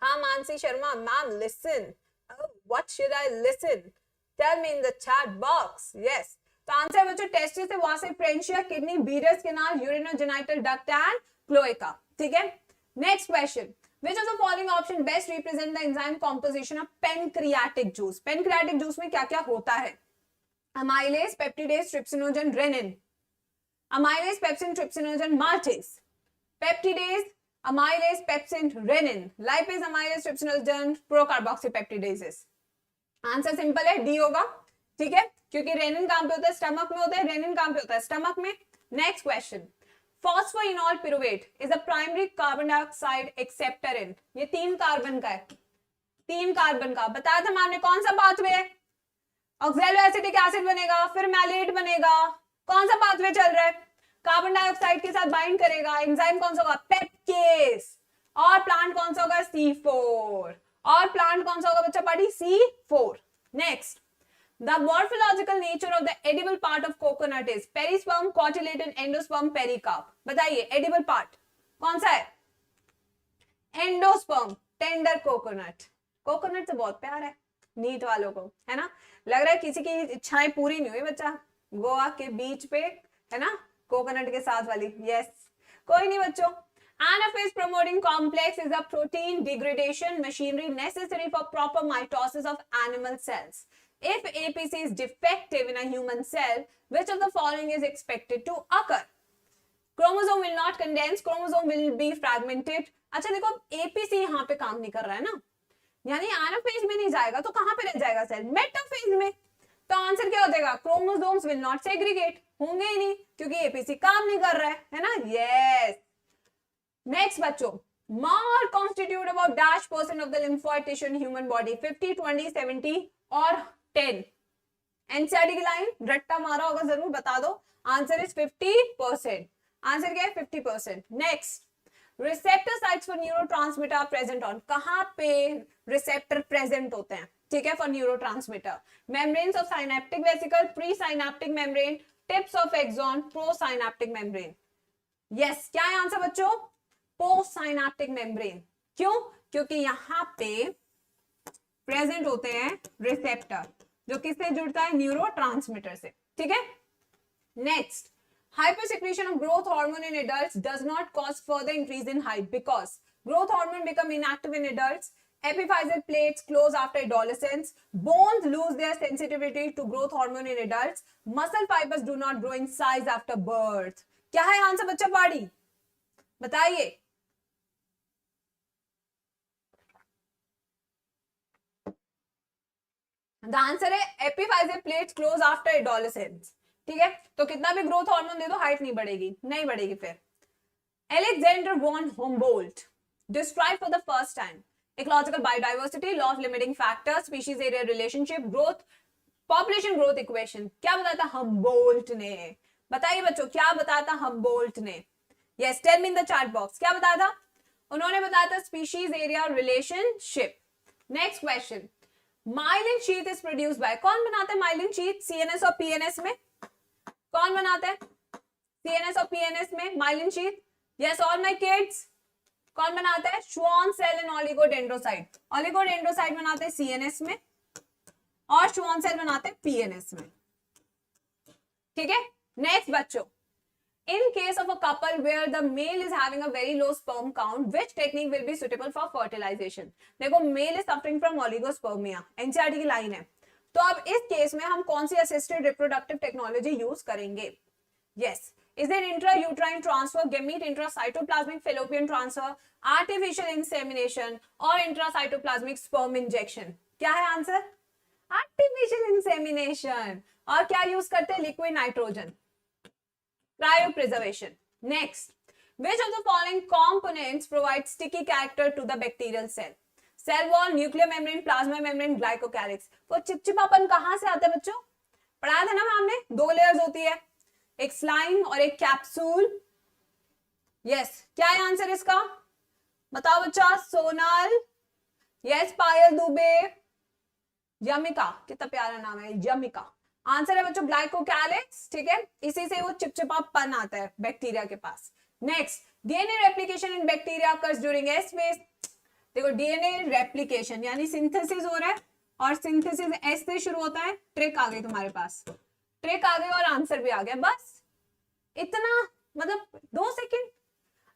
हाँ Mansi Sharma ma'am, listen, what should I listen, tell me in the chat box. Yes, तो आंसर बच्चों टेस्टिस से vasa efferentia, kidney, Bidder's canal, urinogenital duct and cloaca, ठीक है। Next question, which of the following option best represent the enzyme composition of pancreatic juice? pancreatic juice में क्या क्या होता है? amylase, peptidase, trypsinogen, renin, amylase, pepsin, trypsinogen, maltase, peptidase, amylase, pepsin, renin, lipase, amylase, trypsinogen, procarboxypeptidases। Answer simple है, D होगा, ठीक है, क्योंकि रेनिन कहां पे होता है? स्टमक में होता है। रेनिन कहां पे होता है? स्टमक में। Next question, phosphoenol pyruvate is the primary carbon dioxide acceptor in, ये 3 कार्बन का है, 3 कार्बन का। बताया था मैंने कौन सा पाथवे है? ऑक्सैलो एसिटिक एसिड बनेगा, फिर मैलेट बनेगा। कौन सा पाथवे चल रहा है? कार्बन डाइऑक्साइड के साथ बाइंड करेगा। एंजाइम कौन सा होगा? पेप्केस। और प्लांट कौन सा होगा? C4। और प्लांट कौन सा होगा बच्चा party? C4। Next, the morphological nature of the edible part of coconut is perisperm, cotyledon, endosperm, pericarp। बताइए edible part कौन सा है? Endosperm, tender coconut. कोकोनट से बहुत प्यार है नीट वालों को, है ना? लग रहा है किसी की इच्छाएं पूरी नहीं हुई बच्चा, गोवा के बीच पे, है ना, कोकोनट के साथ वाली। यस, कोई नहीं बच्चों। Anaphase promoting complex is a protein degradation machinery necessary for proper mitosis of animal cells. If APC is defective in a human cell, which of the following is expected to occur? Chromosome will not condense, chromosome will be fragmented। अच्छा देखो APC यहाँ पे काम नहीं कर रहा है ना, यानी एनाफेज में नहीं जाएगा तो कहाँ पे रह जाएगा सेल? मेटाफेज में। तो आंसर क्या हो जाएगा? क्रोमोसोम्स विल नॉट सेग्रीगेट, होंगे ही नहीं क्योंकि एपीसी काम नहीं कर रहा है ना? यस। नेक्स्ट बच्चों, more constitute about -% of the lymphoid tissue in human body, 50, 20, 70 और 10। एनसीईआरटी की लाइन रट्टा मारा होगा जरूर, बता दो। Answer is 50%। आंसर क्या है? 50%। Next, receptor sites for neurotransmitter present on, कहां पे रिसेप्टर प्रेजेंट होते हैं? ठीक है, for neurotransmitter, membranes of synaptic vesicle, pre synaptic membrane, tips of axon, pro synaptic membrane. Yes, क्या है आंसर बच्चों? Post synaptic membrane. क्यों? क्योंकि यहां पे प्रेजेंट होते हैं रिसेप्टर, जो किससे जुड़ता है? न्यूरोट्रांसमीटर से, ठीक है। Next, hypersecretion of growth hormone in adults does not cause further increase in height because growth hormone become inactive in adults, epiphyseal plates close after adolescence, bones lose their sensitivity to growth hormone in adults, muscle fibers do not grow in size after birth। क्या है answer बच्चा पाड़ी? बताइए। The answer है एपिफाइजियल plates close after adolescence. ठीक है, तो कितना भी ग्रोथ हार्मोन दे दो हाइट नहीं बढ़ेगी, नहीं बढ़ेगी। फिर Alexander von Humboldt described for the first time ecological biodiversity, law of limiting factors, species area relationship, growth, population growth equation। क्या बताया था Humboldt ने? बताइए बच्चों, क्या बताया था Humboldt ने? Yes, tell me in the chat box। क्या बताया था? उन्होंने बताया था species area relationship। Next question, myelin sheath is produced by, कौन बनाता है myelin sheath? CNS और PNS में कौन बनाता है? CNS और PNS में myelin sheath yes all my kids, कौन बनाता है? Schwann cell and oligodendrocyte. Oligodendrocyte बनाते हैं सीएनएस में और श्वान सेल बनाते हैं पीएनएस में, ठीक है। नेक्स्ट बच्चों, in case of a couple where the male is having a very low sperm count, which technique will be suitable for fertilization? देखो male is suffering from oligospermia, NCERT की line है, तो अब इस केस में हम कौन सी असिस्टेड रिप्रोडक्टिव टेक्नोलॉजी यूज करेंगे? Yes, is there intrauterine transfer, gamete intracytoplasmic fallopian transfer, artificial insemination और intracytoplasmic sperm injection? क्या है आंसर? Artificial insemination. और क्या यूज करते हैं? Liquid nitrogen, cryopreservation. Next, which of the following components provide sticky character to the bacterial cell? Cell wall, nuclear membrane, plasma membrane, glycocalyx. वो चिपचिपापन कहाँ से आता है बच्चों? पढ़ाया था ना हमने, 2 लेयर्स होती है, एक स्लाइम और एक कैप्सूल। यस, क्या है आंसर इसका? बताओ बच्चा। सोनल, यस पायल दुबे, यमिका, कितना प्यारा नाम है यमिका। आंसर है बच्चों ग्लाइकोकैलिक्स, ठीक है, इसी से वो चिपचिपापन आता है बैक्टीरिया के पास। Next, DNA replication in bacteria occurs during S phase. देखो डीएनए रेप्लिकेशन यानी सिंथेसिस हो रहा है और सिंथेसिस एस से शुरू होता है। ट्रिक आ गई तुम्हारे पास, ट्रिक आ गई और आंसर भी आ गया, बस इतना, मतलब 2 सेकंड।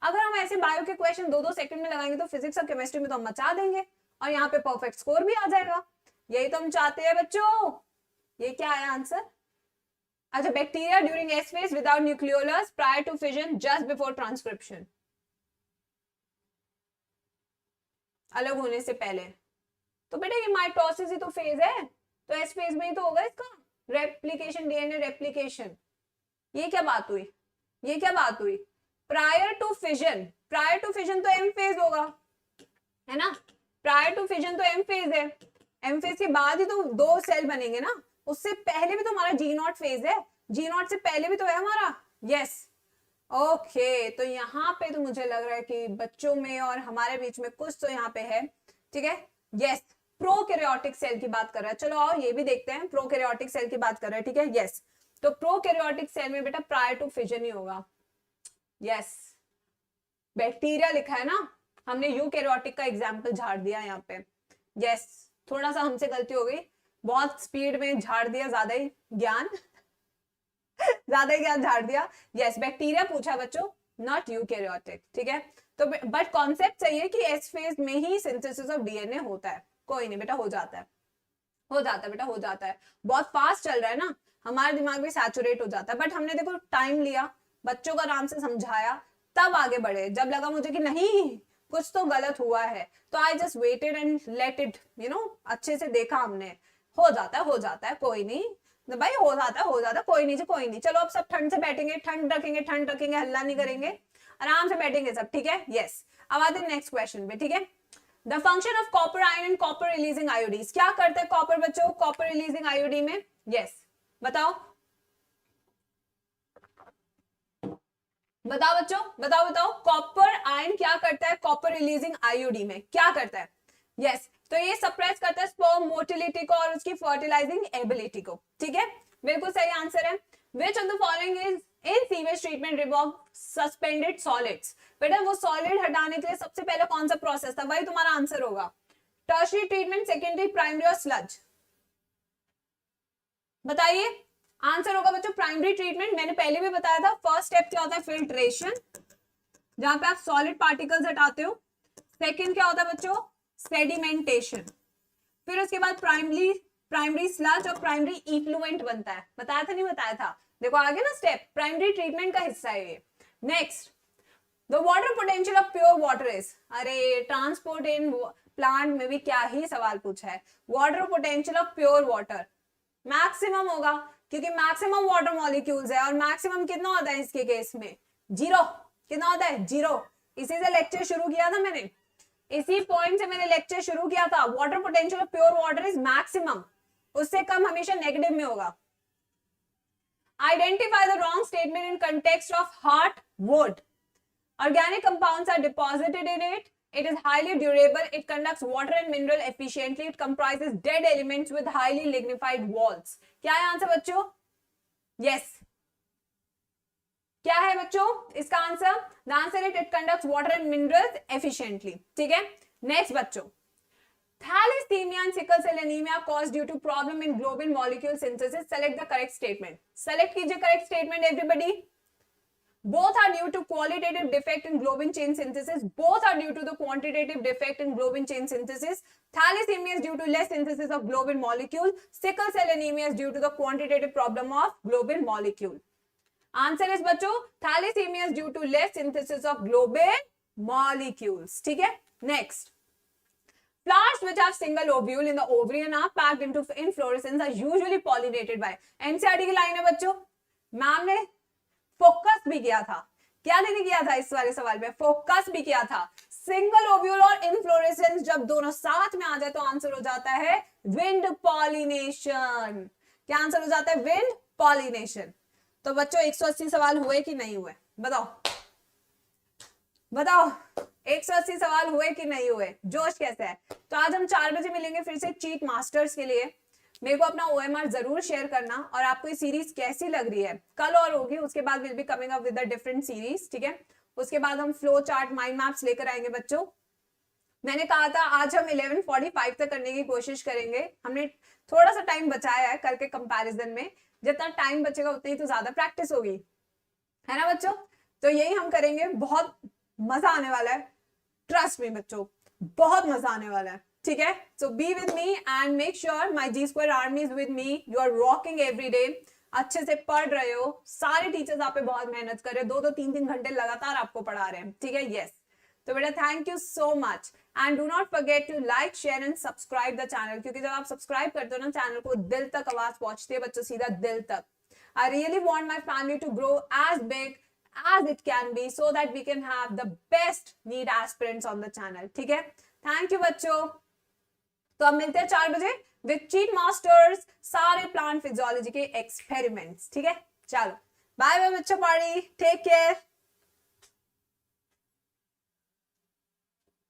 अगर हम ऐसे बायो के क्वेश्चन 2-2 सेकंड में लगाएंगे तो फिजिक्स और केमिस्ट्री में तो हम मचा देंगे और यहाँ पे परफेक्ट स्कोर भी आ जाएगा। यही तो हम चाहते हैं बच्चों। ये क्या है आंसर? अच्छा, bacteria during S phase without nucleolus prior to fission just before transcription, अलग होने से पहले। तो बेटा ये माइटोसिस ही तो फेज है, तो एस फेज में ही तो होगा इसका रेप्लिकेशन, डीएनए रेप्लिकेशन। ये क्या बात हुई? ये क्या बात हुई? Prior to fission, prior to fission तो एम फेज होगा, है ना? प्रायर टू फिजन तो एम फेज है, एम फेज के बाद ही तो 2 सेल बनेंगे ना, उससे पहले भी तो हमारा जी नॉट फेज है, जी नॉट से पहले भी तो है हमारा। यस, ओके, तो यहाँ पे तो मुझे लग रहा है कि बच्चों में और हमारे बीच में कुछ तो यहाँ पे है, ठीक है। यस, प्रोकैरियोटिक सेल की बात कर रहा है, चलो आओ ये भी देखते हैं, प्रोकैरियोटिक सेल की बात कर रहा है, ठीक है। यस, तो प्रोकैरियोटिक सेल में बेटा प्रायर टू फिजन ही होगा। यस, बैक्टीरिया लिखा है ना, हमने यूकैरियोटिक का एग्जाम्पल झाड़ दिया यहाँ पे। यस, थोड़ा सा हमसे गलती हो गई, बहुत स्पीड में झाड़ दिया, ज्यादा ही ज्ञान ज्यादा ही ज्ञान झाड़ दिया। यस, बैक्टीरिया पूछा बच्चों, नॉट यूकैरियोटिक, ठीक है। तो बट कॉन्सेप्ट चाहिए कि एस फेज में ही सिंथेसिस ऑफ डीएनए होता है। कोई नहीं बेटा, हो जाता है, हो जाता है बेटा, हो जाता है। बहुत फास्ट चल रहा है ना, हमारा दिमाग भी सैचुरेट हो जाता है, बट हमने देखो टाइम लिया, बच्चों को आराम से समझाया, तब आगे बढ़े। जब लगा मुझे कि नहीं कुछ तो गलत हुआ है, तो I just weighted and let it, you know, अच्छे से देखा हमने। हो जाता है, हो जाता है, कोई नहीं भाई, हो जाता है, हो जाता है, कोई नहीं जी, कोई नहीं। चलो अब सब ठंड से बैठेंगे, ठंड रखेंगे, ठंड रखेंगे, हल्ला नहीं करेंगे, आराम से बैठेंगे सब, ठीक है। यस, अब आते हैं नेक्स्ट क्वेश्चन पे, ठीक है। The function of copper ion and copper releasing IUDs, क्या करता है कॉपर बच्चों कॉपर रिलीजिंग आयोडी में? यस, बताओ बताओ बच्चों, बताओ बताओ, कॉपर आयन क्या करता है कॉपर रिलीजिंग आयोडी में, क्या करता है? यस, तो ये सप्रेस करता है स्पर्म मोटिलिटी को और उसकी फर्टिलाइजिंग एबिलिटी को, ठीक है, बिल्कुल सही आंसर है। विच of the following is in sewage treatment remove suspended solids? बेटा वो सॉलिड हटाने के लिए सबसे पहले कौन सा प्रोसेस था, वही तुम्हारा आंसर होगा। टर्शियरी ट्रीटमेंट, सेकेंडरी, प्राइमरी और स्लज, बताइए आंसर होगा बच्चों प्राइमरी ट्रीटमेंट। मैंने पहले भी बताया था, फर्स्ट स्टेप क्या होता है? फिल्ट्रेशन, जहां पे आप सॉलिड पार्टिकल्स हटाते हो। सेकंड क्या होता है बच्चों? सेडिमेंटेशन। फिर उसके बाद प्राइमरी स्लज और प्राइमरी इफ्लुएंट बनता है, बताया था नहीं बताया था? देखो आगे ना स्टेप, प्राइमरी ट्रीटमेंट का हिस्सा है ये। Next, the water potential of pure water is, अरे ट्रांसपोर्ट इन प्लांट में भी क्या ही सवाल पूछा है। Water potential of pure water maximum होगा, क्योंकि मैक्सिमम वाटर मॉलिक्यूल्स है, और मैक्सिमम कितना होता है इसके केस में? 0। कितना होता है? 0। इसी से लेक्चर शुरू किया था मैंने, इसी पॉइंट से मैंने लेक्चर शुरू किया था। Water potential of pure water is maximum, उससे कम हमेशा नेगेटिव में होगा। Identify the wrong statement in context of heart would. Organic compounds are deposited in it. It is highly durable. It conducts water and mineral efficiently. It comprises dead elements with highly lignified walls. क्या है answer बच्चों? Yes. क्या है बच्चों इसका आंसर? The answer it conducts water and minerals efficiently. ठीक है, नेक्स्ट बच्चों, Thalassemia and sickle cell anemia caused due to problem in globin molecule synthesis. Select the correct statement. Select कीजिए correct statement everybody. Both are due to qualitative defect in globin chain synthesis. Both are due to the quantitative defect in globin chain synthesis. Thalassemia is due to less synthesis of globin molecule. Sickle cell anemia is due to the quantitative problem of globin molecule. Answer is बच्चों thalassemia is due to less synthesis of globin molecules. ठीक है, next. Flowers which have single ovule in the ovary and are packed into inflorescence are usually pollinated by. NCERT की line है बच्चों, ma'am ने focus भी किया था, क्या नहीं किया था इस वाले सवाल पे, फोकस भी किया था। सिंगल ओव्यूल और इन्फ्लोरेसेंस जब दोनों साथ में आ जाए तो आंसर हो जाता है विंड पॉलिनेशन। क्या आंसर हो जाता है? Wind pollination. तो बच्चों 180 सवाल हुए कि नहीं हुए बताओ, बताओ 180 सवाल हुए कि नहीं हुए? जोश कैसे है? तो आज हम 4 बजे मिलेंगे फिर से चीट मास्टर्स के लिए। मेरे को अपना OMR जरूर शेयर करना और आपको ये सीरीज कैसी लग रही है। कल और होगी, उसके बाद will be coming up with a different series. ठीक है, उसके बाद हम फ्लो चार्ट माइंड मैप्स लेकर आएंगे बच्चों। मैंने कहा था आज हम 11:45 तक करने की कोशिश करेंगे। हमने थोड़ा सा टाइम बचाया है कल के कंपैरिजन में, जितना टाइम बचेगा उतनी तो ज्यादा प्रैक्टिस होगी, है ना बच्चों? तो यही हम करेंगे, बहुत मजा आने वाला है, ट्रस्ट मी बच्चों, बहुत मजा आने वाला है। ठीक है, so be with me and make sure my G square army is with me. You are rocking every day, अच्छे से पढ़ रहे हो, सारे टीचर्स आप पे बहुत मेहनत कर रहे हैं, 2-2 3-3 घंटे लगातार आपको पढ़ा रहे हैं। ठीक है, यस। तो बेटा thank you so much and do not forget to like share and subscribe the channel, क्योंकि जब आप सब्सक्राइब करते हो ना चैनल को, दिल तक आवाज पहुंचती है बच्चों, सीधा दिल तक। I really want my family to grow as big as it can be so that we can have the best NEET aspirants on the channel. ठीक है, थैंक यू बच्चों। तो अब मिलते हैं 4 बजे विद चीट मास्टर्स, सारे प्लांट फिजियोलॉजी के एक्सपेरिमेंट्स। ठीक है, चलो बाय बाय बच्चों, पार्टी, टेक केयर।